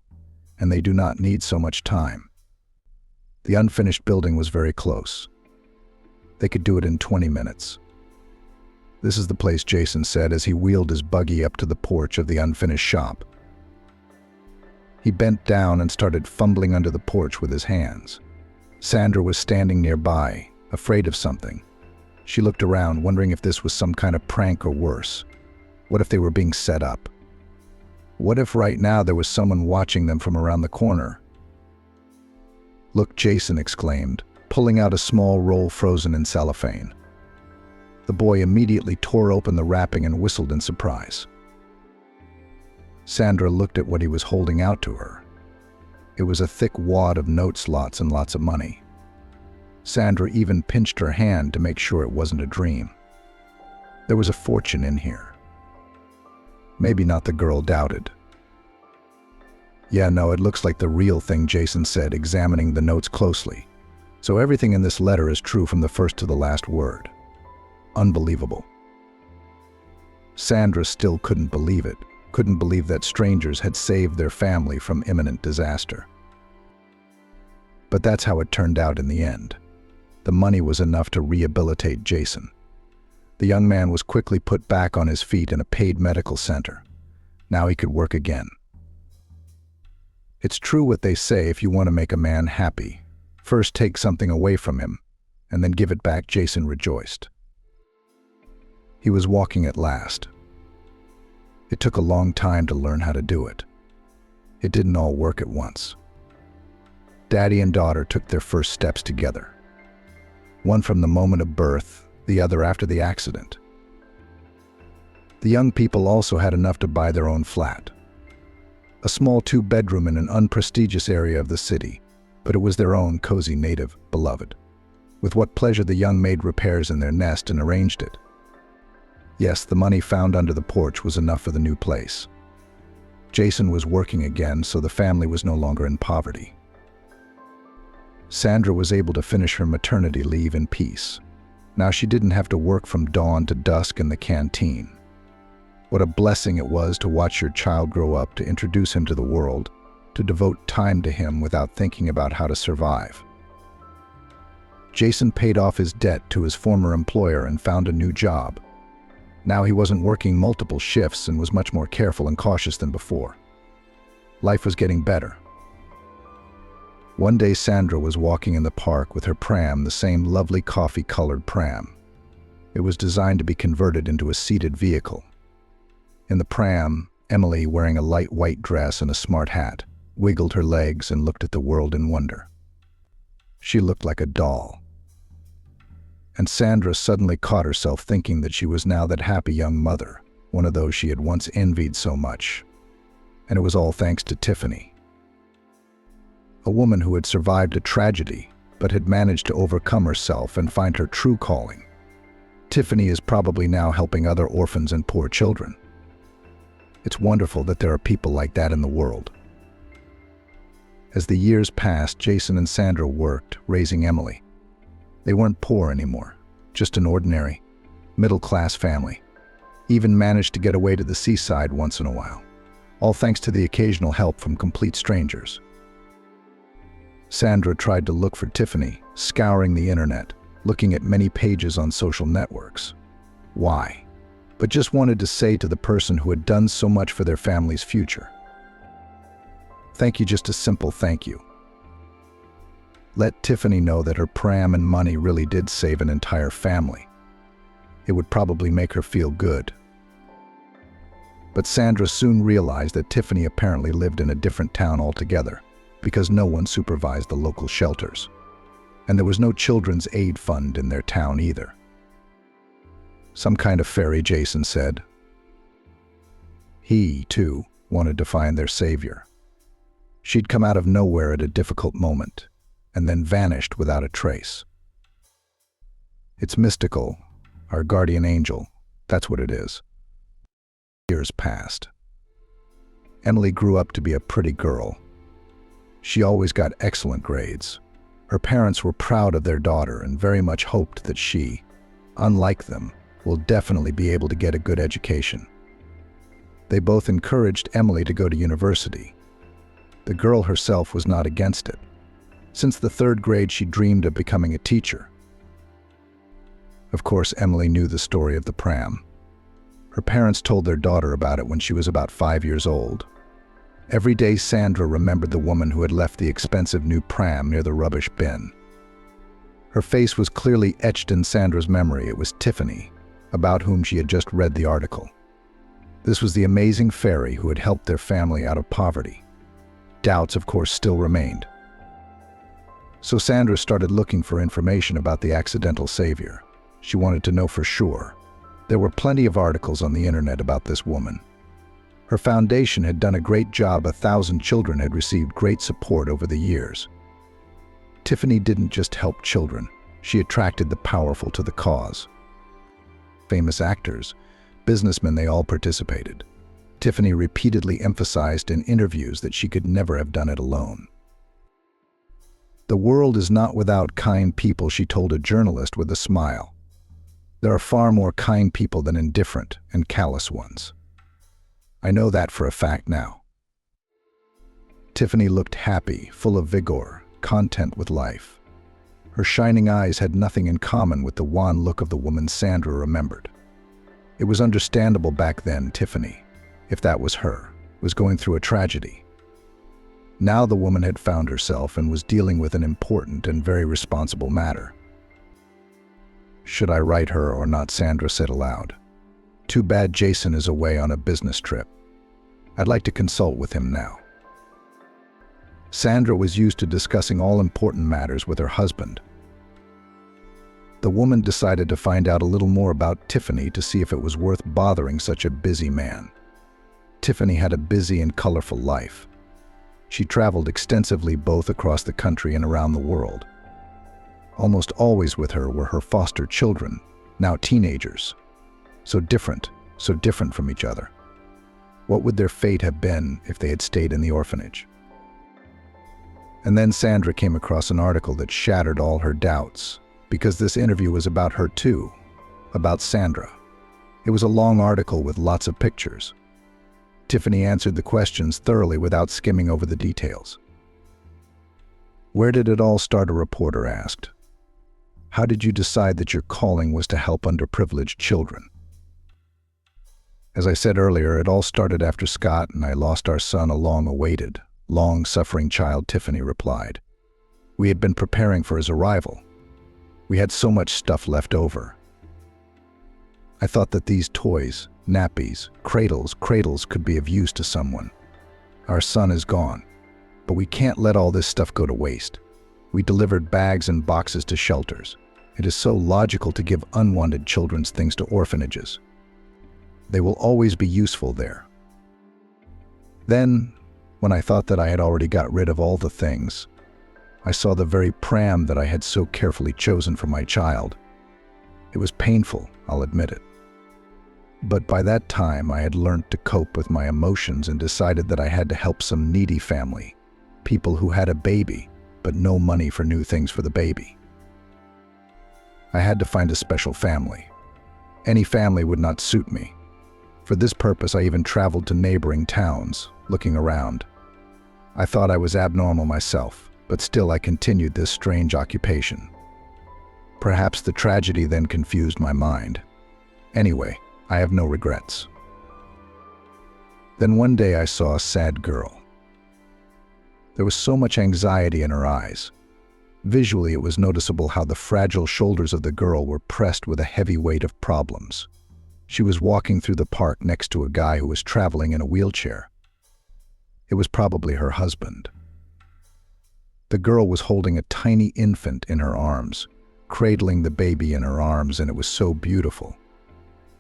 and they do not need so much time. The unfinished building was very close. They could do it in 20 minutes. This is the place, Jason said as he wheeled his buggy up to the porch of the unfinished shop. He bent down and started fumbling under the porch with his hands. Sandra was standing nearby, afraid of something. She looked around, wondering if this was some kind of prank or worse. What if they were being set up? What if right now there was someone watching them from around the corner? "Look," Jason exclaimed, pulling out a small roll frozen in cellophane. The boy immediately tore open the wrapping and whistled in surprise. Sandra looked at what he was holding out to her. It was a thick wad of note slots and lots of money. Sandra even pinched her hand to make sure it wasn't a dream. There was a fortune in here. Maybe not, the girl doubted. "Yeah, no, it looks like the real thing," Jason said, examining the notes closely. "So everything in this letter is true from the first to the last word. Unbelievable." Sandra still couldn't believe it, couldn't believe that strangers had saved their family from imminent disaster. But that's how it turned out in the end. The money was enough to rehabilitate Jason. The young man was quickly put back on his feet in a paid medical center. Now he could work again. It's true what they say: if you want to make a man happy, first take something away from him, and then give it back. Jason rejoiced. He was walking at last. It took a long time to learn how to do it. It didn't all work at once. Daddy and daughter took their first steps together. One from the moment of birth, the other after the accident. The young people also had enough to buy their own flat. A small 2-bedroom in an unprestigious area of the city, but it was their own cozy, native, beloved. With what pleasure the young made repairs in their nest and arranged it. Yes, the money found under the porch was enough for the new place. Jason was working again, so the family was no longer in poverty. Sandra was able to finish her maternity leave in peace. Now she didn't have to work from dawn to dusk in the canteen. What a blessing it was to watch your child grow up, to introduce him to the world, to devote time to him without thinking about how to survive. Jason paid off his debt to his former employer and found a new job. Now he wasn't working multiple shifts and was much more careful and cautious than before. Life was getting better. One day Sandra was walking in the park with her pram, the same lovely coffee-colored pram. It was designed to be converted into a seated vehicle. In the pram, Emily, wearing a light white dress and a smart hat, wiggled her legs and looked at the world in wonder. She looked like a doll. And Sandra suddenly caught herself thinking that she was now that happy young mother, one of those she had once envied so much. And it was all thanks to Tiffany. A woman who had survived a tragedy, but had managed to overcome herself and find her true calling. Tiffany is probably now helping other orphans and poor children. It's wonderful that there are people like that in the world. As the years passed, Jason and Sandra worked, raising Emily. They weren't poor anymore, just an ordinary, middle-class family. Even managed to get away to the seaside once in a while, all thanks to the occasional help from complete strangers. Sandra tried to look for Tiffany, scouring the internet, looking at many pages on social networks. Why? But just wanted to say to the person who had done so much for their family's future, thank you, just a simple thank you. Let Tiffany know that her pram and money really did save an entire family. It would probably make her feel good. But Sandra soon realized that Tiffany apparently lived in a different town altogether, because no one supervised the local shelters. And there was no children's aid fund in their town either. Some kind of fairy, Jason said. He, too, wanted to find their savior. She'd come out of nowhere at a difficult moment, and then vanished without a trace. It's mystical, our guardian angel, that's what it is. Years passed. Emily grew up to be a pretty girl. She always got excellent grades. Her parents were proud of their daughter and very much hoped that she, unlike them, will definitely be able to get a good education. They both encouraged Emily to go to university. The girl herself was not against it. Since the 3rd grade, she dreamed of becoming a teacher. Of course, Emily knew the story of the pram. Her parents told their daughter about it when she was about 5 years old. Every day, Sandra remembered the woman who had left the expensive new pram near the rubbish bin. Her face was clearly etched in Sandra's memory. It was Tiffany, about whom she had just read the article. This was the amazing fairy who had helped their family out of poverty. Doubts, of course, still remained. So Sandra started looking for information about the accidental savior. She wanted to know for sure. There were plenty of articles on the internet about this woman. Her foundation had done a great job. 1,000 children had received great support over the years. Tiffany didn't just help children, she attracted the powerful to the cause. Famous actors, businessmen, they all participated. Tiffany repeatedly emphasized in interviews that she could never have done it alone. "The world is not without kind people," she told a journalist with a smile. "There are far more kind people than indifferent and callous ones. I know that for a fact now." Tiffany looked happy, full of vigor, content with life. Her shining eyes had nothing in common with the wan look of the woman Sandra remembered. It was understandable back then Tiffany, if that was her, was going through a tragedy. Now the woman had found herself and was dealing with an important and very responsible matter. "Should I write her or not?" Sandra said aloud. "Too bad Jason is away on a business trip. I'd like to consult with him now." Sandra was used to discussing all important matters with her husband. The woman decided to find out a little more about Tiffany to see if it was worth bothering such a busy man. Tiffany had a busy and colorful life. She traveled extensively both across the country and around the world. Almost always with her were her foster children, now teenagers. So different from each other. What would their fate have been if they had stayed in the orphanage? And then Sandra came across an article that shattered all her doubts, because this interview was about her too, about Sandra. It was a long article with lots of pictures. Tiffany answered the questions thoroughly without skimming over the details. "Where did it all start?" a reporter asked. "How did you decide that your calling was to help underprivileged children?" "As I said earlier, it all started after Scott and I lost our son, a long-awaited, long-suffering child," Tiffany replied. "We had been preparing for his arrival. We had so much stuff left over. I thought that these toys, nappies, cradles could be of use to someone. Our son is gone, but we can't let all this stuff go to waste. We delivered bags and boxes to shelters. It is so logical to give unwanted children's things to orphanages. They will always be useful there. Then, when I thought that I had already got rid of all the things, I saw the very pram that I had so carefully chosen for my child. It was painful, I'll admit it. But by that time, I had learned to cope with my emotions and decided that I had to help some needy family, people who had a baby, but no money for new things for the baby. I had to find a special family. Any family would not suit me. For this purpose, I even traveled to neighboring towns, looking around. I thought I was abnormal myself, but still I continued this strange occupation. Perhaps the tragedy then confused my mind. Anyway, I have no regrets. Then one day I saw a sad girl. There was so much anxiety in her eyes. Visually, it was noticeable how the fragile shoulders of the girl were pressed with a heavy weight of problems. She was walking through the park next to a guy who was traveling in a wheelchair. It was probably her husband. The girl was holding a tiny infant in her arms, cradling the baby in her arms, and it was so beautiful.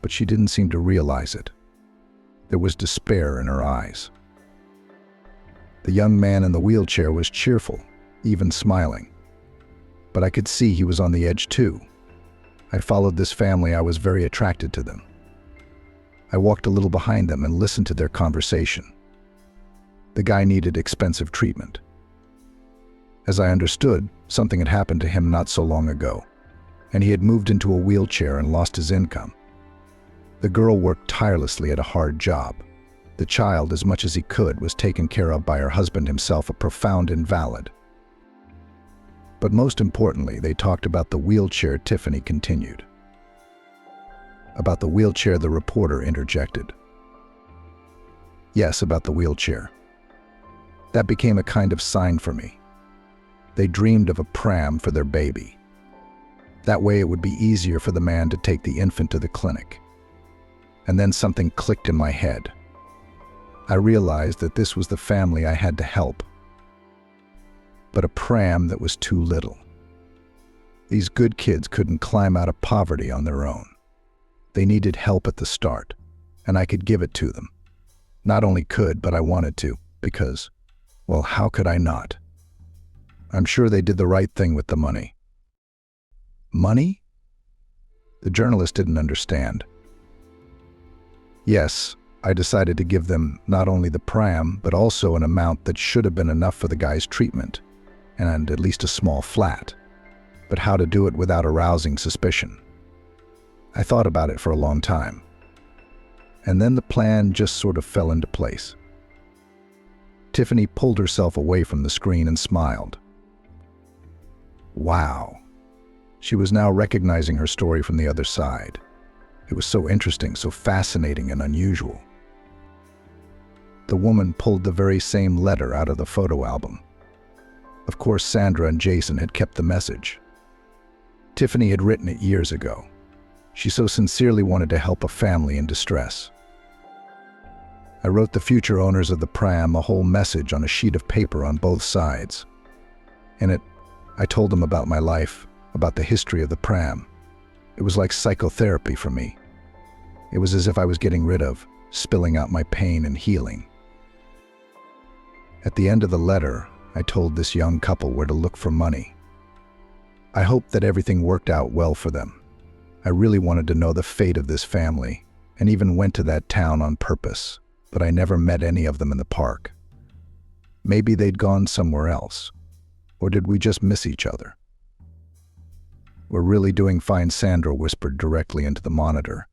But she didn't seem to realize it. There was despair in her eyes. The young man in the wheelchair was cheerful, even smiling. But I could see he was on the edge too. I followed this family. I was very attracted to them. I walked a little behind them and listened to their conversation. The guy needed expensive treatment. As I understood, something had happened to him not so long ago, and he had moved into a wheelchair and lost his income. The girl worked tirelessly at a hard job. The child, as much as he could, was taken care of by her husband himself, a profound invalid. But most importantly, they talked about the wheelchair. Tiffany continued. About the wheelchair, the reporter interjected. Yes, about the wheelchair. That became a kind of sign for me. They dreamed of a pram for their baby. That way it would be easier for the man to take the infant to the clinic. And then something clicked in my head. I realized that this was the family I had to help. But a pram that was too little. These good kids couldn't climb out of poverty on their own. They needed help at the start, and I could give it to them. Not only could, but I wanted to, because, well, how could I not? I'm sure they did the right thing with the money. Money? The journalist didn't understand. Yes, I decided to give them not only the pram, but also an amount that should have been enough for the guy's treatment, and at least a small flat. But how to do it without arousing suspicion? I thought about it for a long time. And then the plan just sort of fell into place. Tiffany pulled herself away from the screen and smiled. Wow. She was now recognizing her story from the other side. It was so interesting, so fascinating and unusual. The woman pulled the very same letter out of the photo album. Of course, Sandra and Jason had kept the message. Tiffany had written it years ago. She so sincerely wanted to help a family in distress. I wrote the future owners of the pram a whole message on a sheet of paper on both sides. In it, I told them about my life, about the history of the pram. It was like psychotherapy for me. It was as if I was getting rid of, spilling out my pain and healing. At the end of the letter, I told this young couple where to look for money. I hoped that everything worked out well for them. I really wanted to know the fate of this family, and even went to that town on purpose, but I never met any of them in the park. Maybe they'd gone somewhere else, or did we just miss each other? We're really doing fine, Sandra whispered directly into the monitor.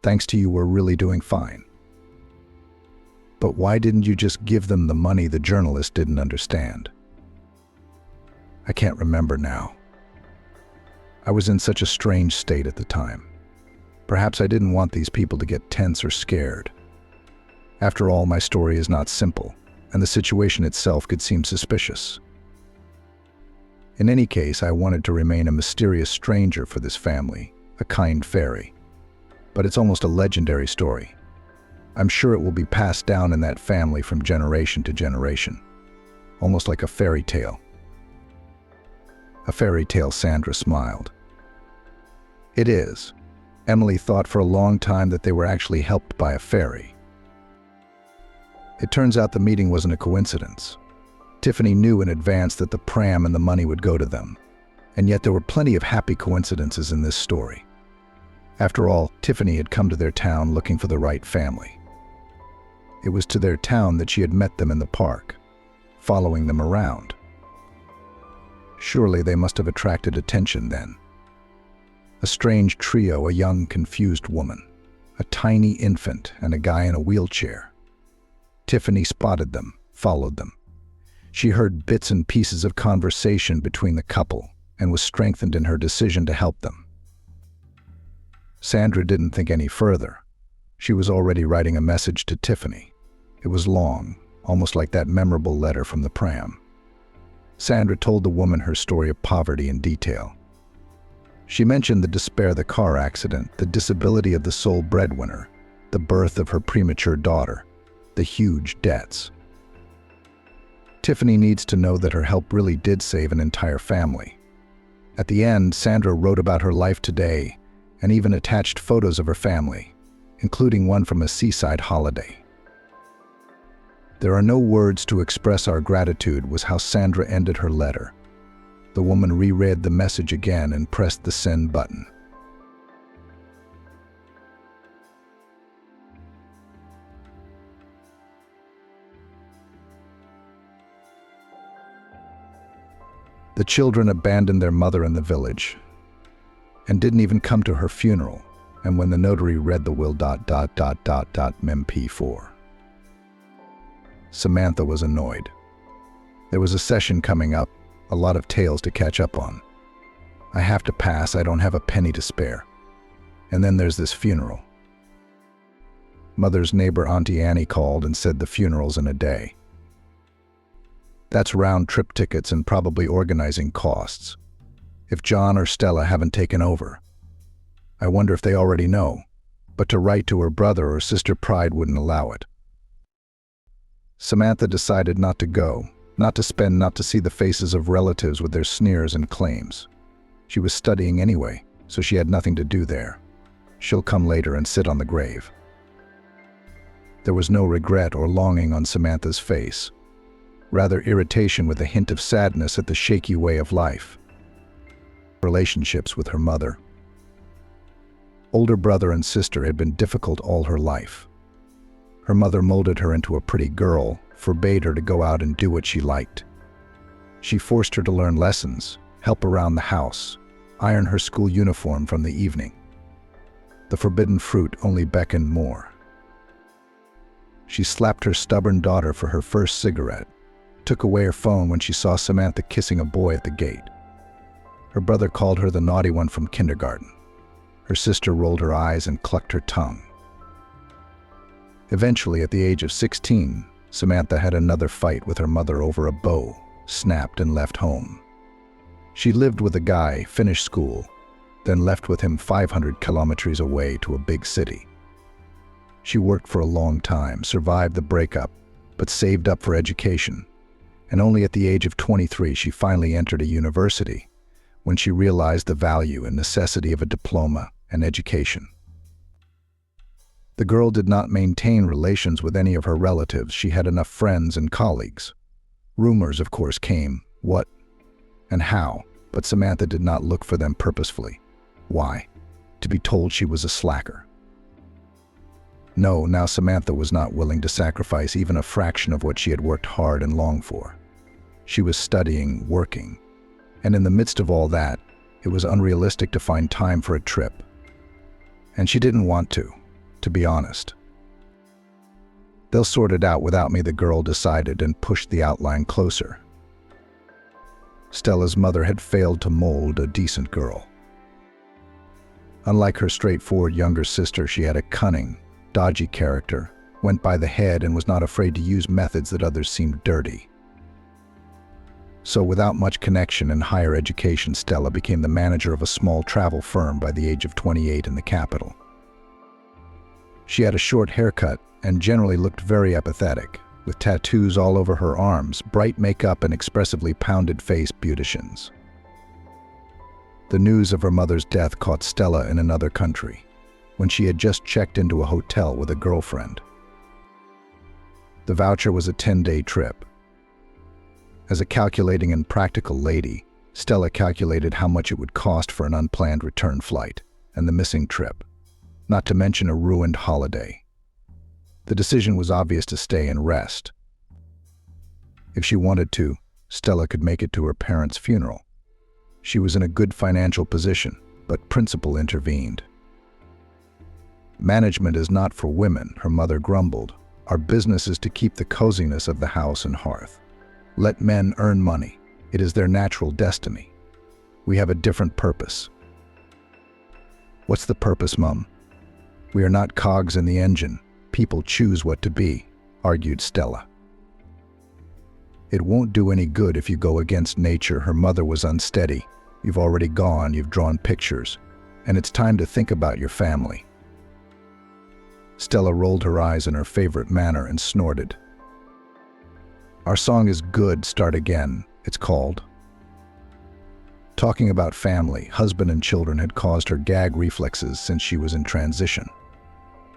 Thanks to you, we're really doing fine. But why didn't you just give them the money? The journalist didn't understand. I can't remember now. I was in such a strange state at the time. Perhaps I didn't want these people to get tense or scared. After all, my story is not simple, and the situation itself could seem suspicious. In any case, I wanted to remain a mysterious stranger for this family, a kind fairy. But it's almost a legendary story. I'm sure it will be passed down in that family from generation to generation, almost like a fairy tale. A fairy tale, Sandra smiled. It is. Emily thought for a long time that they were actually helped by a fairy. It turns out the meeting wasn't a coincidence. Tiffany knew in advance that the pram and the money would go to them, and yet there were plenty of happy coincidences in this story. After all, Tiffany had come to their town looking for the right family. It was to their town that she had met them in the park, following them around. Surely they must have attracted attention then. A strange trio, a young, confused woman, a tiny infant, and a guy in a wheelchair. Tiffany spotted them, followed them. She heard bits and pieces of conversation between the couple and was strengthened in her decision to help them. Sandra didn't think any further. She was already writing a message to Tiffany. It was long, almost like that memorable letter from the pram. Sandra told the woman her story of poverty in detail. She mentioned the despair of the car accident, the disability of the sole breadwinner, the birth of her premature daughter, the huge debts. Tiffany needs to know that her help really did save an entire family. At the end, Sandra wrote about her life today and even attached photos of her family, including one from a seaside holiday. There are no words to express our gratitude was how Sandra ended her letter. The woman reread the message again and pressed the send button. The children abandoned their mother in the village and didn't even come to her funeral, and when the notary read the will MP4. Samantha was annoyed. There was a session coming up, a lot of tales to catch up on. I have to pass, I don't have a penny to spare. And then there's this funeral. Mother's neighbor Auntie Annie called and said the funeral's in a day. That's round-trip tickets and probably organizing costs. If John or Stella haven't taken over. I wonder if they already know, but to write to her brother or sister pride wouldn't allow it. Samantha decided not to go, not to spend, not to see the faces of relatives with their sneers and claims. She was studying anyway, so she had nothing to do there. She'll come later and sit on the grave. There was no regret or longing on Samantha's face, rather irritation with a hint of sadness at the shaky way of life. Relationships with her mother. Older brother and sister had been difficult all her life. Her mother molded her into a pretty girl, forbade her to go out and do what she liked. She forced her to learn lessons, help around the house, iron her school uniform from the evening. The forbidden fruit only beckoned more. She slapped her stubborn daughter for her first cigarette, took away her phone when she saw Samantha kissing a boy at the gate. Her brother called her the naughty one from kindergarten. Her sister rolled her eyes and clucked her tongue. Eventually, at the age of 16, Samantha had another fight with her mother over a bow, snapped and left home. She lived with a guy, finished school, then left with him 500 kilometers away to a big city. She worked for a long time, survived the breakup, but saved up for education. And only at the age of 23 she finally entered a university, when she realized the value and necessity of a diploma and education. The girl did not maintain relations with any of her relatives. She had enough friends and colleagues. Rumors, of course, came, what and how, but Samantha did not look for them purposefully. Why? To be told she was a slacker. No, now Samantha was not willing to sacrifice even a fraction of what she had worked hard and longed for. She was studying, working, and in the midst of all that, it was unrealistic to find time for a trip. And she didn't want to be honest. They'll sort it out without me, the girl decided and pushed the outline closer. Stella's mother had failed to mold a decent girl. Unlike her straightforward younger sister, she had a cunning, dodgy character, went by the head and was not afraid to use methods that others seemed dirty. So without much connection and higher education, Stella became the manager of a small travel firm by the age of 28 in the capital. She had a short haircut and generally looked very apathetic, with tattoos all over her arms, bright makeup and expressively pounded face beauticians. The news of her mother's death caught Stella in another country, when she had just checked into a hotel with a girlfriend. The voucher was a 10-day trip. As a calculating and practical lady, Stella calculated how much it would cost for an unplanned return flight and the missing trip, not to mention a ruined holiday. The decision was obvious: to stay and rest. If she wanted to, Stella could make it to her parents' funeral. She was in a good financial position, but principle intervened. "Management is not for women," her mother grumbled. "Our business is to keep the coziness of the house and hearth. Let men earn money. It is their natural destiny. We have a different purpose." "What's the purpose, Mum?" "We are not cogs in the engine. People choose what to be," argued Stella. "It won't do any good if you go against nature." Her mother was unsteady. "You've already gone, you've drawn pictures, and it's time to think about your family." Stella rolled her eyes in her favorite manner and snorted. "Our song is good, start again, it's called." Talking about family, husband and children had caused her gag reflexes since she was in transition.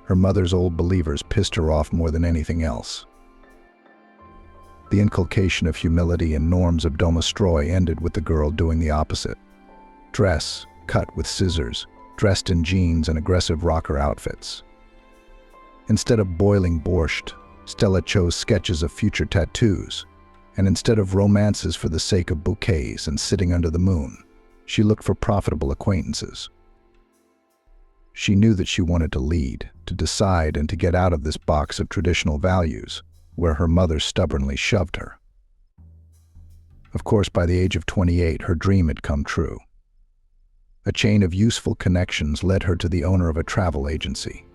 Her mother's old believers pissed her off more than anything else. The inculcation of humility and norms of domestroy ended with the girl doing the opposite. Dress, cut with scissors, dressed in jeans and aggressive rocker outfits. Instead of boiling borscht, Stella chose sketches of future tattoos, and instead of romances for the sake of bouquets and sitting under the moon, she looked for profitable acquaintances. She knew that she wanted to lead, to decide, and to get out of this box of traditional values, where her mother stubbornly shoved her. Of course, by the age of 28, her dream had come true. A chain of useful connections led her to the owner of a travel agency.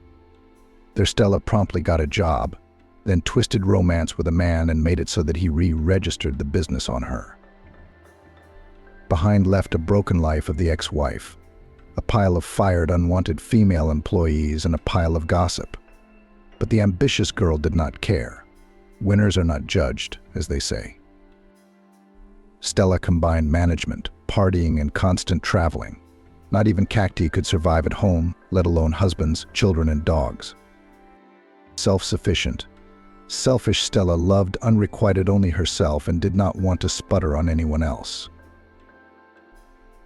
There Stella promptly got a job, then twisted romance with a man and made it so that he re-registered the business on her. Behind left a broken life of the ex-wife, a pile of fired unwanted female employees, and a pile of gossip. But the ambitious girl did not care. Winners are not judged, as they say. Stella combined management, partying, and constant traveling. Not even Cacti could survive at home, let alone husbands, children, and dogs. Self-sufficient, selfish Stella loved unrequited only herself and did not want to sputter on anyone else.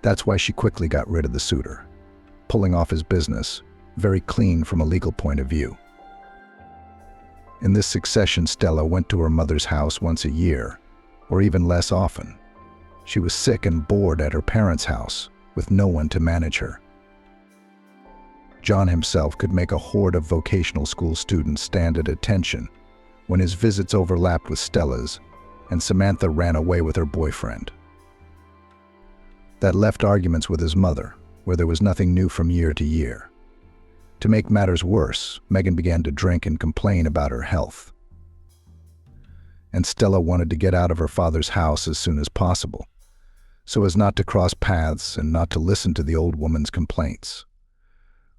That's why she quickly got rid of the suitor, pulling off his business, very clean from a legal point of view. In this succession, Stella went to her mother's house once a year, or even less often. She was sick and bored at her parents' house, with no one to manage her. John himself could make a horde of vocational school students stand at attention when his visits overlapped with Stella's, and Samantha ran away with her boyfriend. That left arguments with his mother, where there was nothing new from year to year. To make matters worse, Megan began to drink and complain about her health. And Stella wanted to get out of her father's house as soon as possible, so as not to cross paths and not to listen to the old woman's complaints.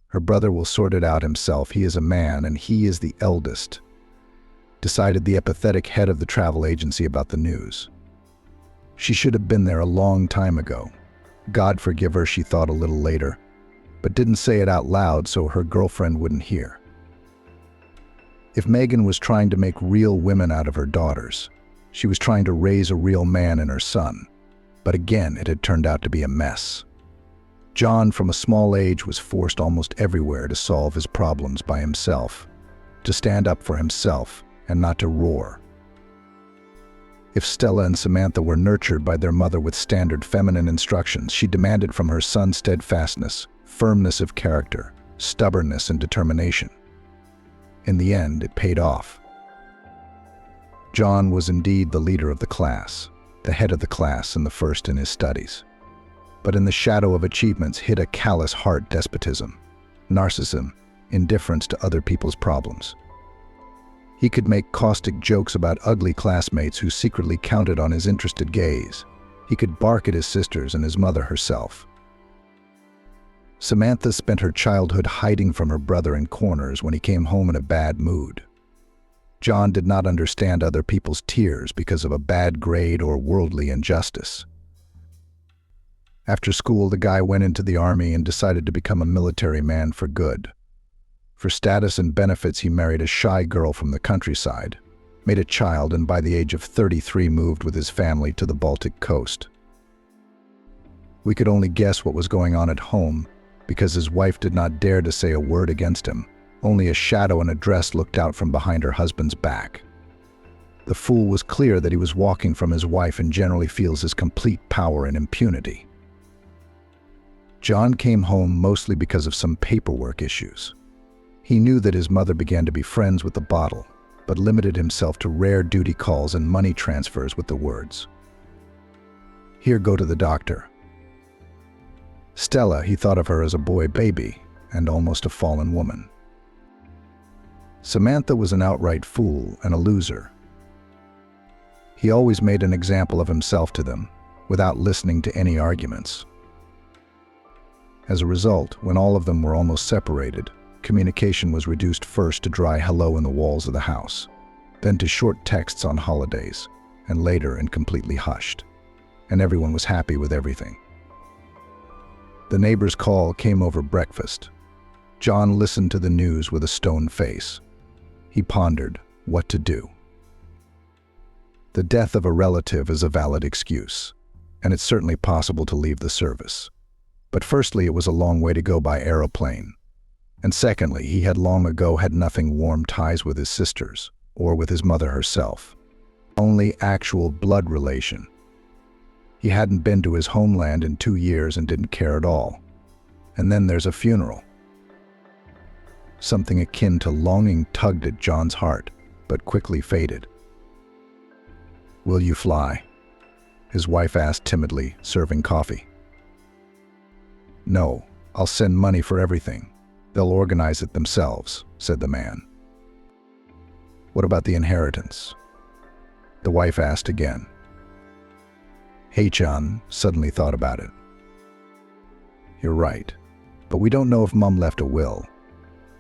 Her brother will sort it out himself. He is a man, and he is the eldest, decided the apathetic head of the travel agency about the news. She should have been there a long time ago. God forgive her, she thought a little later, but didn't say it out loud so her girlfriend wouldn't hear. If Megan was trying to make real women out of her daughters, she was trying to raise a real man in her son. But again, it had turned out to be a mess. John, from a small age, was forced almost everywhere to solve his problems by himself, to stand up for himself and not to roar. If Stella and Samantha were nurtured by their mother with standard feminine instructions, she demanded from her son steadfastness, firmness of character, stubbornness, and determination. In the end, it paid off. John was indeed the leader of the class, the head of the class and the first in his studies. But in the shadow of achievements hid a callous heart despotism, narcissism, indifference to other people's problems. He could make caustic jokes about ugly classmates who secretly counted on his interested gaze. He could bark at his sisters and his mother herself. Samantha spent her childhood hiding from her brother in corners when he came home in a bad mood. John did not understand other people's tears because of a bad grade or worldly injustice. After school, the guy went into the army and decided to become a military man for good. For status and benefits, he married a shy girl from the countryside, made a child, and by the age of 33 moved with his family to the Baltic coast. We could only guess what was going on at home because his wife did not dare to say a word against him. Only a shadow in a dress looked out from behind her husband's back. The fool was clear that he was walking from his wife and generally feels his complete power and impunity. John came home mostly because of some paperwork issues. He knew that his mother began to be friends with the bottle, but limited himself to rare duty calls and money transfers with the words, "Here, go to the doctor." Stella, he thought of her as a boy baby and almost a fallen woman. Samantha was an outright fool and a loser. He always made an example of himself to them, without listening to any arguments. As a result, when all of them were almost separated, communication was reduced first to dry hello in the walls of the house, then to short texts on holidays, and later and completely hushed. And everyone was happy with everything. The neighbor's call came over breakfast. John listened to the news with a stone face. He pondered what to do. The death of a relative is a valid excuse, and it's certainly possible to leave the service. But firstly, it was a long way to go by aeroplane. And secondly, he had long ago had nothing warm ties with his sisters, or with his mother herself. Only actual blood relation. He hadn't been to his homeland in 2 years and didn't care at all. And then there's a funeral. Something akin to longing tugged at John's heart, but quickly faded. "Will you fly?" his wife asked timidly, serving coffee. "No, I'll send money for everything. They'll organize it themselves," said the man. "What about the inheritance?" The wife asked again. John suddenly thought about it. "You're right, but we don't know if Mom left a will.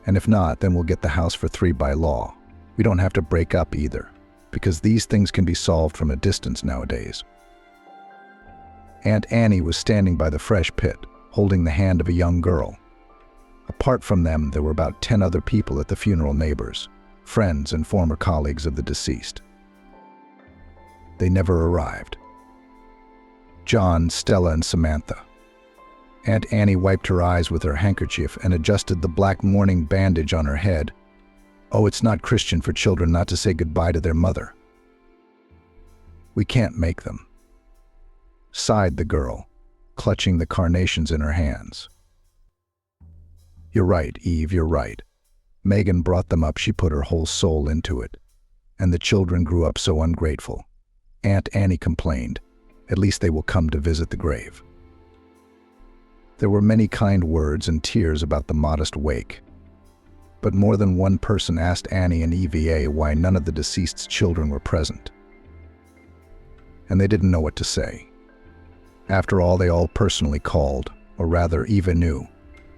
And if not, then we'll get the house for 3 by law. We don't have to break up either, because these things can be solved from a distance nowadays." Aunt Annie was standing by the fresh pit, holding the hand of a young girl. Apart from them, there were about 10 other people at the funeral: neighbors, friends, and former colleagues of the deceased. They never arrived. John, Stella, and Samantha. Aunt Annie wiped her eyes with her handkerchief and adjusted the black mourning bandage on her head. "Oh, it's not Christian for children not to say goodbye to their mother." "We can't make them," sighed the girl, clutching the carnations in her hands. "You're right, Eve, you're right. Megan brought them up, she put her whole soul into it. And the children grew up so ungrateful." Aunt Annie complained. "At least they will come to visit the grave." There were many kind words and tears about the modest wake. But more than one person asked Annie and EVA why none of the deceased's children were present. And they didn't know what to say. After all, they all personally called, or rather Eva knew,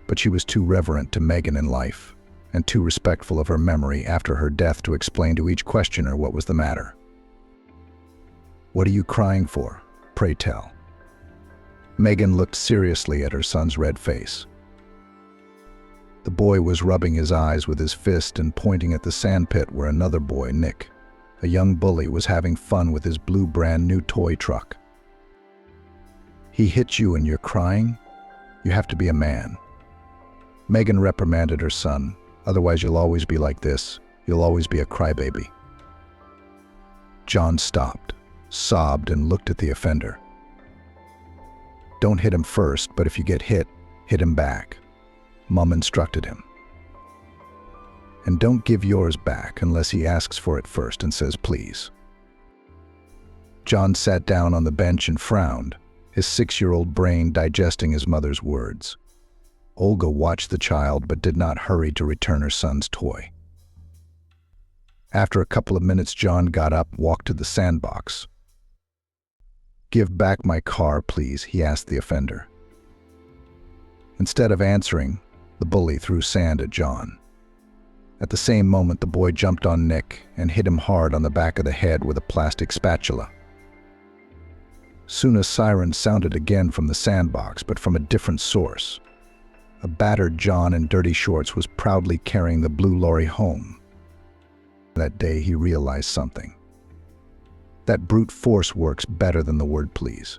but she was too reverent to Megan in life, and too respectful of her memory after her death to explain to each questioner what was the matter. "What are you crying for? Pray tell." Megan looked seriously at her son's red face. The boy was rubbing his eyes with his fist and pointing at the sandpit where another boy, Nick, a young bully, was having fun with his blue brand-new toy truck. "He hit you and you're crying? You have to be a man." Megan reprimanded her son. "Otherwise you'll always be like this. You'll always be a crybaby." John stopped, sobbed, and looked at the offender. "Don't hit him first, but if you get hit, hit him back," Mom instructed him. "And don't give yours back unless he asks for it first and says please." John sat down on the bench and frowned, his 6-year-old brain digesting his mother's words. Olga watched the child but did not hurry to return her son's toy. After a couple of minutes, John got up, walked to the sandbox. "Give back my car, please," he asked the offender. Instead of answering, the bully threw sand at John. At the same moment, the boy jumped on Nick and hit him hard on the back of the head with a plastic spatula. Soon a siren sounded again from the sandbox, but from a different source. A battered John in dirty shorts was proudly carrying the blue lorry home. That day he realized something. That brute force works better than the word please.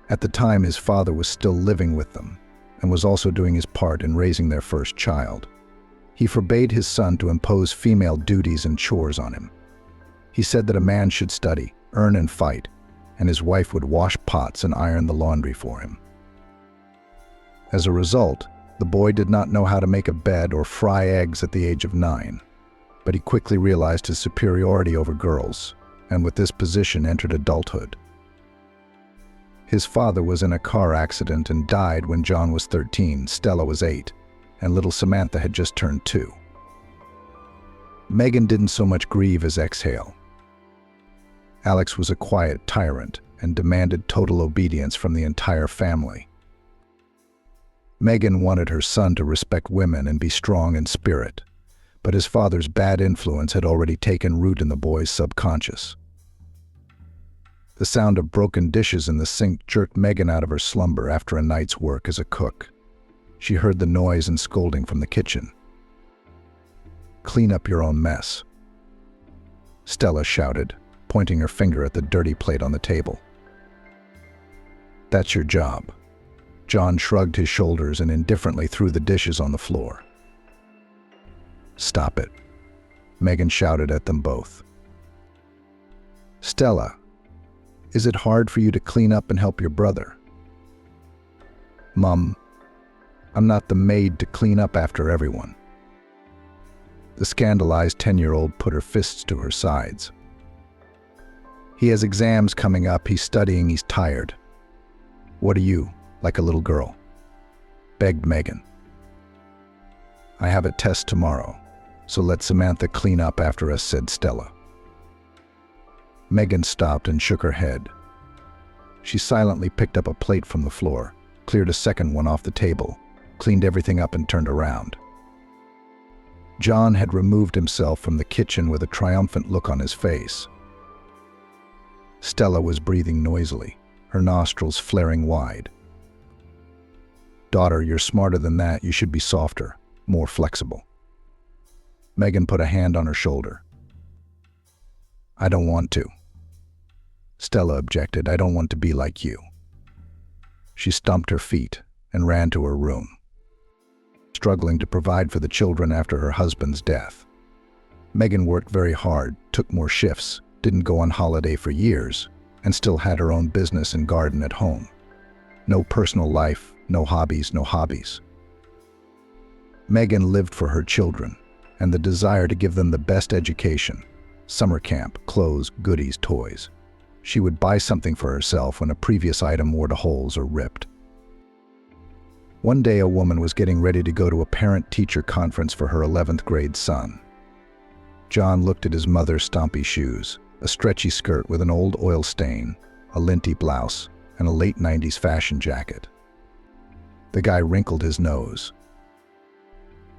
At the time, his father was still living with them and was also doing his part in raising their first child. He forbade his son to impose female duties and chores on him. He said that a man should study, earn, and fight, and his wife would wash pots and iron the laundry for him. As a result, the boy did not know how to make a bed or fry eggs at the age of 9, but he quickly realized his superiority over girls, and with this position entered adulthood. His father was in a car accident and died when John was 13, Stella was 8, and little Samantha had just turned 2. Megan didn't so much grieve as exhale. Alex was a quiet tyrant and demanded total obedience from the entire family. Megan wanted her son to respect women and be strong in spirit, but his father's bad influence had already taken root in the boy's subconscious. The sound of broken dishes in the sink jerked Megan out of her slumber after a night's work as a cook. She heard the noise and scolding from the kitchen. "Clean up your own mess," Stella shouted, pointing her finger at the dirty plate on the table. "That's your job." John shrugged his shoulders and indifferently threw the dishes on the floor. "Stop it," Megan shouted at them both. "Stella, is it hard for you to clean up and help your brother?" "Mom, I'm not the maid to clean up after everyone." The scandalized 10-year-old put her fists to her sides. "He has exams coming up, he's studying, he's tired. What are you, like a little girl," begged Megan. "I have a test tomorrow, so let Samantha clean up after us," said Stella. Megan stopped and shook her head. She silently picked up a plate from the floor, cleared a second one off the table, cleaned everything up and turned around. John had removed himself from the kitchen with a triumphant look on his face. Stella was breathing noisily, her nostrils flaring wide. "Daughter, you're smarter than that. You should be softer, more flexible." Megan put a hand on her shoulder. "I don't want to." Stella objected. "I don't want to be like you." She stomped her feet and ran to her room, struggling to provide for the children after her husband's death. Megan worked very hard, took more shifts, didn't go on holiday for years, and still had her own business and garden at home. No personal life, no hobbies. Megan lived for her children and the desire to give them the best education, summer camp, clothes, goodies, toys. She would buy something for herself when a previous item wore to holes or ripped. One day a woman was getting ready to go to a parent-teacher conference for her 11th grade son. John looked at his mother's stompy shoes, a stretchy skirt with an old oil stain, a linty blouse, and a late 90s fashion jacket. The guy wrinkled his nose.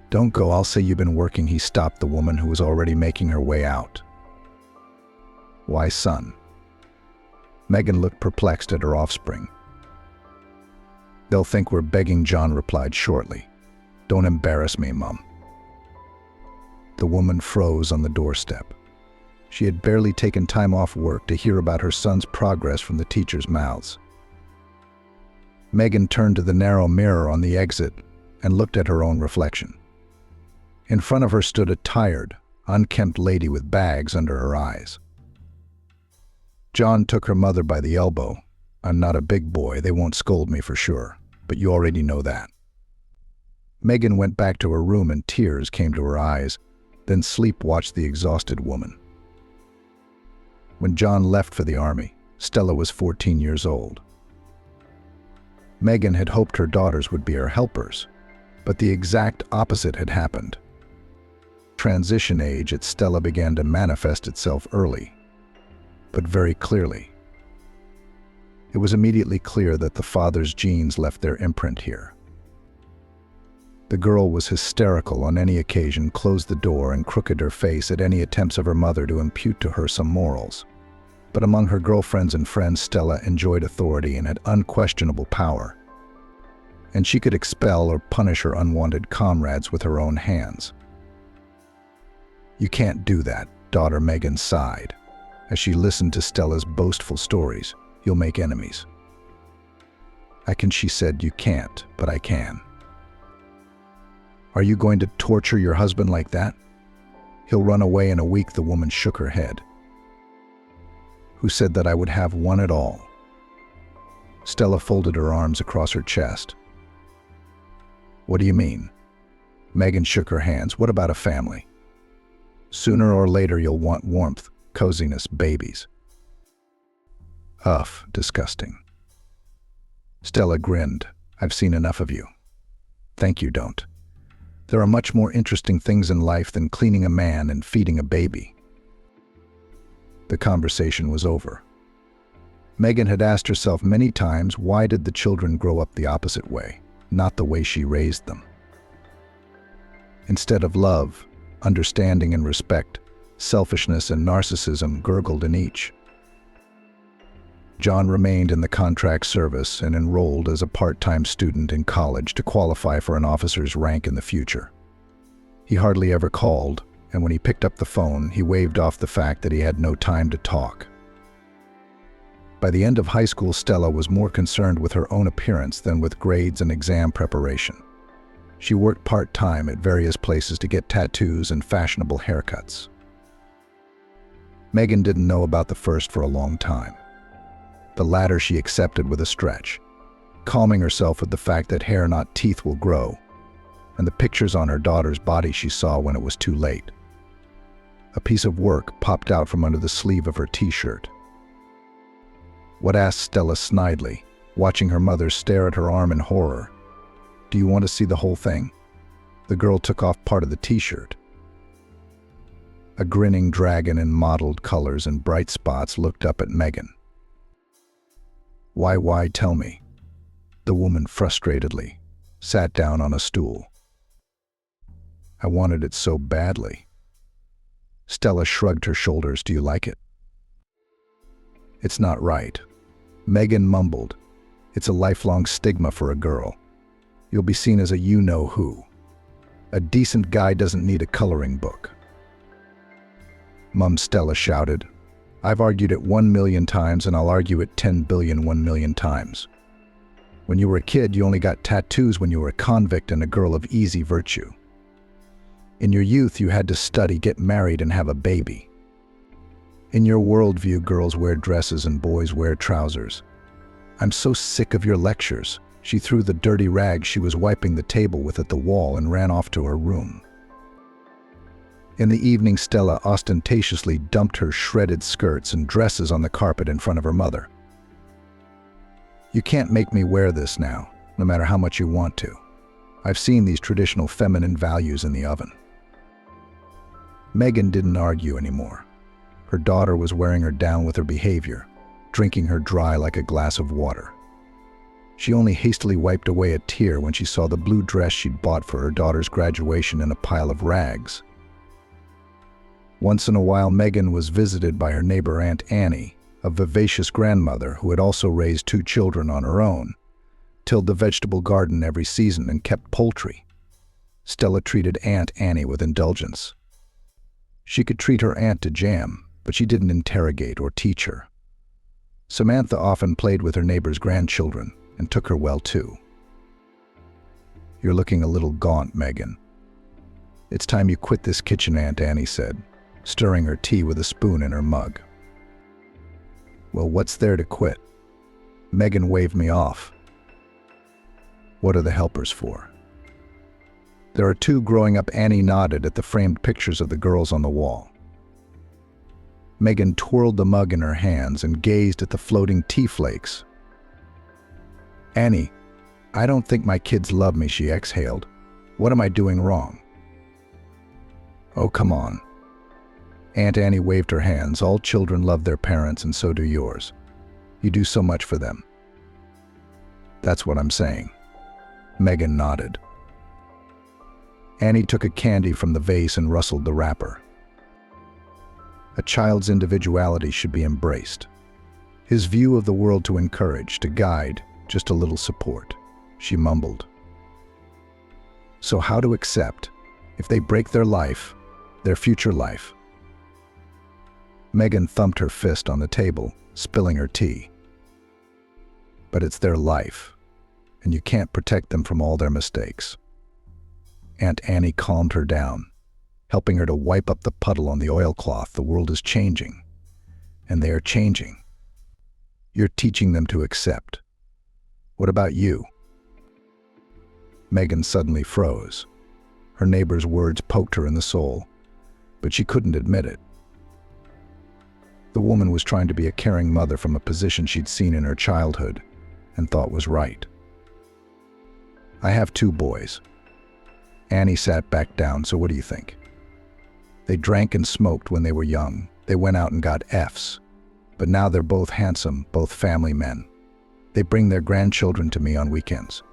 "Don't go, I'll say you've been working," he stopped the woman who was already making her way out. "Why, son?" Megan looked perplexed at her offspring. "They'll think we're begging," John replied shortly. "Don't embarrass me, Mum." The woman froze on the doorstep. She had barely taken time off work to hear about her son's progress from the teachers' mouths. Megan turned to the narrow mirror on the exit and looked at her own reflection. In front of her stood a tired, unkempt lady with bags under her eyes. John took her mother by the elbow. "I'm not a big boy, they won't scold me for sure, but you already know that." Megan went back to her room and tears came to her eyes, then sleep watched the exhausted woman. When John left for the army, Stella was 14 years old. Megan had hoped her daughters would be her helpers, but the exact opposite had happened. Transition age at Stella began to manifest itself early, but very clearly. It was immediately clear that the father's genes left their imprint here. The girl was hysterical on any occasion, closed the door, and crooked her face at any attempts of her mother to impute to her some morals. But among her girlfriends and friends, Stella enjoyed authority and had unquestionable power. And she could expel or punish her unwanted comrades with her own hands. "You can't do that," daughter Megan sighed, as she listened to Stella's boastful stories. "You'll make enemies." "I can," she said. "You can't, but I can." "Are you going to torture your husband like that? He'll run away in a week." The woman shook her head. "Who said that I would have one at all?" Stella folded her arms across her chest. "What do you mean?" Megan shook her hands. "What about a family? Sooner or later you'll want warmth, coziness, babies." "Ugh, disgusting." Stella grinned. "I've seen enough of you." "Thank you, don't. There are much more interesting things in life than cleaning a man and feeding a baby." The conversation was over. Megan had asked herself many times, why did the children grow up the opposite way, not the way she raised them? Instead of love, understanding and respect, selfishness and narcissism gurgled in each. John remained in the contract service and enrolled as a part-time student in college to qualify for an officer's rank in the future. He hardly ever called, and when he picked up the phone, he waved off the fact that he had no time to talk. By the end of high school, Stella was more concerned with her own appearance than with grades and exam preparation. She worked part-time at various places to get tattoos and fashionable haircuts. Megan didn't know about the first for a long time. The latter she accepted with a stretch, calming herself with the fact that hair, not teeth, will grow, and the pictures on her daughter's body she saw when it was too late. A piece of work popped out from under the sleeve of her t-shirt. "What?" asked Stella snidely, watching her mother stare at her arm in horror. "Do you want to see the whole thing?" The girl took off part of the t-shirt. A grinning dragon in mottled colors and bright spots looked up at Megan. Why, tell me?" The woman frustratedly sat down on a stool. "I wanted it so badly." Stella shrugged her shoulders. "Do you like it?" "It's not right." Megan mumbled. "It's a lifelong stigma for a girl. You'll be seen as a you-know-who. A decent guy doesn't need a coloring book." Mum, Stella shouted. "I've argued it 1,000,000 times, and I'll argue it 10,000,000,000 times. When you were a kid, you only got tattoos when you were a convict and a girl of easy virtue. In your youth, you had to study, get married, and have a baby. In your worldview, girls wear dresses and boys wear trousers. I'm so sick of your lectures." She threw the dirty rag she was wiping the table with at the wall and ran off to her room. In the evening, Stella ostentatiously dumped her shredded skirts and dresses on the carpet in front of her mother. "You can't make me wear this now, no matter how much you want to. I've seen these traditional feminine values in the oven." Megan didn't argue anymore. Her daughter was wearing her down with her behavior, drinking her dry like a glass of water. She only hastily wiped away a tear when she saw the blue dress she'd bought for her daughter's graduation in a pile of rags. Once in a while, Megan was visited by her neighbor Aunt Annie, a vivacious grandmother who had also raised 2 children on her own, tilled the vegetable garden every season, and kept poultry. Stella treated Aunt Annie with indulgence. She could treat her aunt to jam, but she didn't interrogate or teach her. Samantha often played with her neighbor's grandchildren and took her well too. "You're looking a little gaunt, Megan. It's time you quit this kitchen," Aunt Annie said, stirring her tea with a spoon in her mug. "Well, what's there to quit?" Megan waved me off. "What are the helpers for?" "There are 2 growing up." Annie nodded at the framed pictures of the girls on the wall. Megan twirled the mug in her hands and gazed at the floating tea flakes. "Annie, I don't think my kids love me," she exhaled. "What am I doing wrong?" "Oh, come on." Aunt Annie waved her hands. "All children love their parents, and so do yours. You do so much for them." "That's what I'm saying." Megan nodded. Annie took a candy from the vase and rustled the wrapper. "A child's individuality should be embraced. His view of the world to encourage, to guide, just a little support," she mumbled. "So how to accept, if they break their life, their future life?" Megan thumped her fist on the table, spilling her tea. "But it's their life, and you can't protect them from all their mistakes." Aunt Annie calmed her down, helping her to wipe up the puddle on the oilcloth. "The world is changing, and they are changing. You're teaching them to accept. What about you?" Megan suddenly froze. Her neighbor's words poked her in the soul, but she couldn't admit it. The woman was trying to be a caring mother from a position she'd seen in her childhood and thought was right. "I have 2 boys. Annie sat back down. "So what do you think? They drank and smoked when they were young. They went out and got Fs. But now they're both handsome, both family men. They bring their grandchildren to me on weekends.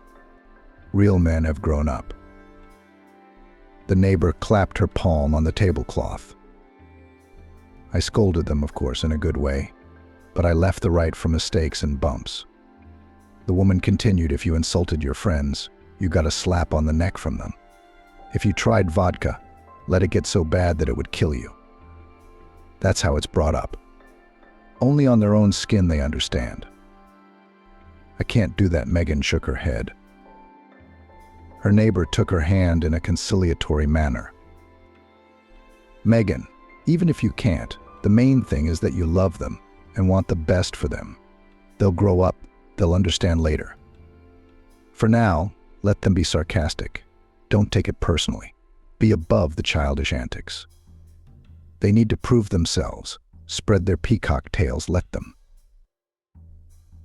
Real men have grown up." The neighbor clapped her palm on the tablecloth. "I scolded them, of course, in a good way, but I left the right for mistakes and bumps." The woman continued. "If you insulted your friends, you got a slap on the neck from them. If you tried vodka, let it get so bad that it would kill you. That's how it's brought up. Only on their own skin they understand." "I can't do that," Megan shook her head. Her neighbor took her hand in a conciliatory manner. "Megan, even if you can't, the main thing is that you love them and want the best for them. They'll grow up, they'll understand later. For now, let them be sarcastic. Don't take it personally. Be above the childish antics. They need to prove themselves. Spread their peacock tails, let them."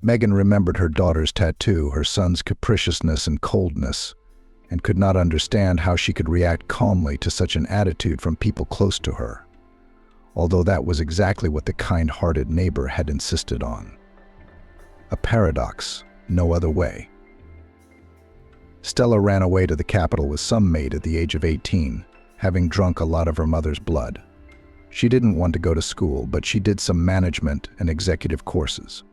Megan remembered her daughter's tattoo, her son's capriciousness and coldness, and could not understand how she could react calmly to such an attitude from people close to her, although that was exactly what the kind-hearted neighbor had insisted on. A paradox, no other way. Stella ran away to the capital with some maid at the age of 18, having drunk a lot of her mother's blood. She didn't want to go to school, but she did some management and executive courses.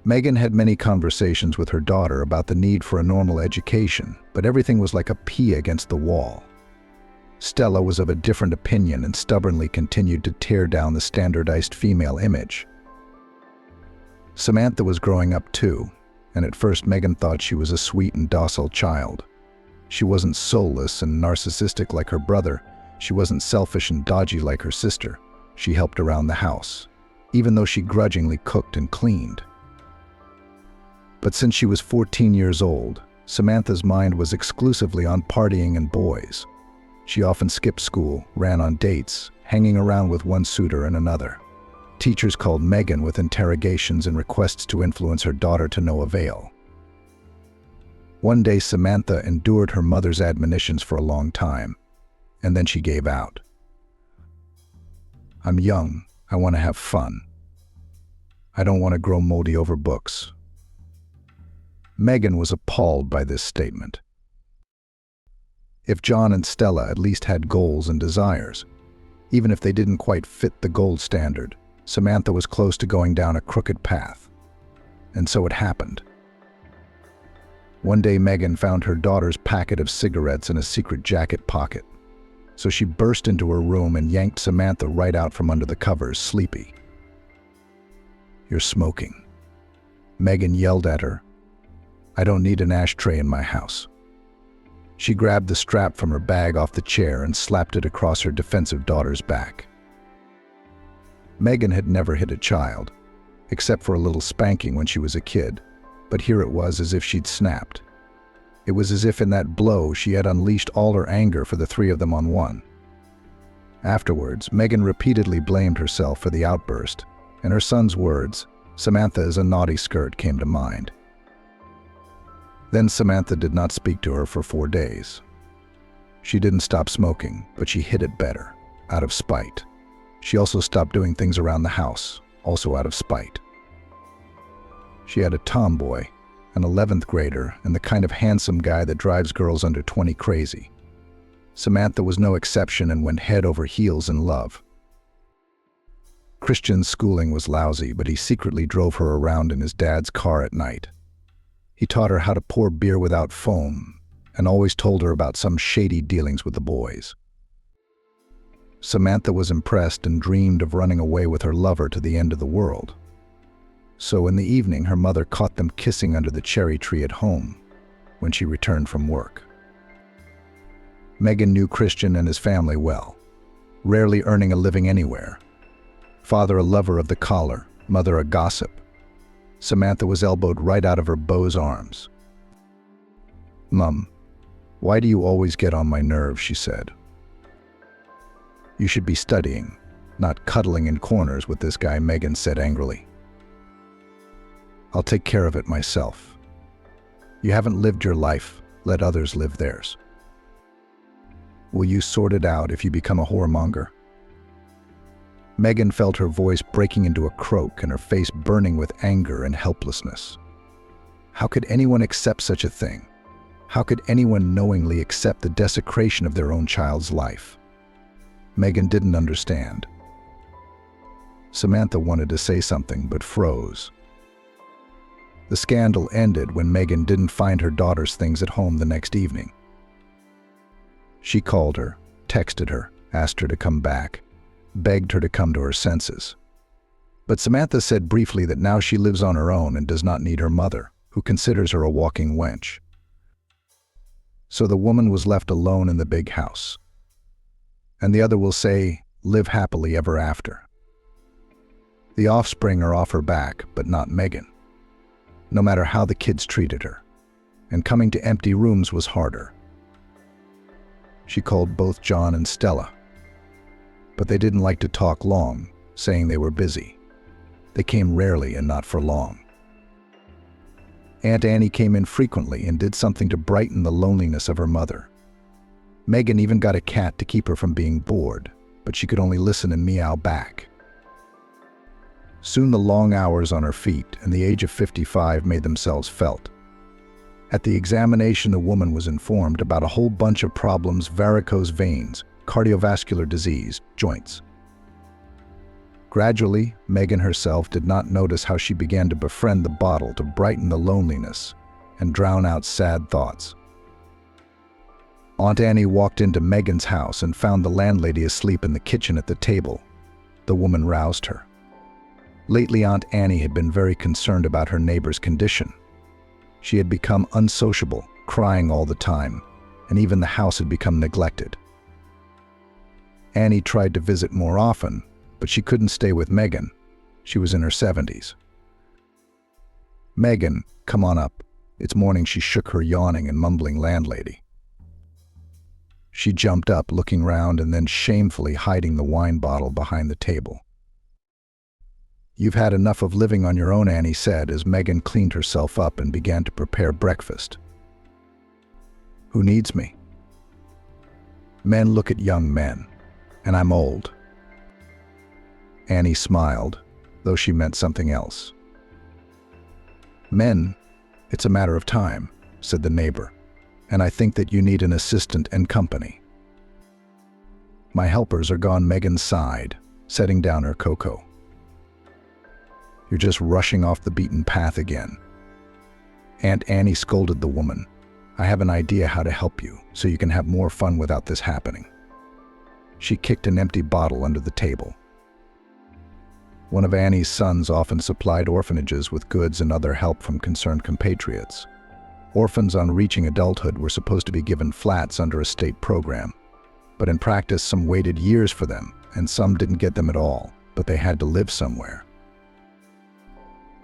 Megan had many conversations with her daughter about the need for a normal education, but everything was like a pea against the wall. Stella was of a different opinion and stubbornly continued to tear down the standardized female image. Samantha was growing up too, and at first Megan thought she was a sweet and docile child. She wasn't soulless and narcissistic like her brother. She wasn't selfish and dodgy like her sister. She helped around the house, even though she grudgingly cooked and cleaned. But since she was 14 years old, Samantha's mind was exclusively on partying and boys. She often skipped school, ran on dates, hanging around with one suitor and another. Teachers called Megan with interrogations and requests to influence her daughter to no avail. One day Samantha endured her mother's admonitions for a long time, and then she gave out. "I'm young. I want to have fun. I don't want to grow moldy over books." Megan was appalled by this statement. If John and Stella at least had goals and desires, even if they didn't quite fit the gold standard, Samantha was close to going down a crooked path. And so it happened. One day Megan found her daughter's packet of cigarettes in a secret jacket pocket. So she burst into her room and yanked Samantha right out from under the covers, sleepy. "You're smoking." Megan yelled at her. "I don't need an ashtray in my house." She grabbed the strap from her bag off the chair and slapped it across her defensive daughter's back. Megan had never hit a child, except for a little spanking when she was a kid, but here it was as if she'd snapped. It was as if in that blow she had unleashed all her anger for the three of them on one. Afterwards, Megan repeatedly blamed herself for the outburst, and her son's words, "Samantha is a naughty skirt," came to mind. Then Samantha did not speak to her for 4 days. She didn't stop smoking, but she hid it better, out of spite. She also stopped doing things around the house, also out of spite. She had a tomboy, an 11th grader, and the kind of handsome guy that drives girls under 20 crazy. Samantha was no exception and went head over heels in love. Christian's schooling was lousy, but he secretly drove her around in his dad's car at night. He taught her how to pour beer without foam, and always told her about some shady dealings with the boys. Samantha was impressed and dreamed of running away with her lover to the end of the world. So in the evening, her mother caught them kissing under the cherry tree at home when she returned from work. Megan knew Christian and his family well, rarely earning a living anywhere. Father a lover of the collar, mother a gossip. Samantha was elbowed right out of her beau's arms. "Mum, why do you always get on my nerves?" she said. "You should be studying, not cuddling in corners with this guy," Megan said angrily. "I'll take care of it myself. You haven't lived your life, let others live theirs. Will you sort it out if you become a whoremonger?" Megan felt her voice breaking into a croak and her face burning with anger and helplessness. How could anyone accept such a thing? How could anyone knowingly accept the desecration of their own child's life? Megan didn't understand. Samantha wanted to say something, but froze. The scandal ended when Megan didn't find her daughter's things at home the next evening. She called her, texted her, asked her to come back, begged her to come to her senses. But Samantha said briefly that now she lives on her own and does not need her mother, who considers her a walking wench. So the woman was left alone in the big house. And the other will say, "Live happily ever after." The offspring are off her back, but not Megan. No matter how the kids treated her. And coming to empty rooms was harder. She called both John and Stella. But they didn't like to talk long, saying they were busy. They came rarely and not for long. Aunt Annie came in frequently and did something to brighten the loneliness of her mother. Megan even got a cat to keep her from being bored, but she could only listen and meow back. Soon the long hours on her feet and the age of 55 made themselves felt. At the examination, the woman was informed about a whole bunch of problems: varicose veins, cardiovascular disease, joints. Gradually, Megan herself did not notice how she began to befriend the bottle to brighten the loneliness and drown out sad thoughts. Aunt Annie walked into Megan's house and found the landlady asleep in the kitchen at the table. The woman roused her. Lately, Aunt Annie had been very concerned about her neighbor's condition. She had become unsociable, crying all the time, and even the house had become neglected. Annie tried to visit more often, but she couldn't stay with Megan. She was in her 70s. "Megan, come on up. It's morning," she shook her yawning and mumbling landlady. She jumped up, looking round and then shamefully hiding the wine bottle behind the table. "You've had enough of living on your own," Annie said as Megan cleaned herself up and began to prepare breakfast. "Who needs me? Men look at young men, and I'm old." Annie smiled, though she meant something else. "Men, it's a matter of time," said the neighbor, "and I think that you need an assistant and company." "My helpers are gone," Megan sighed, setting down her cocoa. "You're just rushing off the beaten path again." Aunt Annie scolded the woman. "I have an idea how to help you, so you can have more fun without this happening." She kicked an empty bottle under the table. One of Annie's sons often supplied orphanages with goods and other help from concerned compatriots. Orphans on reaching adulthood were supposed to be given flats under a state program, but in practice some waited years for them, and some didn't get them at all, but they had to live somewhere.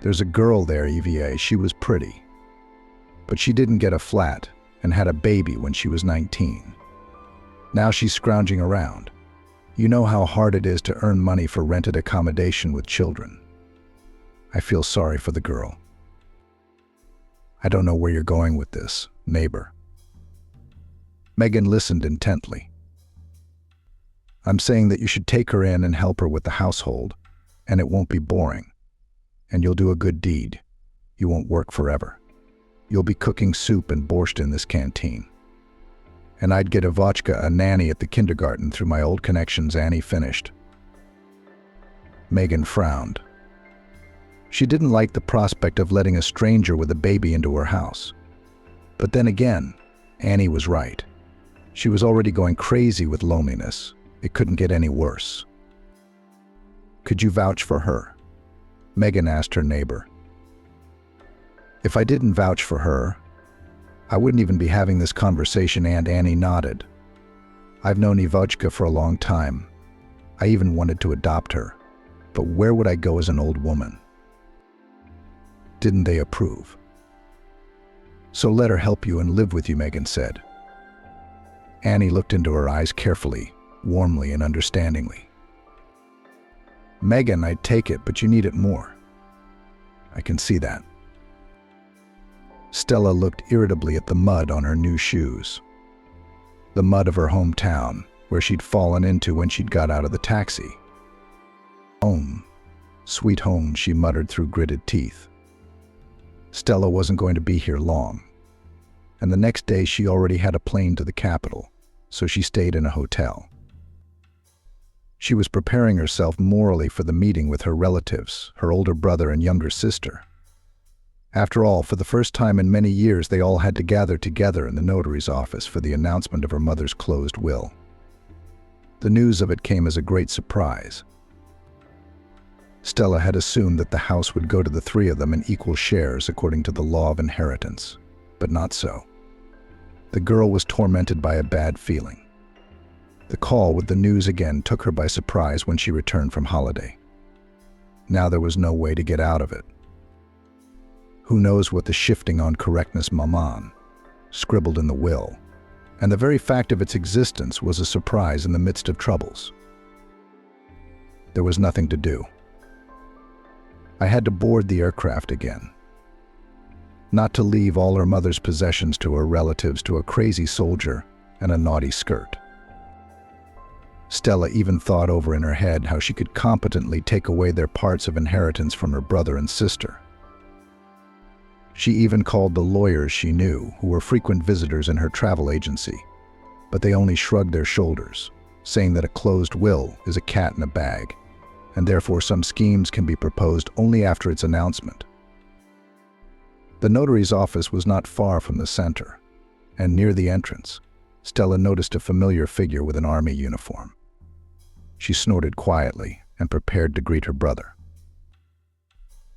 "There's a girl there, EVA, she was pretty. But she didn't get a flat and had a baby when she was 19. Now she's scrounging around. You know how hard it is to earn money for rented accommodation with children. I feel sorry for the girl." "I don't know where you're going with this, neighbor." Megan listened intently. "I'm saying that you should take her in and help her with the household, and it won't be boring. And you'll do a good deed. You won't work forever. You'll be cooking soup and borscht in this canteen. And I'd get a nanny at the kindergarten through my old connections," Annie finished. Megan frowned. She didn't like the prospect of letting a stranger with a baby into her house. But then again, Annie was right. She was already going crazy with loneliness. It couldn't get any worse. "Could you vouch for her?" Megan asked her neighbor. "If I didn't vouch for her, I wouldn't even be having this conversation," Aunt Annie nodded. "I've known Ivochka for a long time. I even wanted to adopt her. But where would I go as an old woman? Didn't they approve? So let her help you and live with you," Megan said. Annie looked into her eyes carefully, warmly and understandingly. "Megan, I'd take it, but you need it more." "I can see that." Stella looked irritably at the mud on her new shoes. The mud of her hometown, where she'd fallen into when she'd got out of the taxi. "Home, sweet home," she muttered through gritted teeth. Stella wasn't going to be here long, and the next day she already had a plane to the capital, so she stayed in a hotel. She was preparing herself morally for the meeting with her relatives, her older brother and younger sister. After all, for the first time in many years, they all had to gather together in the notary's office for the announcement of her mother's closed will. The news of it came as a great surprise. Stella had assumed that the house would go to the three of them in equal shares according to the law of inheritance, but not so. The girl was tormented by a bad feeling. The call with the news again took her by surprise when she returned from holiday. Now there was no way to get out of it. Who knows what the shifting on correctness maman scribbled in the will, and the very fact of its existence was a surprise in the midst of troubles. There was nothing to do. I had to board the aircraft again. Not to leave all her mother's possessions to her relatives, to a crazy soldier and a naughty skirt. Stella even thought over in her head how she could competently take away their parts of inheritance from her brother and sister. She even called the lawyers she knew, who were frequent visitors in her travel agency, but they only shrugged their shoulders, saying that a closed will is a cat in a bag, and therefore some schemes can be proposed only after its announcement. The notary's office was not far from the center, and near the entrance, Stella noticed a familiar figure with an army uniform. She snorted quietly and prepared to greet her brother.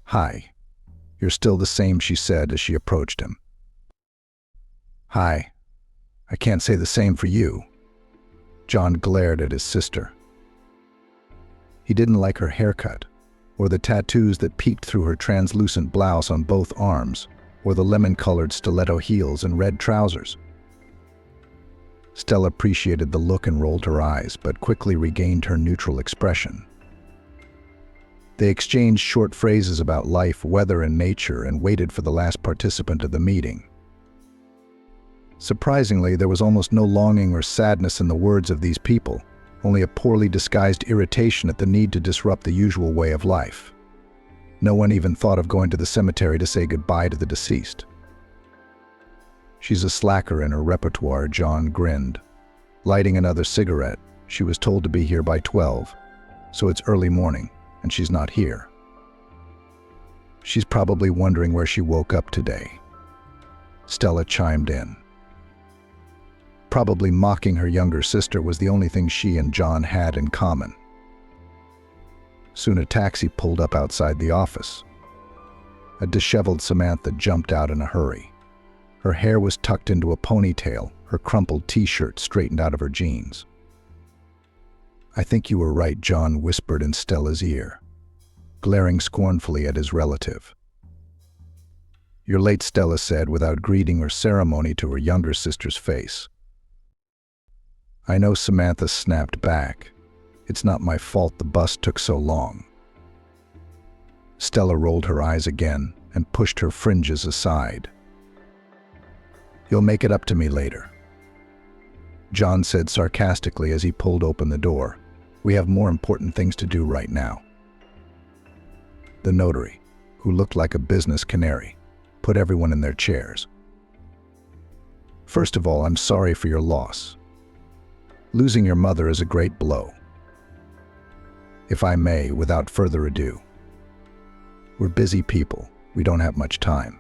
"Hi. You're still the same," she said as she approached him. "Hi. I can't say the same for you." John glared at his sister. He didn't like her haircut, or the tattoos that peeked through her translucent blouse on both arms, or the lemon-colored stiletto heels and red trousers. Stella appreciated the look and rolled her eyes, but quickly regained her neutral expression. They exchanged short phrases about life, weather, and nature, and waited for the last participant of the meeting. Surprisingly, there was almost no longing or sadness in the words of these people, only a poorly disguised irritation at the need to disrupt the usual way of life. No one even thought of going to the cemetery to say goodbye to the deceased. "She's a slacker in her repertoire," John grinned. Lighting another cigarette, "She was told to be here by 12, so it's early morning, and she's not here. She's probably wondering where she woke up today." Stella chimed in. Probably mocking her younger sister was the only thing she and John had in common. Soon a taxi pulled up outside the office. A disheveled Samantha jumped out in a hurry. Her hair was tucked into a ponytail, her crumpled t-shirt straightened out of her jeans. "I think you were right," John whispered in Stella's ear, glaring scornfully at his relative. "You're late," Stella said without greeting or ceremony to her younger sister's face. "I know," Samantha snapped back. "It's not my fault the bus took so long." Stella rolled her eyes again and pushed her fringes aside. "You'll make it up to me later," John said sarcastically as he pulled open the door. "We have more important things to do right now." The notary, who looked like a business canary, put everyone in their chairs. "First of all, I'm sorry for your loss. Losing your mother is a great blow. If I may, without further ado. We're busy people. We don't have much time."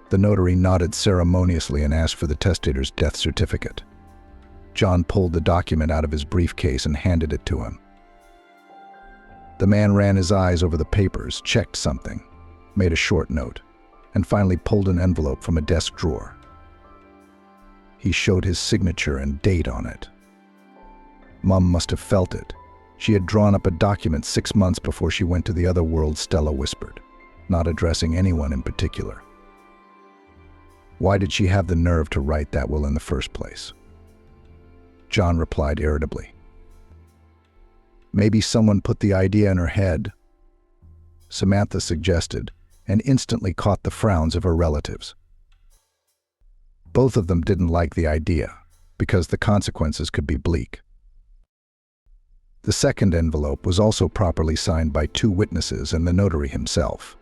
The notary nodded ceremoniously and asked for the testator's death certificate. John pulled the document out of his briefcase and handed it to him. The man ran his eyes over the papers, checked something, made a short note, and finally pulled an envelope from a desk drawer. He showed his signature and date on it. Mom must have felt it. She had drawn up a document 6 months before she went to the other world, Stella whispered, not addressing anyone in particular. Why did she have the nerve to write that will in the first place? John replied irritably. Maybe someone put the idea in her head, Samantha suggested, and instantly caught the frowns of her relatives. Both of them didn't like the idea, because the consequences could be bleak. The second envelope was also properly signed by 2 witnesses and the notary himself.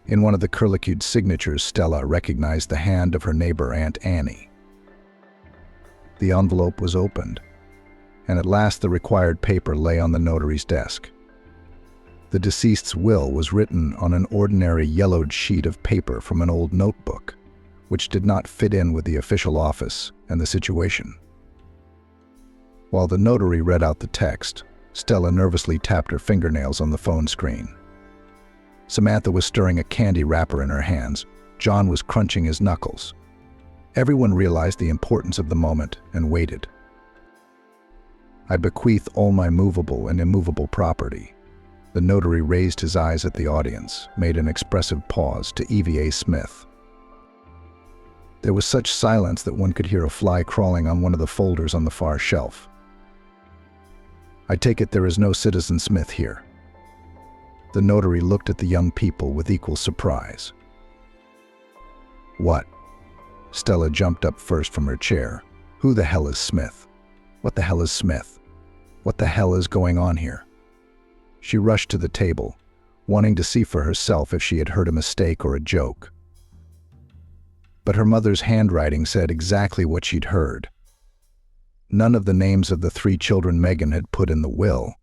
In one of the curlicued signatures, Stella recognized the hand of her neighbor Aunt Annie. The envelope was opened, and at last the required paper lay on the notary's desk. The deceased's will was written on an ordinary yellowed sheet of paper from an old notebook, which did not fit in with the official office and the situation. While the notary read out the text, Stella nervously tapped her fingernails on the phone screen. Samantha was stirring a candy wrapper in her hands. John was crunching his knuckles. Everyone realized the importance of the moment and waited. I bequeath all my movable and immovable property. The notary raised his eyes at the audience, made an expressive pause to EVA Smith. There was such silence that one could hear a fly crawling on one of the folders on the far shelf. I take it there is no Citizen Smith here. The notary looked at the young people with equal surprise. What? Stella jumped up first from her chair. Who the hell is Smith? What the hell is Smith? What the hell is going on here? She rushed to the table, wanting to see for herself if she had heard a mistake or a joke. But her mother's handwriting said exactly what she'd heard. None of the names of the 3 children Megan had put in the will,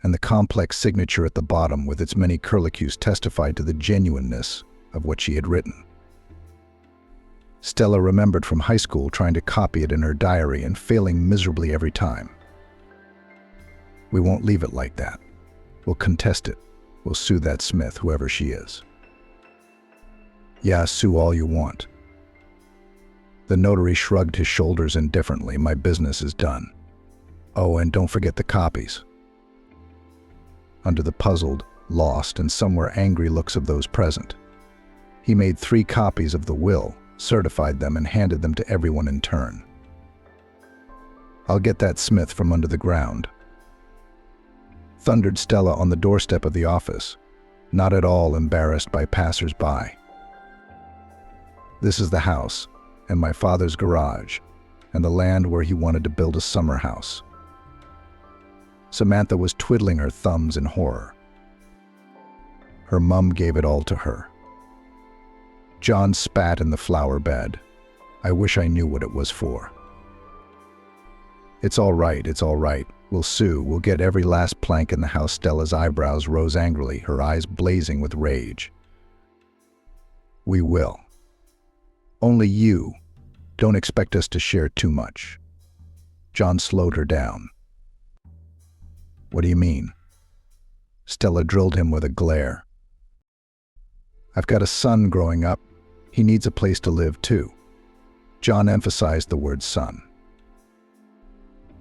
and the complex signature at the bottom with its many curlicues testified to the genuineness of what she had written. Stella remembered from high school trying to copy it in her diary and failing miserably every time. We won't leave it like that. We'll contest it. We'll sue that Smith, whoever she is. Yeah, sue all you want. The notary shrugged his shoulders indifferently. My business is done. Oh, and don't forget the copies. Under the puzzled, lost, and somewhere angry looks of those present, he made 3 copies of the will, certified them, and handed them to everyone in turn. I'll get that Smith from under the ground, thundered Stella on the doorstep of the office, not at all embarrassed by passers-by. This is the house, and my father's garage, and the land where he wanted to build a summer house. Samantha was twiddling her thumbs in horror. Her mum gave it all to her. John spat in the flower bed. I wish I knew what it was for. It's all right, it's all right. We'll sue, we'll get every last plank in the house. Stella's eyebrows rose angrily, her eyes blazing with rage. We will. Only you. Don't expect us to share too much. John slowed her down. What do you mean? Stella drilled him with a glare. I've got a son growing up. He needs a place to live too. John emphasized the word son.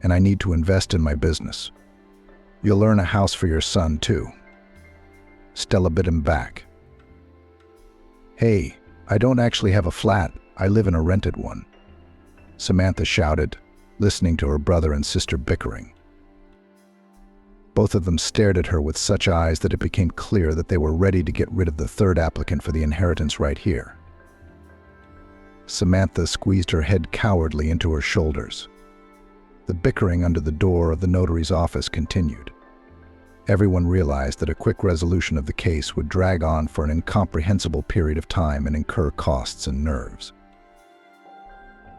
And I need to invest in my business. You'll earn a house for your son too. Stella bit him back. Hey, I don't actually have a flat. I live in a rented one. Samantha shouted, listening to her brother and sister bickering. Both of them stared at her with such eyes that it became clear that they were ready to get rid of the 3rd applicant for the inheritance right here. Samantha squeezed her head cowardly into her shoulders. The bickering under the door of the notary's office continued. Everyone realized that a quick resolution of the case would drag on for an incomprehensible period of time and incur costs and nerves.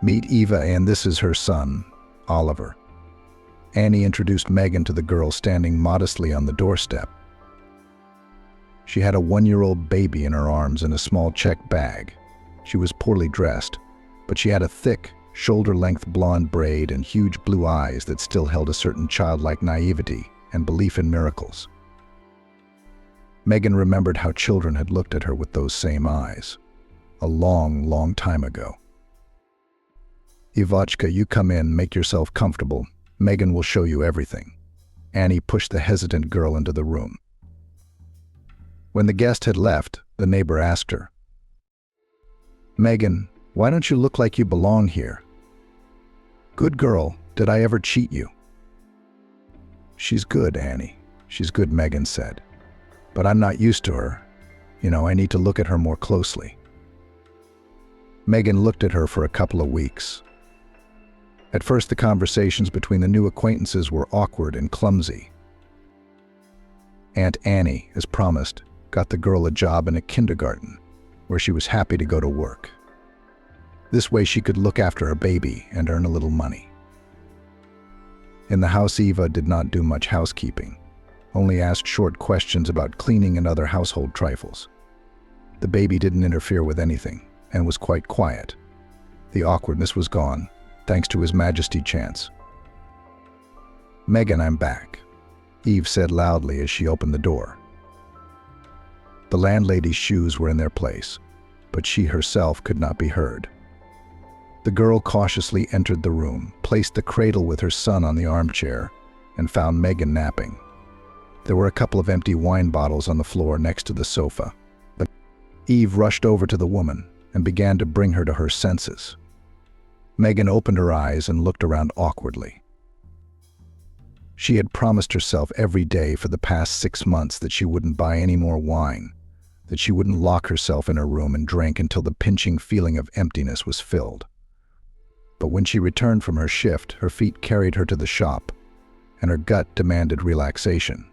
Meet Eva, and this is her son, Oliver. Annie introduced Megan to the girl standing modestly on the doorstep. She had a 1-year-old baby in her arms and a small check bag. She was poorly dressed, but she had a thick, shoulder-length blonde braid and huge blue eyes that still held a certain childlike naivety and belief in miracles. Megan remembered how children had looked at her with those same eyes, a long, long time ago. Ivachka, you come in, make yourself comfortable. Megan will show you everything. Annie pushed the hesitant girl into the room. When the guest had left, the neighbor asked her, Megan, why don't you look like you belong here? Good girl, did I ever cheat you? She's good, Annie. She's good, Megan said. But I'm not used to her. You know, I need to look at her more closely. Megan looked at her for a couple of weeks. At first, the conversations between the new acquaintances were awkward and clumsy. Aunt Annie, as promised, got the girl a job in a kindergarten, where she was happy to go to work. This way she could look after her baby and earn a little money. In the house, Eva did not do much housekeeping, only asked short questions about cleaning and other household trifles. The baby didn't interfere with anything and was quite quiet. The awkwardness was gone, thanks to His Majesty Chance. Megan, I'm back, Eve said loudly as she opened the door. The landlady's shoes were in their place, but she herself could not be heard. The girl cautiously entered the room, placed the cradle with her son on the armchair, and found Megan napping. There were a couple of empty wine bottles on the floor next to the sofa. But Eve rushed over to the woman and began to bring her to her senses. Megan opened her eyes and looked around awkwardly. She had promised herself every day for the past 6 months that she wouldn't buy any more wine, that she wouldn't lock herself in her room and drink until the pinching feeling of emptiness was filled. But when she returned from her shift, her feet carried her to the shop, and her gut demanded relaxation.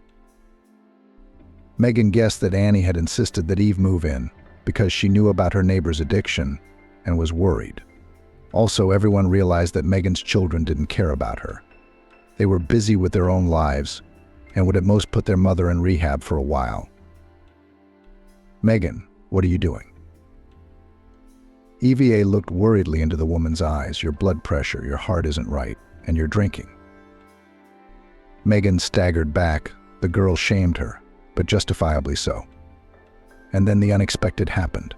Megan guessed that Annie had insisted that Eve move in because she knew about her neighbor's addiction and was worried. Also, everyone realized that Megan's children didn't care about her. They were busy with their own lives and would at most put their mother in rehab for a while. "Megan, what are you doing?" EVA looked worriedly into the woman's eyes. "Your blood pressure, your heart isn't right, and you're drinking." Megan staggered back. The girl shamed her, but justifiably so. And then the unexpected happened.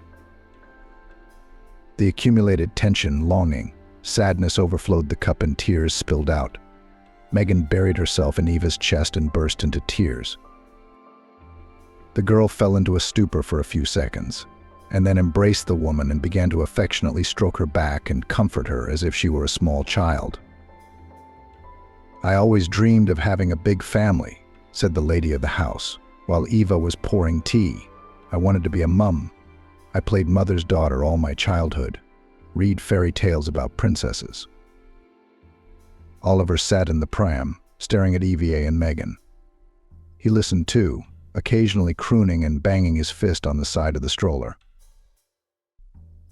The accumulated tension, longing, sadness overflowed the cup and tears spilled out. Megan buried herself in Eva's chest and burst into tears. The girl fell into a stupor for a few seconds, and then embraced the woman and began to affectionately stroke her back and comfort her as if she were a small child. "I always dreamed of having a big family," said the lady of the house, while Eva was pouring tea. "I wanted to be a mum. I played mother's daughter all my childhood, read fairy tales about princesses." Oliver sat in the pram, staring at EVA and Megan. He listened too, occasionally crooning and banging his fist on the side of the stroller.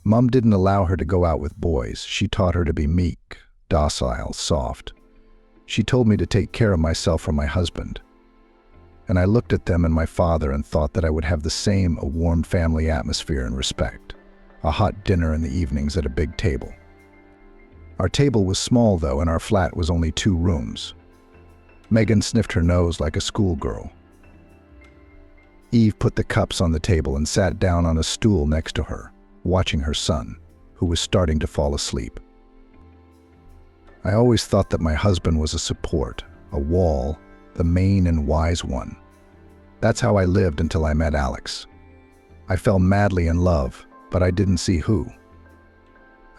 Mum didn't allow her to go out with boys. She taught her to be meek, docile, soft. She told me to take care of myself for my husband. And I looked at them and my father and thought that I would have the same, a warm family atmosphere and respect. A hot dinner in the evenings at a big table. Our table was small though, and our flat was only 2 rooms. Megan sniffed her nose like a schoolgirl. Eve put the cups on the table and sat down on a stool next to her, watching her son, who was starting to fall asleep. I always thought that my husband was a support, a wall, the main and wise one. That's how I lived until I met Alex. I fell madly in love, but I didn't see who.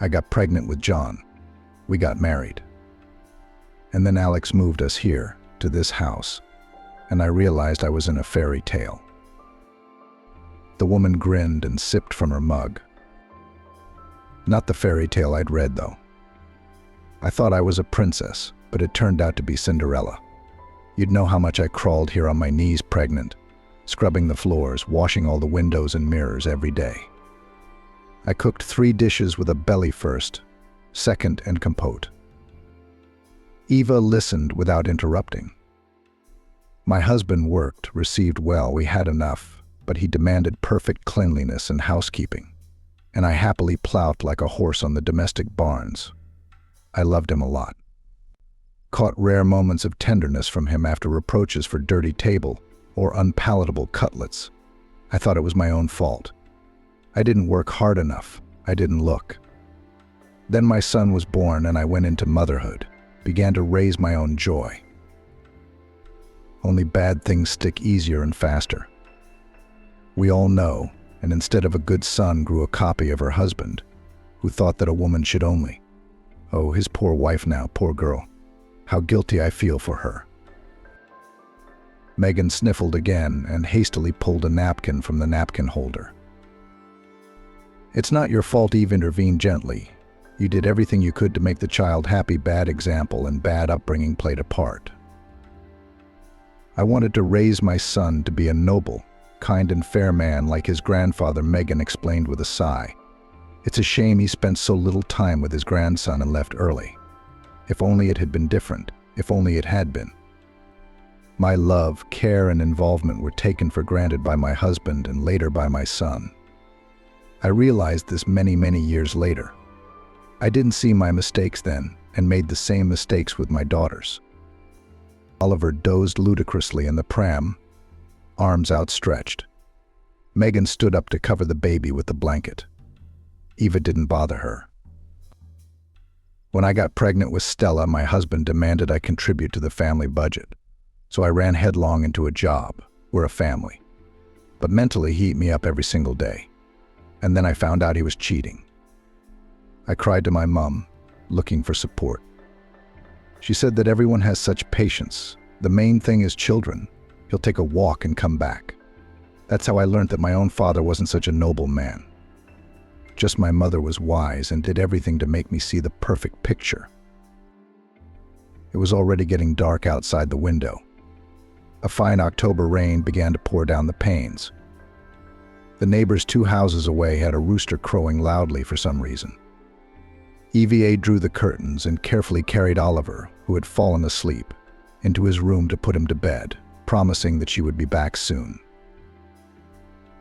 I got pregnant with John. We got married. And then Alex moved us here, to this house, and I realized I was in a fairy tale. The woman grinned and sipped from her mug. Not the fairy tale I'd read, though. I thought I was a princess, but it turned out to be Cinderella. You'd know how much I crawled here on my knees pregnant, scrubbing the floors, washing all the windows and mirrors every day. I cooked 3 dishes with a belly first, second and compote. Eva listened without interrupting. My husband worked, received well, we had enough, but he demanded perfect cleanliness and housekeeping, and I happily plowed like a horse on the domestic barns. I loved him a lot. Caught rare moments of tenderness from him after reproaches for dirty table or unpalatable cutlets. I thought it was my own fault. I didn't work hard enough. I didn't look. Then my son was born and I went into motherhood, began to raise my own joy. Only bad things stick easier and faster. We all know, and instead of a good son grew a copy of her husband, who thought that a woman should only. Oh, his poor wife now, poor girl. How guilty I feel for her. Megan sniffled again and hastily pulled a napkin from the napkin holder. "It's not your fault," Eve intervened gently. "You did everything you could to make the child happy. Bad example and bad upbringing played a part. I wanted to raise my son to be a noble, kind and fair man like his grandfather," Megan explained with a sigh. "It's a shame he spent so little time with his grandson and left early. If only it had been different, if only it had been. My love, care, and involvement were taken for granted by my husband and later by my son. I realized this many, many years later. I didn't see my mistakes then and made the same mistakes with my daughters." Oliver dozed ludicrously in the pram, arms outstretched. Megan stood up to cover the baby with the blanket. Eva didn't bother her. When I got pregnant with Stella, my husband demanded I contribute to the family budget. So I ran headlong into a job. We're a family. But mentally, he ate me up every single day. And then I found out he was cheating. I cried to my mom, looking for support. She said that everyone has such patience, The main thing is children. He'll take a walk and come back. That's how I learned that my own father wasn't such a noble man. Just my mother was wise and did everything to make me see the perfect picture. It was already getting dark outside the window. A fine October rain began to pour down the panes. The neighbors 2 houses away had a rooster crowing loudly for some reason. EVA drew the curtains and carefully carried Oliver, who had fallen asleep, into his room to put him to bed, promising that she would be back soon.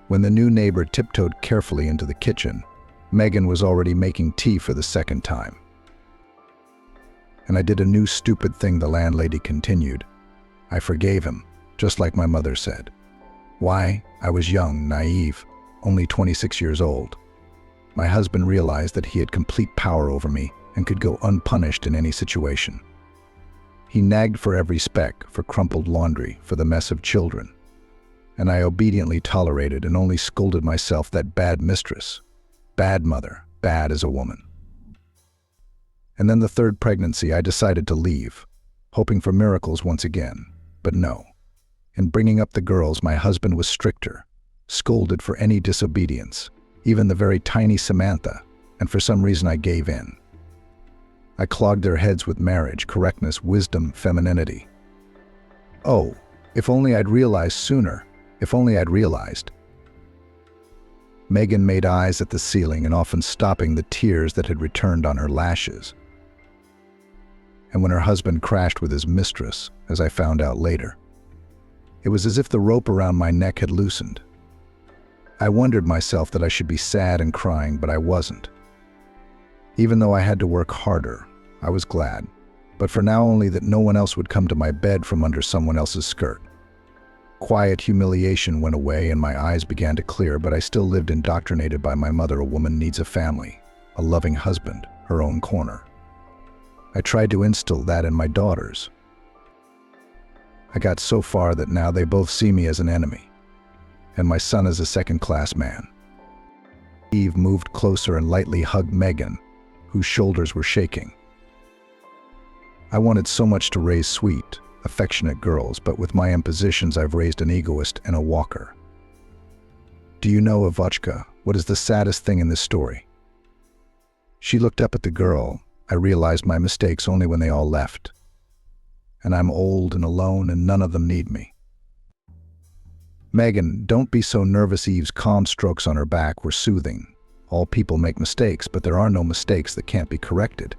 When the new neighbor tiptoed carefully into the kitchen, Megan was already making tea for the second time. And I did a new stupid thing, the landlady continued. I forgave him, just like my mother said. Why? I was young, naive, only 26 years old. My husband realized that he had complete power over me and could go unpunished in any situation. He nagged for every speck, for crumpled laundry, for the mess of children. And I obediently tolerated and only scolded myself, that bad mistress, bad mother, bad as a woman. And then the 3rd pregnancy, I decided to leave, hoping for miracles once again. But no. In bringing up the girls, my husband was stricter, scolded for any disobedience, even the very tiny Samantha, and for some reason I gave in. I clogged their heads with marriage, correctness, wisdom, femininity. Oh, if only I'd realized sooner, if only I'd realized. Megan made eyes at the ceiling and often stopping the tears that had returned on her lashes. And when her husband crashed with his mistress, as I found out later, it was as if the rope around my neck had loosened. I wondered myself that I should be sad and crying, but I wasn't. Even though I had to work harder, I was glad, but for now only that no one else would come to my bed from under someone else's skirt. Quiet humiliation went away and my eyes began to clear, but I still lived indoctrinated by my mother. A woman needs a family, a loving husband, her own corner. I tried to instill that in my daughters. I got so far that now they both see me as an enemy, and my son as a second-class man. Eve moved closer and lightly hugged Megan, whose shoulders were shaking. I wanted so much to raise sweet, affectionate girls, but with my impositions I've raised an egoist and a walker. Do you know, Avochka, what is the saddest thing in this story? She looked up at the girl. I realized my mistakes only when they all left. And I'm old and alone and none of them need me. Megan, don't be so nervous. Eve's calm strokes on her back were soothing. All people make mistakes, but there are no mistakes that can't be corrected.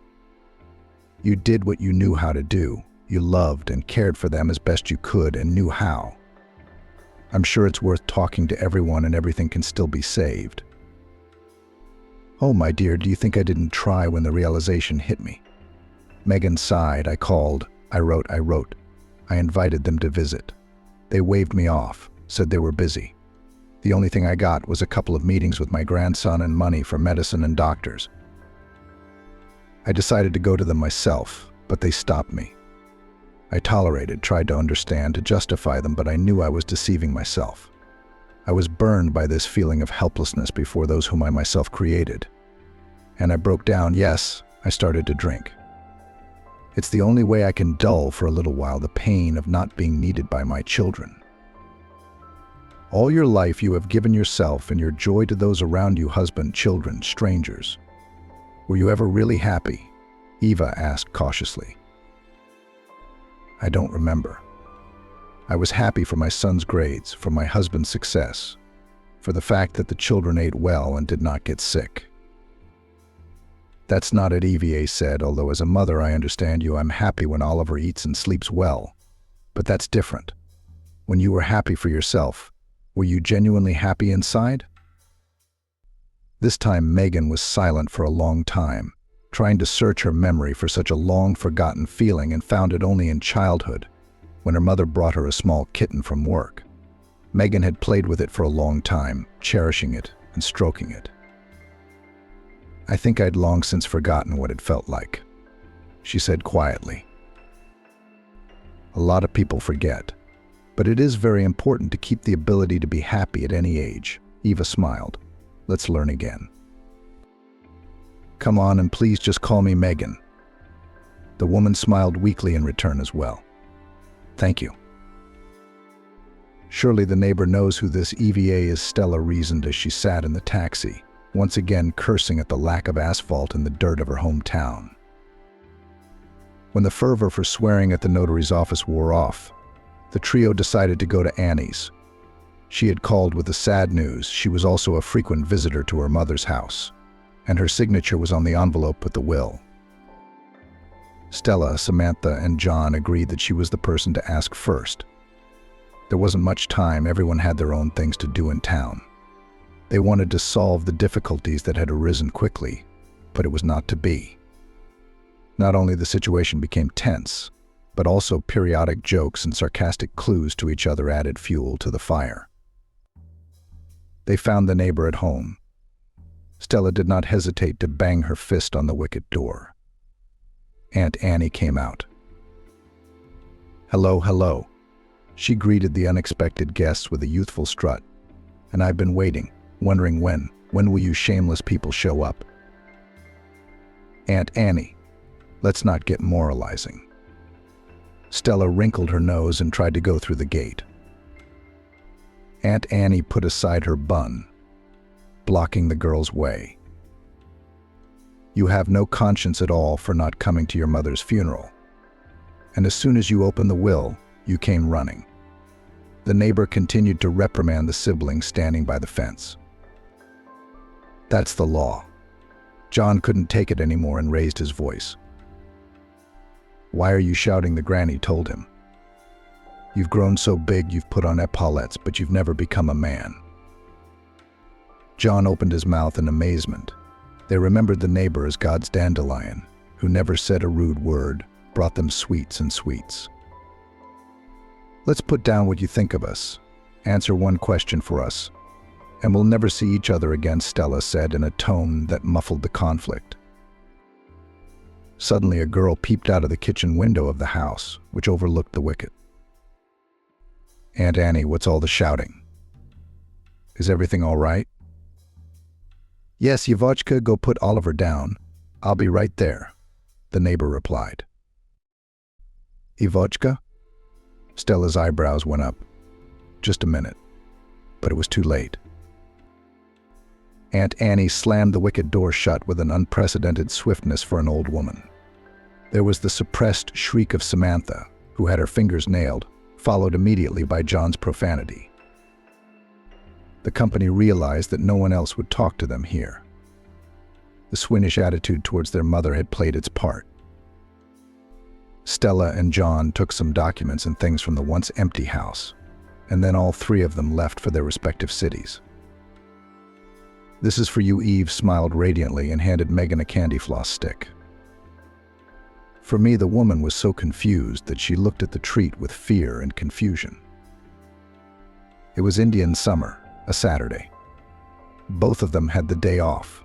You did what you knew how to do. You loved and cared for them as best you could and knew how. I'm sure it's worth talking to everyone and everything can still be saved. Oh, my dear, do you think I didn't try when the realization hit me? Megan sighed. I called. I wrote. I invited them to visit. They waved me off, said they were busy. The only thing I got was a couple of meetings with my grandson and money for medicine and doctors. I decided to go to them myself, but they stopped me. I tolerated, tried to understand, to justify them, but I knew I was deceiving myself. I was burned by this feeling of helplessness before those whom I myself created. And I broke down. Yes, I started to drink. It's the only way I can dull for a little while the pain of not being needed by my children. All your life you have given yourself and your joy to those around you, husband, children, strangers. Were you ever really happy? Eva asked cautiously. I don't remember. I was happy for my son's grades, for my husband's success, for the fact that the children ate well and did not get sick. That's not it, Eva said, although as a mother I understand you. I'm happy when Oliver eats and sleeps well. But that's different. When you were happy for yourself, were you genuinely happy inside? This time Megan was silent for a long time, trying to search her memory for such a long-forgotten feeling, and found it only in childhood, when her mother brought her a small kitten from work. Megan had played with it for a long time, cherishing it and stroking it. I think I'd long since forgotten what it felt like, she said quietly. A lot of people forget, but it is very important to keep the ability to be happy at any age. Eva smiled. Let's learn again. Come on, and please just call me Megan. The woman smiled weakly in return as well. Thank you. Surely the neighbor knows who this EVA is, Stella reasoned as she sat in the taxi, once again cursing at the lack of asphalt in the dirt of her hometown. When the fervor for swearing at the notary's office wore off, the trio decided to go to Annie's. She had called with the sad news she was also a frequent visitor to her mother's house, and her signature was on the envelope with the will. Stella, Samantha, and John agreed that she was the person to ask first. There wasn't much time, everyone had their own things to do in town. They wanted to solve the difficulties that had arisen quickly, but it was not to be. Not only the situation became tense, but also periodic jokes and sarcastic clues to each other added fuel to the fire. They found the neighbor at home. Stella did not hesitate to bang her fist on the wicket door. Aunt Annie came out. "Hello, hello." She greeted the unexpected guests with a youthful strut. "And I've been waiting, wondering when will you shameless people show up?" "Aunt Annie, let's not get moralizing." Stella wrinkled her nose and tried to go through the gate. Aunt Annie put aside her bun, blocking the girl's way. "You have no conscience at all for not coming to your mother's funeral. And as soon as you opened the will, you came running." The neighbor continued to reprimand the sibling standing by the fence. "That's the law." John couldn't take it anymore and raised his voice. "Why are you shouting?" the granny told him. "You've grown so big you've put on epaulettes, but you've never become a man." John opened his mouth in amazement. They remembered the neighbor as God's dandelion, who never said a rude word, brought them sweets and sweets. "Let's put down what you think of us. Answer one question for us, and we'll never see each other again," Stella said in a tone that muffled the conflict. Suddenly, a girl peeped out of the kitchen window of the house, which overlooked the wicket. "Aunt Annie, what's all the shouting? Is everything all right?" "Yes, Yvonchka, go put Oliver down. I'll be right there," the neighbor replied. "Yvonchka?" Stella's eyebrows went up. "Just a minute." But it was too late. Aunt Annie slammed the wicket door shut with an unprecedented swiftness for an old woman. There was the suppressed shriek of Samantha, who had her fingers nailed, followed immediately by John's profanity. The company realized that no one else would talk to them here. The swinish attitude towards their mother had played its part. Stella and John took some documents and things from the once empty house, and then all three of them left for their respective cities. "This is for you," Eve smiled radiantly and handed Megan a candy floss stick. For me, the woman was so confused that she looked at the treat with fear and confusion. It was Indian summer, a Saturday. Both of them had the day off.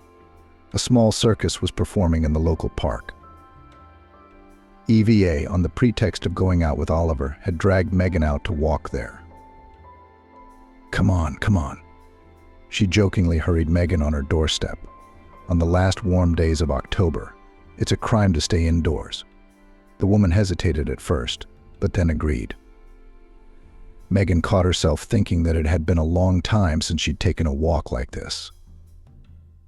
A small circus was performing in the local park. EVA, on the pretext of going out with Oliver, had dragged Megan out to walk there. Come on. She jokingly hurried Megan on her doorstep. On the last warm days of October, it's a crime to stay indoors. The woman hesitated at first, but then agreed. Megan caught herself thinking that it had been a long time since she'd taken a walk like this.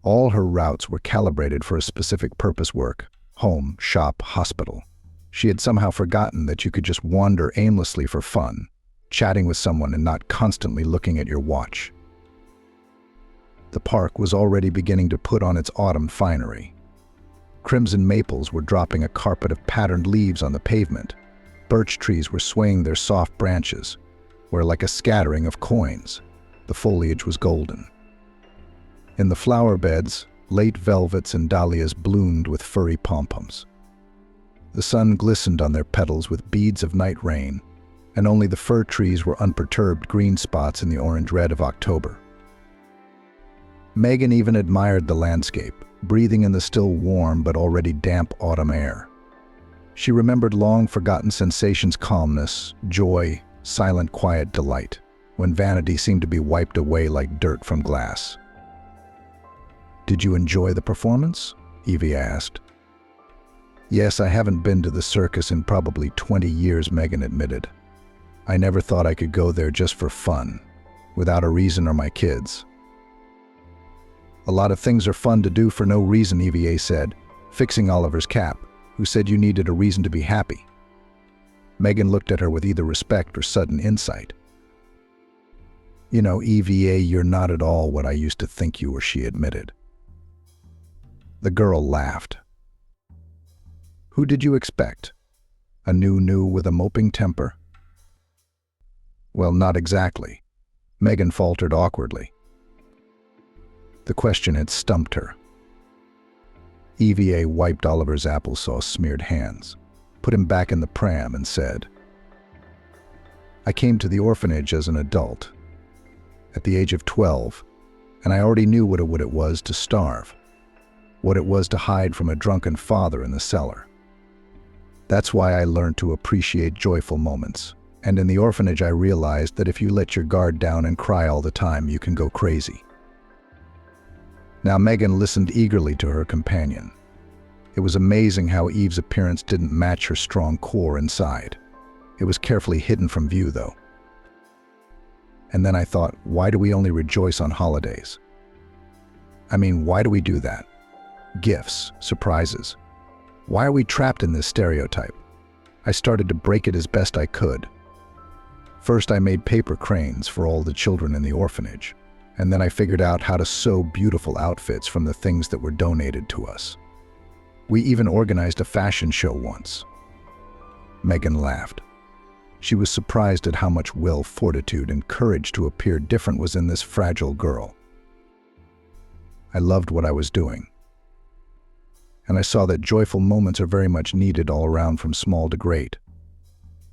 All her routes were calibrated for a specific purpose: work, home, shop, hospital. She had somehow forgotten that you could just wander aimlessly for fun, chatting with someone and not constantly looking at your watch. The park was already beginning to put on its autumn finery. Crimson maples were dropping a carpet of patterned leaves on the pavement. Birch trees were swaying their soft branches, where, like a scattering of coins, the foliage was golden. In the flower beds, late velvets and dahlias bloomed with furry pom-poms. The sun glistened on their petals with beads of night rain, and only the fir trees were unperturbed green spots in the orange red of October. Megan even admired the landscape, breathing in the still warm but already damp autumn air. She remembered long-forgotten sensations: calmness, joy, silent, quiet delight, when vanity seemed to be wiped away like dirt from glass. "Did you enjoy the performance?" Evie asked. "Yes, I haven't been to the circus in probably 20 years, Megan admitted. I never thought I could go there just for fun, without a reason or my kids. A lot of things are fun to do for no reason, EVA said, fixing Oliver's cap, who said you needed a reason to be happy. Megan looked at her with either respect or sudden insight. You know, EVA, you're not at all what I used to think you were, she admitted. The girl laughed. Who did you expect? A new with a moping temper? Well, not exactly. Megan faltered awkwardly. The question had stumped her. EVA wiped Oliver's applesauce-smeared hands, put him back in the pram and said, I came to the orphanage as an adult, at the age of 12, and I already knew what it was to starve, what it was to hide from a drunken father in the cellar. That's why I learned to appreciate joyful moments, and in the orphanage I realized that if you let your guard down and cry all the time, you can go crazy. Now Megan listened eagerly to her companion. It was amazing how Eve's appearance didn't match her strong core inside. It was carefully hidden from view, though. And then I thought, why do we only rejoice on holidays? I mean, why do we do that? Gifts, surprises. Why are we trapped in this stereotype? I started to break it as best I could. First, I made paper cranes for all the children in the orphanage, and then I figured out how to sew beautiful outfits from the things that were donated to us. We even organized a fashion show once. Megan laughed. She was surprised at how much will, fortitude, and courage to appear different was in this fragile girl. I loved what I was doing. And I saw that joyful moments are very much needed all around from small to great.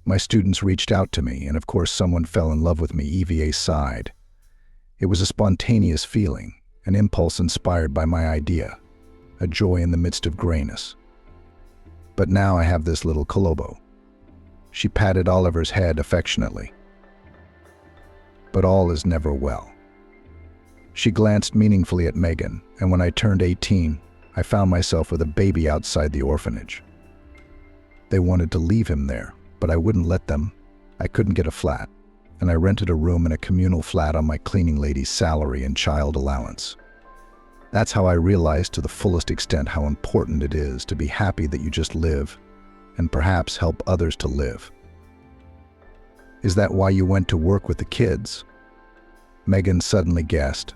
My students reached out to me, and of course someone fell in love with me, EVA sighed. It was a spontaneous feeling, an impulse inspired by my idea, a joy in the midst of grayness. But now I have this little Colombo. She patted Oliver's head affectionately. But all is never well. She glanced meaningfully at Megan, and when I turned 18, I found myself with a baby outside the orphanage. They wanted to leave him there, but I wouldn't let them. I couldn't get a flat, and I rented a room in a communal flat on my cleaning lady's salary and child allowance. That's how I realized to the fullest extent how important it is to be happy that you just live, and perhaps help others to live. Is that why you went to work with the kids? Megan suddenly guessed.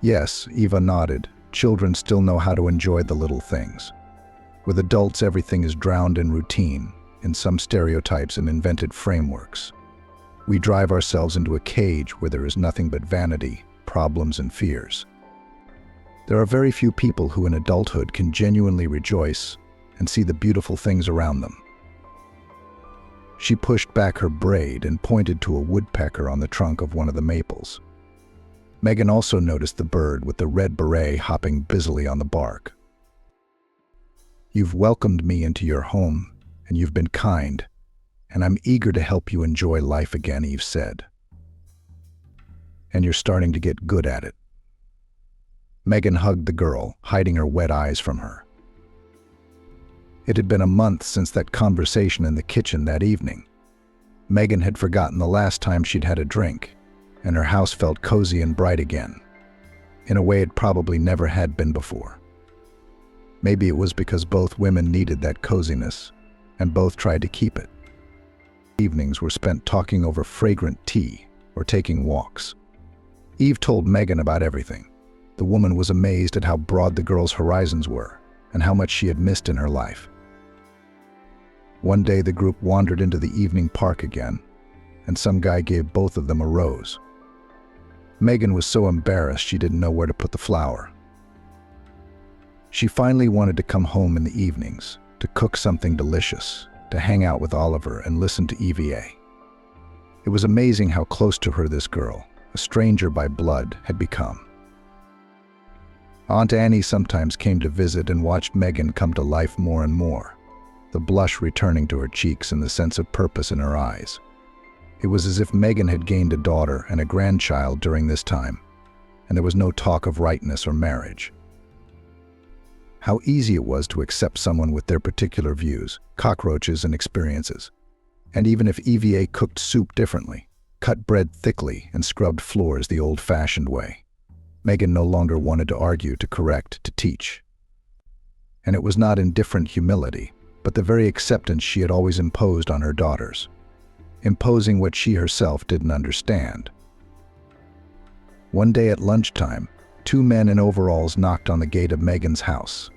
Yes, Eva nodded. Children still know how to enjoy the little things. With adults, everything is drowned in routine, in some stereotypes and invented frameworks. We drive ourselves into a cage where there is nothing but vanity, problems, and fears. There are very few people who in adulthood can genuinely rejoice and see the beautiful things around them. She pushed back her braid and pointed to a woodpecker on the trunk of one of the maples. Megan also noticed the bird with the red beret hopping busily on the bark. You've welcomed me into your home, and you've been kind, and I'm eager to help you enjoy life again, Eve said. And you're starting to get good at it. Megan hugged the girl, hiding her wet eyes from her. It had been a month since that conversation in the kitchen that evening. Megan had forgotten the last time she'd had a drink, and her house felt cozy and bright again, in a way it probably never had been before. Maybe it was because both women needed that coziness, and both tried to keep it. Evenings were spent talking over fragrant tea or taking walks. Eve told Megan about everything. The woman was amazed at how broad the girl's horizons were, and how much she had missed in her life. One day the group wandered into the evening park again, and some guy gave both of them a rose. Megan was so embarrassed she didn't know where to put the flower. She finally wanted to come home in the evenings, to cook something delicious, to hang out with Oliver and listen to EVA. It was amazing how close to her this girl, a stranger by blood, had become. Aunt Annie sometimes came to visit and watched Megan come to life more and more, the blush returning to her cheeks and the sense of purpose in her eyes. It was as if Megan had gained a daughter and a grandchild during this time, and there was no talk of rightness or marriage. How easy it was to accept someone with their particular views, cockroaches, and experiences. And even if EVA cooked soup differently, cut bread thickly, and scrubbed floors the old-fashioned way, Megan no longer wanted to argue, to correct, to teach. And it was not indifferent humility, but the very acceptance she had always imposed on her daughters, imposing what she herself didn't understand. One day at lunchtime, two men in overalls knocked on the gate of Megan's house.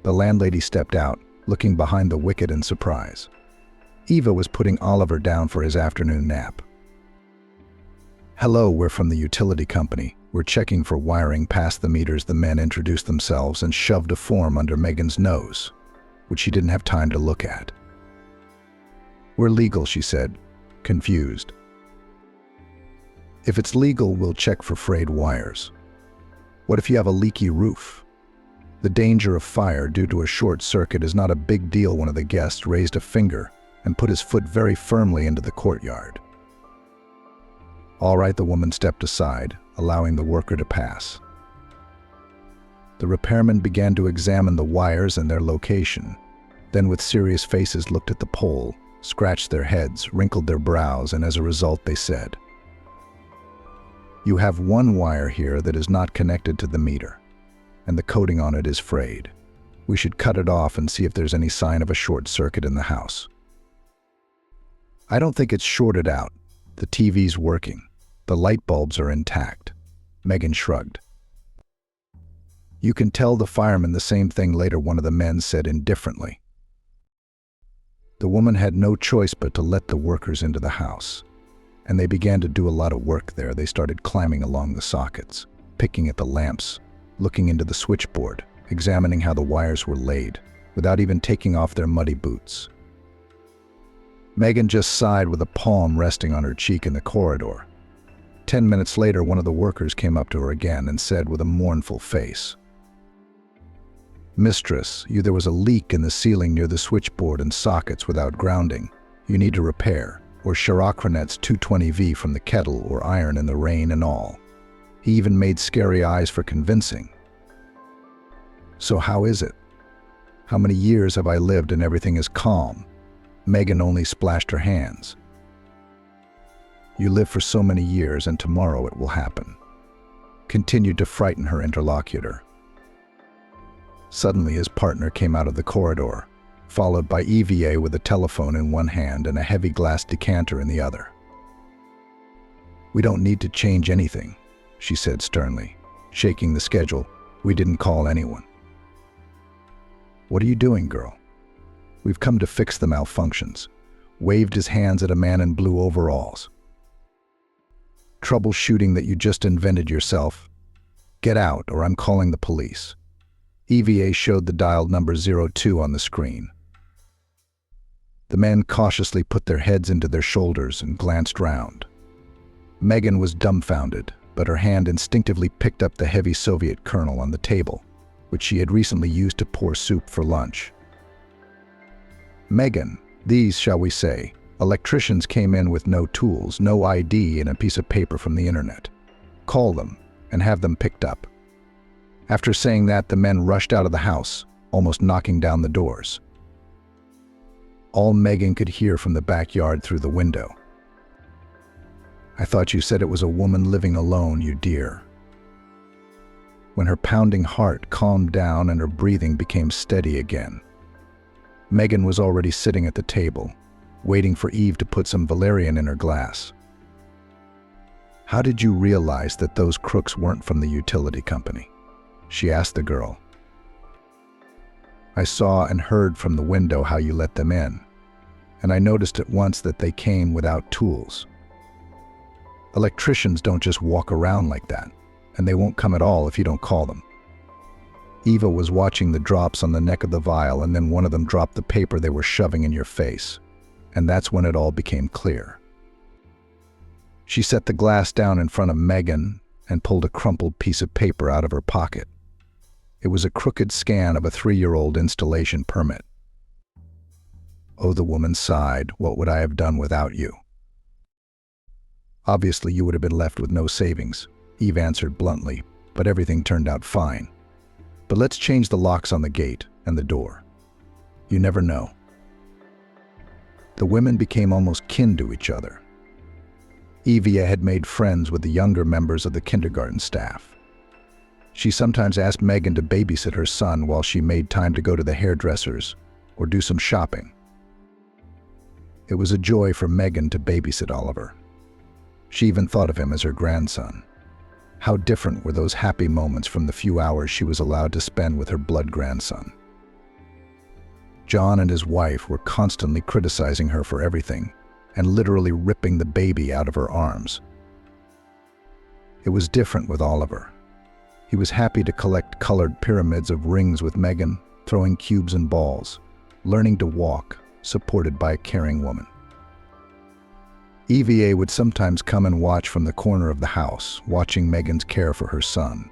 The landlady stepped out, looking behind the wicket in surprise. Eva was putting Oliver down for his afternoon nap. "Hello, we're from the utility company. We're checking for wiring past the meters." The men introduced themselves and shoved a form under Megan's nose, which she didn't have time to look at. "We're legal," she said, confused. "If it's legal, we'll check for frayed wires. What if you have a leaky roof? The danger of fire due to a short circuit is not a big deal." One of the guests raised a finger and put his foot very firmly into the courtyard. "All right," the woman stepped aside, allowing the worker to pass. The repairmen began to examine the wires and their location, then with serious faces looked at the pole, scratched their heads, wrinkled their brows, and as a result they said, "You have one wire here that is not connected to the meter, and the coating on it is frayed. We should cut it off and see if there's any sign of a short circuit in the house." "I don't think it's shorted out. The TV's working. The light bulbs are intact." Megan shrugged. "You can tell the firemen the same thing later," one of the men said indifferently. The woman had no choice but to let the workers into the house, and they began to do a lot of work there. They started climbing along the sockets, picking at the lamps, looking into the switchboard, examining how the wires were laid, without even taking off their muddy boots. Megan just sighed with a palm resting on her cheek in the corridor. 10 minutes later, one of the workers came up to her again and said with a mournful face, "Mistress, there was a leak in the ceiling near the switchboard and sockets without grounding. You need to repair, or Chirocronet's 220V from the kettle or iron in the rain and all." He even made scary eyes for convincing. "So how is it? How many years have I lived and everything is calm?" Megan only splashed her hands. "You live for so many years, and tomorrow it will happen," continued to frighten her interlocutor. Suddenly his partner came out of the corridor, followed by EVA with a telephone in one hand and a heavy glass decanter in the other. "We don't need to change anything," she said sternly, shaking the schedule. "We didn't call anyone." "What are you doing, girl?" "We've come to fix the malfunctions," waved his hands at a man in blue overalls. "Troubleshooting that you just invented yourself. Get out, or I'm calling the police." EVA showed the dialed number 02 on the screen. The men cautiously put their heads into their shoulders and glanced round. Megan was dumbfounded, but her hand instinctively picked up the heavy Soviet kernel on the table, which she had recently used to pour soup for lunch. "Megan, these, shall we say, electricians came in with no tools, no ID, and a piece of paper from the internet. Call them and have them picked up." After saying that, the men rushed out of the house, almost knocking down the doors. All Megan could hear from the backyard through the window: "I thought you said it was a woman living alone, you dear." When her pounding heart calmed down and her breathing became steady again, Megan was already sitting at the table, waiting for Eve to put some valerian in her glass. "How did you realize that those crooks weren't from the utility company?" she asked the girl. "I saw and heard from the window how you let them in, and I noticed at once that they came without tools. Electricians don't just walk around like that, and they won't come at all if you don't call them." Eva was watching the drops on the neck of the vial, and then one of them dropped the paper they were shoving in your face, and that's when it all became clear. She set the glass down in front of Megan and pulled a crumpled piece of paper out of her pocket. It was a crooked scan of a 3-year-old installation permit. "Oh," the woman sighed, "what would I have done without you?" "Obviously you would have been left with no savings," Eve answered bluntly, "but everything turned out fine. But let's change the locks on the gate and the door. You never know." The women became almost kin to each other. Evia had made friends with the younger members of the kindergarten staff. She sometimes asked Megan to babysit her son while she made time to go to the hairdressers or do some shopping. It was a joy for Megan to babysit Oliver. She even thought of him as her grandson. How different were those happy moments from the few hours she was allowed to spend with her blood grandson. John and his wife were constantly criticizing her for everything and literally ripping the baby out of her arms. It was different with Oliver. He was happy to collect colored pyramids of rings with Megan, throwing cubes and balls, learning to walk, supported by a caring woman. EVA would sometimes come and watch from the corner of the house, watching Megan's care for her son.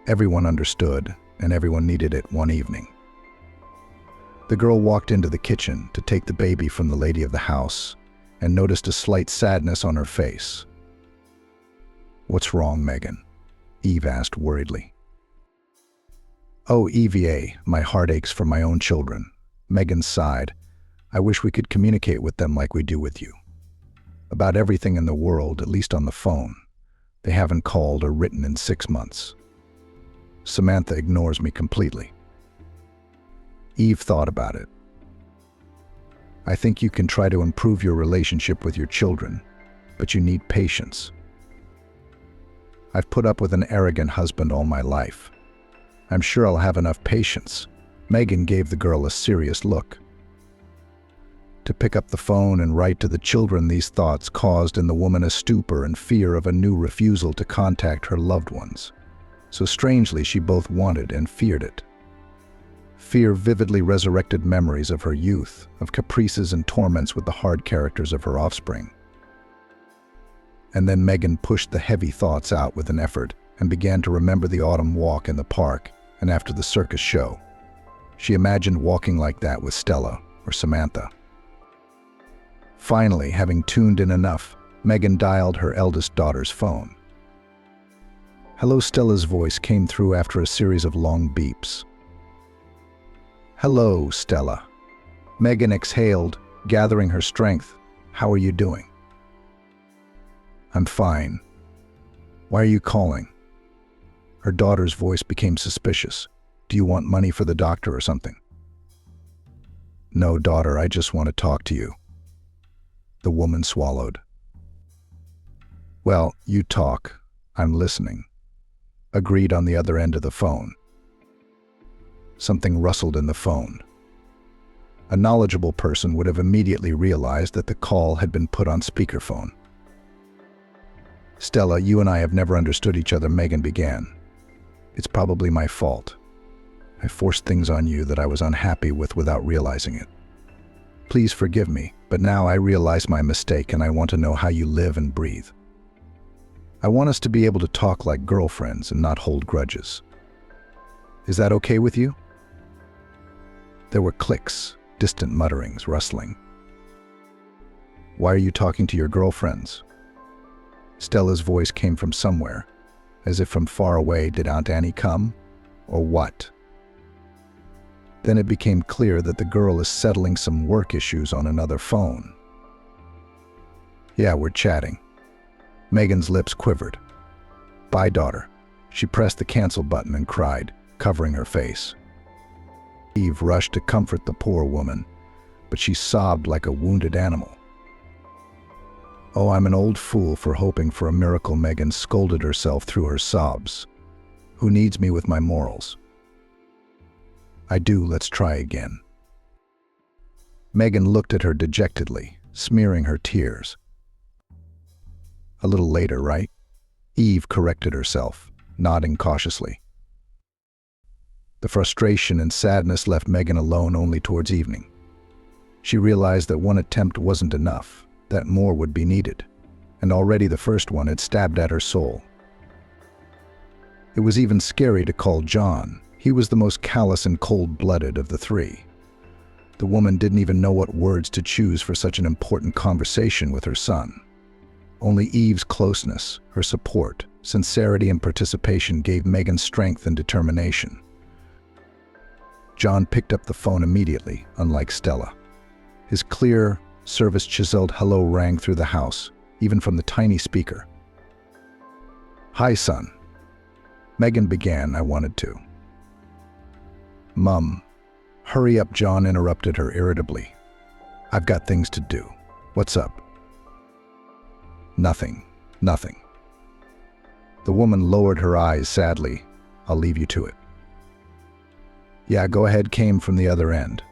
Everyone understood, and everyone needed it one evening. The girl walked into the kitchen to take the baby from the lady of the house and noticed a slight sadness on her face. "What's wrong, Megan?" Eve asked worriedly. "Oh, EVA, my heart aches for my own children." Megan sighed. "I wish we could communicate with them like we do with you. About everything in the world, at least on the phone. They haven't called or written in 6 months. Samantha ignores me completely." Eve thought about it. "I think you can try to improve your relationship with your children, but you need patience. I've put up with an arrogant husband all my life. I'm sure I'll have enough patience." Megan gave the girl a serious look. To pick up the phone and write to the children, these thoughts caused in the woman a stupor and fear of a new refusal to contact her loved ones. So strangely, she both wanted and feared it. Fear vividly resurrected memories of her youth, of caprices and torments with the hard characters of her offspring. And then Megan pushed the heavy thoughts out with an effort and began to remember the autumn walk in the park and after the circus show. She imagined walking like that with Stella or Samantha. Finally, having tuned in enough, Megan dialed her eldest daughter's phone. "Hello," Stella's voice came through after a series of long beeps. "Hello, Stella." Megan exhaled, gathering her strength. "How are you doing?" "I'm fine. Why are you calling?" Her daughter's voice became suspicious. "Do you want money for the doctor or something?" "No, daughter, I just want to talk to you." The woman swallowed. "Well, you talk. I'm listening," agreed on the other end of the phone. Something rustled in the phone. A knowledgeable person would have immediately realized that the call had been put on speakerphone. "Stella, you and I have never understood each other," Megan began. "It's probably my fault. I forced things on you that I was unhappy with without realizing it. Please forgive me, but now I realize my mistake and I want to know how you live and breathe. I want us to be able to talk like girlfriends and not hold grudges. Is that okay with you?" There were clicks, distant mutterings, rustling. "Why are you talking to your girlfriends?" Stella's voice came from somewhere, as if from far away. Did Aunt Annie come? Or what? Then it became clear that the girl is settling some work issues on another phone. "Yeah, we're chatting." Megan's lips quivered. "Bye, daughter." She pressed the cancel button and cried, covering her face. Eve rushed to comfort the poor woman, but she sobbed like a wounded animal. "Oh, I'm an old fool for hoping for a miracle," Megan scolded herself through her sobs. "Who needs me with my morals?" "I do, let's try again." Megan looked at her dejectedly, smearing her tears. "A little later, right?" Eve corrected herself, nodding cautiously. The frustration and sadness left Megan alone only towards evening. She realized that one attempt wasn't enough, that more would be needed, and already the first one had stabbed at her soul. It was even scary to call John. He was the most callous and cold-blooded of the three. The woman didn't even know what words to choose for such an important conversation with her son. Only Eve's closeness, her support, sincerity, and participation gave Megan strength and determination. John picked up the phone immediately, unlike Stella. His clear, service-chiseled hello rang through the house, even from the tiny speaker. "Hi, son." Megan began. I wanted to. "Mum." "Hurry up," John interrupted her irritably. "I've got things to do." "What's up?" "Nothing. Nothing." The woman lowered her eyes sadly. "I'll leave you to it." "Yeah, go ahead," came from the other end.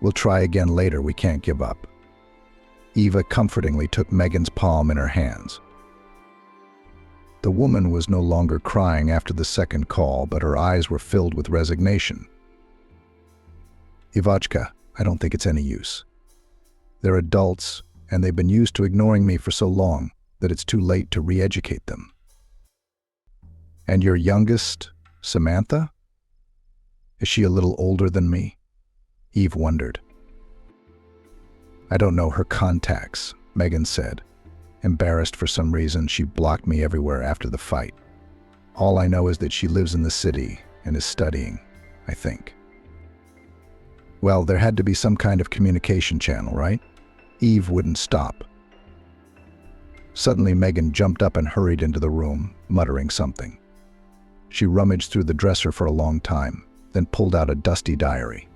"We'll try again later. We can't give up." Eva comfortingly took Megan's palm in her hands. The woman was no longer crying after the second call, but her eyes were filled with resignation. "Ivachka, I don't think it's any use. They're adults, and they've been used to ignoring me for so long that it's too late to re-educate them." "And your youngest, Samantha? Is she a little older than me?" Eve wondered. "I don't know her contacts," Megan said. Embarrassed for some reason, she blocked me everywhere after the fight. "All I know is that she lives in the city and is studying, I think." "Well, there had to be some kind of communication channel, right?" Eve wouldn't stop. Suddenly, Megan jumped up and hurried into the room, muttering something. She rummaged through the dresser for a long time, then pulled out a dusty diary.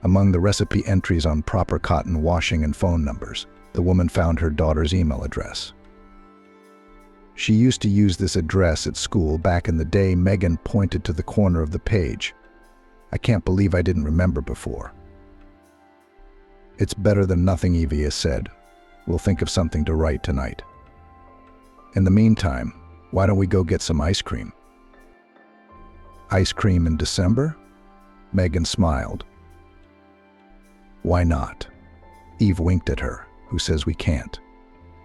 Among the recipe entries on proper cotton washing and phone numbers, the woman found her daughter's email address. She used to use this address at school back in the day. Megan pointed to the corner of the page. "I can't believe I didn't remember before." "It's better than nothing," Evie said. "We'll think of something to write tonight. In the meantime, why don't we go get some ice cream?" "Ice cream in December?" Megan smiled. "Why not?" Eve winked at her. "Who says we can't?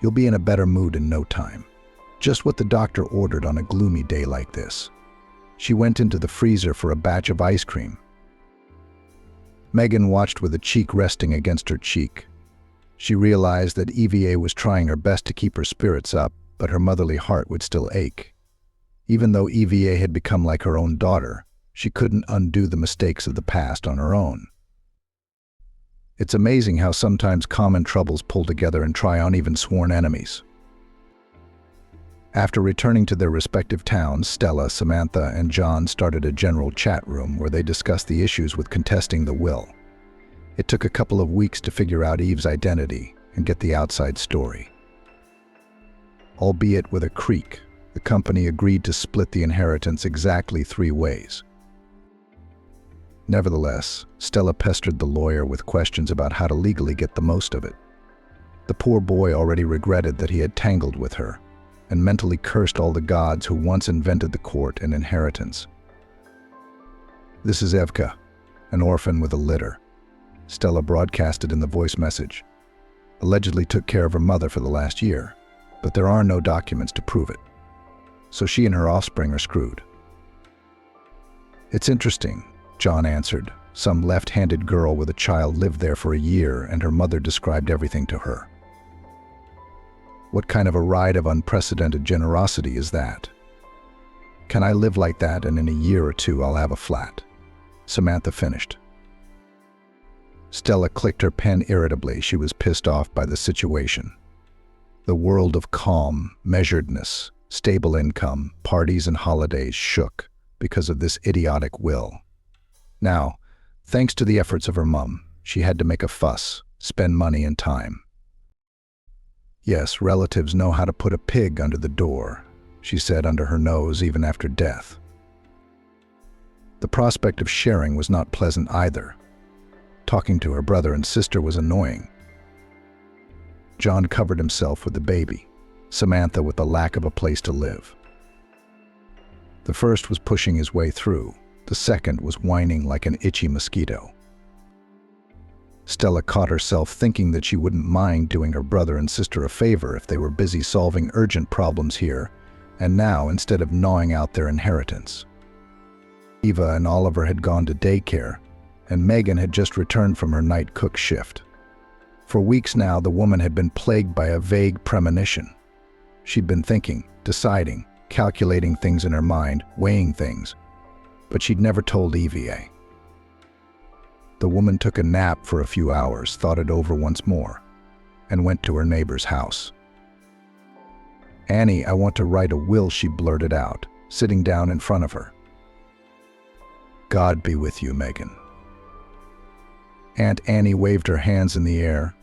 You'll be in a better mood in no time. Just what the doctor ordered on a gloomy day like this." She went into the freezer for a batch of ice cream. Megan watched with a cheek resting against her cheek. She realized that Eva was trying her best to keep her spirits up, but her motherly heart would still ache. Even though Eva had become like her own daughter, she couldn't undo the mistakes of the past on her own. It's amazing how sometimes common troubles pull together and try on even sworn enemies. After returning to their respective towns, Stella, Samantha, and John started a general chat room where they discussed the issues with contesting the will. It took a couple of weeks to figure out Eve's identity and get the outside story. Albeit with a creak, the company agreed to split the inheritance exactly 3 ways. Nevertheless, Stella pestered the lawyer with questions about how to legally get the most of it. The poor boy already regretted that he had tangled with her, and mentally cursed all the gods who once invented the court and inheritance. "This is Evka, an orphan with a litter," Stella broadcasted in the voice message. "Allegedly took care of her mother for the last year, but there are no documents to prove it. So she and her offspring are screwed." "It's interesting," John answered. "Some left-handed girl with a child lived there for a year, and her mother described everything to her." "What kind of a ride of unprecedented generosity is that? Can I live like that and in a year or 2 I'll have a flat?" Samantha finished. Stella clicked her pen irritably. She was pissed off by the situation. The world of calm, measuredness, stable income, parties and holidays shook because of this idiotic will. Now, thanks to the efforts of her mum, she had to make a fuss, spend money and time. "Yes, relatives know how to put a pig under the door," she said under her nose even after death. The prospect of sharing was not pleasant either. Talking to her brother and sister was annoying. John covered himself with the baby, Samantha with the lack of a place to live. The first was pushing his way through. The second was whining like an itchy mosquito. Stella caught herself thinking that she wouldn't mind doing her brother and sister a favor if they were busy solving urgent problems here and now instead of gnawing out their inheritance. Eva and Oliver had gone to daycare, and Megan had just returned from her night cook shift. For weeks now, the woman had been plagued by a vague premonition. She'd been thinking, deciding, calculating things in her mind, weighing things, but she'd never told Eva. The woman took a nap for a few hours, thought it over once more, and went to her neighbor's house. "Annie, I want to write a will," she blurted out, sitting down in front of her. "God be with you, Megan." Aunt Annie waved her hands in the air.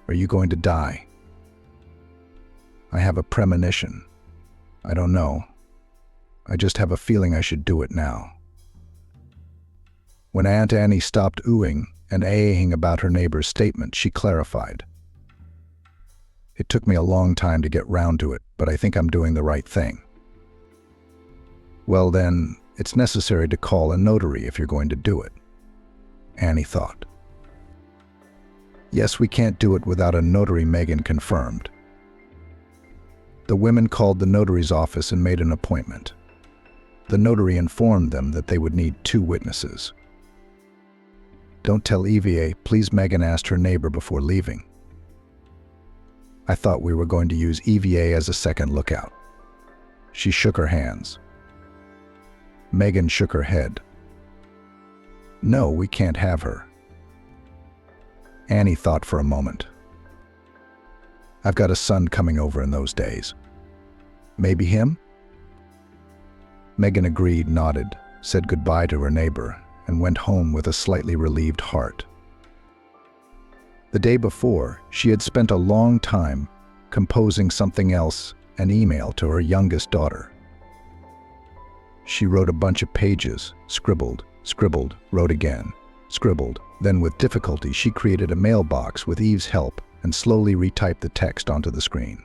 "Are you going to die?" "I have a premonition. I don't know. I just have a feeling I should do it now." When Aunt Annie stopped oohing and aahing about her neighbor's statement, she clarified. "It took me a long time to get round to it, but I think I'm doing the right thing." "Well then, it's necessary to call a notary if you're going to do it," Annie thought. "Yes, we can't do it without a notary," Megan confirmed. The women called the notary's office and made an appointment. The notary informed them that they would need 2 witnesses. "Don't tell EVA, please," Megan asked her neighbor before leaving. "I thought we were going to use EVA as a second lookout." She shook her hands. Megan shook her head. "No, we can't have her." Annie thought for a moment. "I've got a son coming over in those days. Maybe him?" Megan agreed, nodded, said goodbye to her neighbor, and went home with a slightly relieved heart. The day before, she had spent a long time composing something else, an email to her youngest daughter. She wrote a bunch of pages, scribbled, wrote again, scribbled. Then with difficulty, she created a mailbox with Eve's help and slowly retyped the text onto the screen.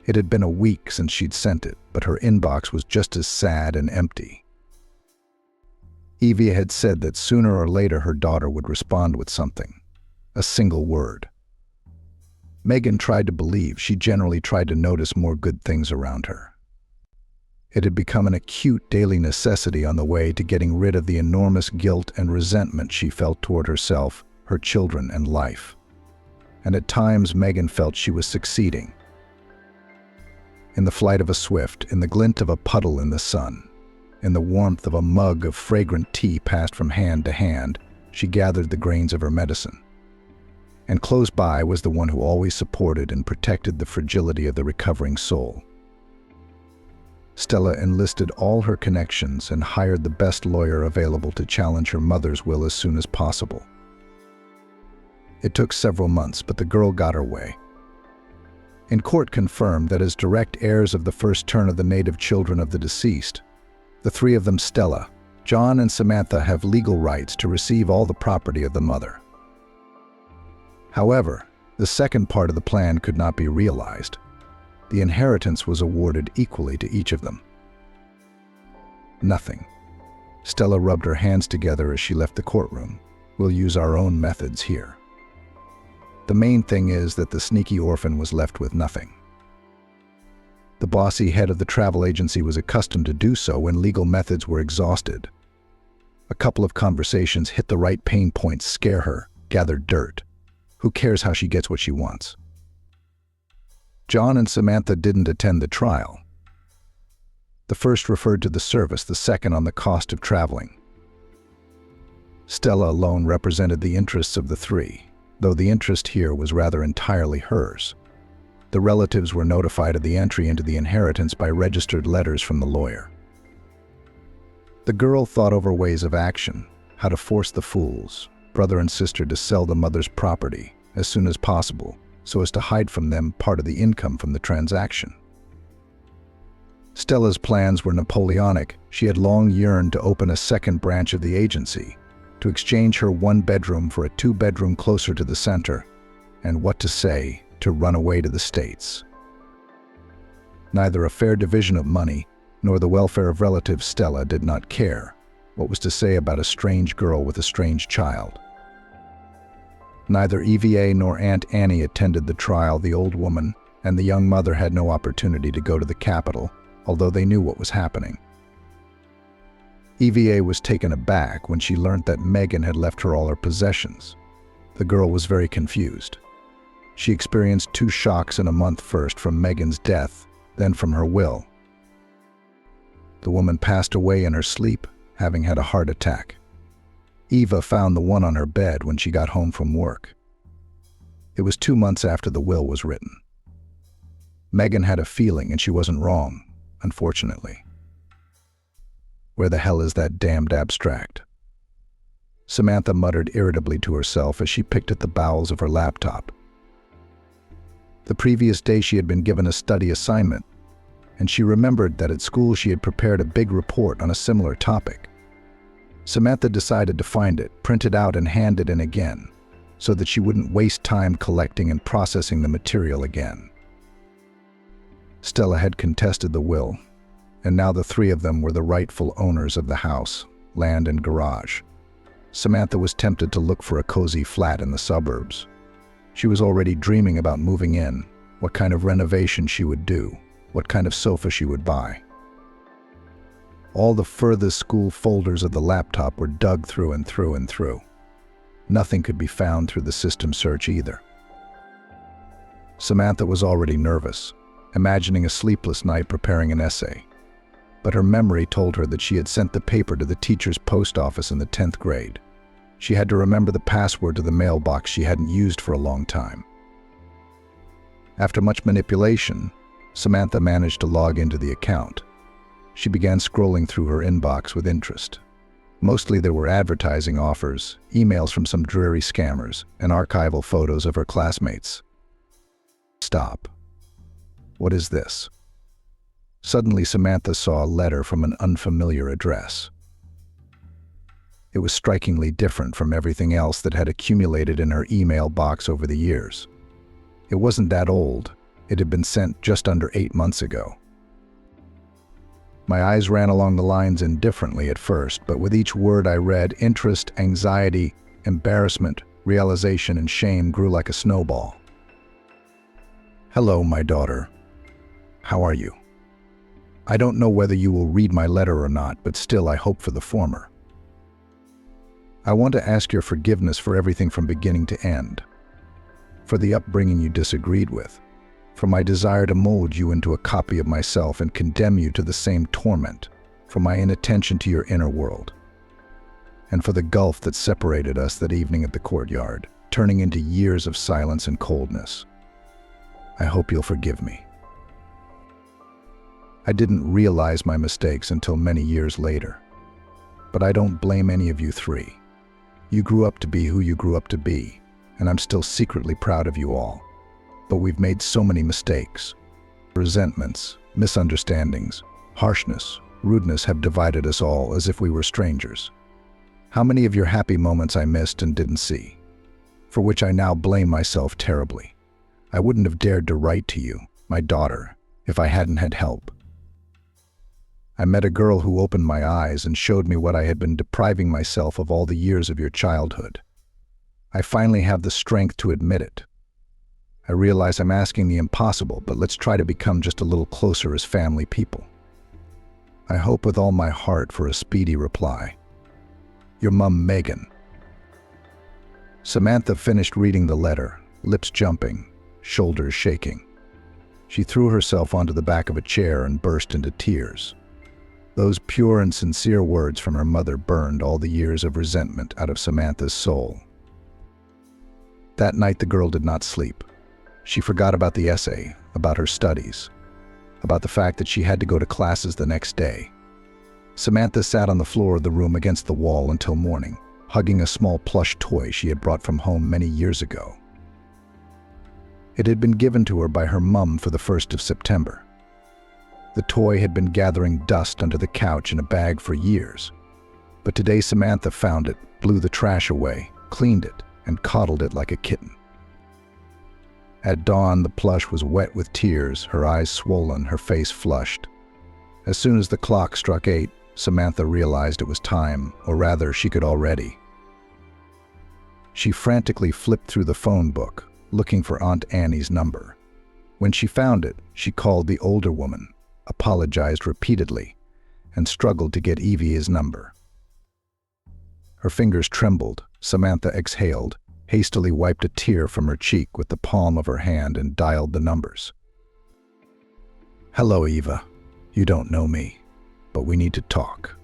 It had been a week since she'd sent it, but her inbox was just as sad and empty. Evie had said that sooner or later her daughter would respond with something, a single word. Megan tried to believe. She generally tried to notice more good things around her. It had become an acute daily necessity on the way to getting rid of the enormous guilt and resentment she felt toward herself, her children, and life. And at times Megan felt she was succeeding. In the flight of a swift, in the glint of a puddle in the sun, in the warmth of a mug of fragrant tea passed from hand to hand, she gathered the grains of her medicine. And close by was the one who always supported and protected the fragility of the recovering soul. Stella enlisted all her connections and hired the best lawyer available to challenge her mother's will as soon as possible. It took several months, but the girl got her way. In court confirmed that as direct heirs of the first turn of the native children of the deceased, the 3 of them, Stella, John, and Samantha, have legal rights to receive all the property of the mother. However, the second part of the plan could not be realized. The inheritance was awarded equally to each of them. Nothing. Stella rubbed her hands together as she left the courtroom. "We'll use our own methods here." The main thing is that the sneaky orphan was left with nothing. The bossy head of the travel agency was accustomed to do so when legal methods were exhausted. A couple of conversations hit the right pain points, scare her, gather dirt. Who cares how she gets what she wants? John and Samantha didn't attend the trial. The first referred to the service, the second on the cost of traveling. Stella alone represented the interests of the 3, though the interest here was rather entirely hers. The relatives were notified of the entry into the inheritance by registered letters from the lawyer. The girl thought over ways of action, how to force the fools, brother and sister, to sell the mother's property as soon as possible, so as to hide from them part of the income from the transaction. Stella's plans were Napoleonic. She had long yearned to open a second branch of the agency, to exchange her 1-bedroom for a 2-bedroom closer to the center, and what to say, to run away to the States. Neither a fair division of money nor the welfare of relatives, Stella did not care what was to say about a strange girl with a strange child. Neither EVA nor Aunt Annie attended the trial. The old woman and the young mother had no opportunity to go to the capital, although they knew what was happening. EVA was taken aback when she learned that Megan had left her all her possessions. The girl was very confused. She experienced 2 shocks in a month, first from Megan's death, then from her will. The woman passed away in her sleep, having had a heart attack. Eva found the one on her bed when she got home from work. It was 2 months after the will was written. Megan had a feeling, and she wasn't wrong, unfortunately. Where the hell is that damned abstract? Samantha muttered irritably to herself as she picked at the bowels of her laptop. The previous day she had been given a study assignment, and she remembered that at school she had prepared a big report on a similar topic. Samantha decided to find it, print it out, and hand it in again, so that she wouldn't waste time collecting and processing the material again. Stella had contested the will, and now the three of them were the rightful owners of the house, land, and garage. Samantha was tempted to look for a cozy flat in the suburbs. She was already dreaming about moving in, what kind of renovation she would do, what kind of sofa she would buy. All the furthest school folders of the laptop were dug through and through and through. Nothing could be found through the system search either. Samantha was already nervous, imagining a sleepless night preparing an essay. But her memory told her that she had sent the paper to the teacher's post office in the 10th grade. She had to remember the password to the mailbox she hadn't used for a long time. After much manipulation, Samantha managed to log into the account. She began scrolling through her inbox with interest. Mostly there were advertising offers, emails from some dreary scammers, and archival photos of her classmates. Stop. What is this? Suddenly, Samantha saw a letter from an unfamiliar address. It was strikingly different from everything else that had accumulated in her email box over the years. It wasn't that old. It had been sent just under 8 months ago. My eyes ran along the lines indifferently at first, but with each word I read, interest, anxiety, embarrassment, realization, and shame grew like a snowball. Hello, my daughter. How are you? I don't know whether you will read my letter or not, but still I hope for the former. I want to ask your forgiveness for everything from beginning to end, for the upbringing you disagreed with, for my desire to mold you into a copy of myself and condemn you to the same torment, for my inattention to your inner world, and for the gulf that separated us that evening at the courtyard, turning into years of silence and coldness. I hope you'll forgive me. I didn't realize my mistakes until many years later, but I don't blame any of you three. You grew up to be who you grew up to be, and I'm still secretly proud of you all. But we've made so many mistakes. Resentments, misunderstandings, harshness, rudeness have divided us all as if we were strangers. How many of your happy moments I missed and didn't see, for which I now blame myself terribly. I wouldn't have dared to write to you, my daughter, if I hadn't had help. I met a girl who opened my eyes and showed me what I had been depriving myself of all the years of your childhood. I finally have the strength to admit it. I realize I'm asking the impossible, but let's try to become just a little closer as family people. I hope with all my heart for a speedy reply. Your mum, Megan. Samantha finished reading the letter, lips jumping, shoulders shaking. She threw herself onto the back of a chair and burst into tears. Those pure and sincere words from her mother burned all the years of resentment out of Samantha's soul. That night the girl did not sleep. She forgot about the essay, about her studies, about the fact that she had to go to classes the next day. Samantha sat on the floor of the room against the wall until morning, hugging a small plush toy she had brought from home many years ago. It had been given to her by her mum for the 1st of September. The toy had been gathering dust under the couch in a bag for years, but today Samantha found it, blew the trash away, cleaned it, and coddled it like a kitten. At dawn, the plush was wet with tears, her eyes swollen, her face flushed. As soon as the clock struck 8, Samantha realized it was time, or rather, she could already. She frantically flipped through the phone book, looking for Aunt Annie's number. When she found it, she called the older woman, apologized repeatedly, and struggled to get Evie's number. Her fingers trembled. Samantha exhaled, hastily wiped a tear from her cheek with the palm of her hand and dialed the numbers. Hello, Eva. You don't know me, but we need to talk.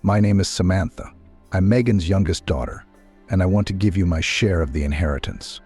My name is Samantha. I'm Megan's youngest daughter, and I want to give you my share of the inheritance.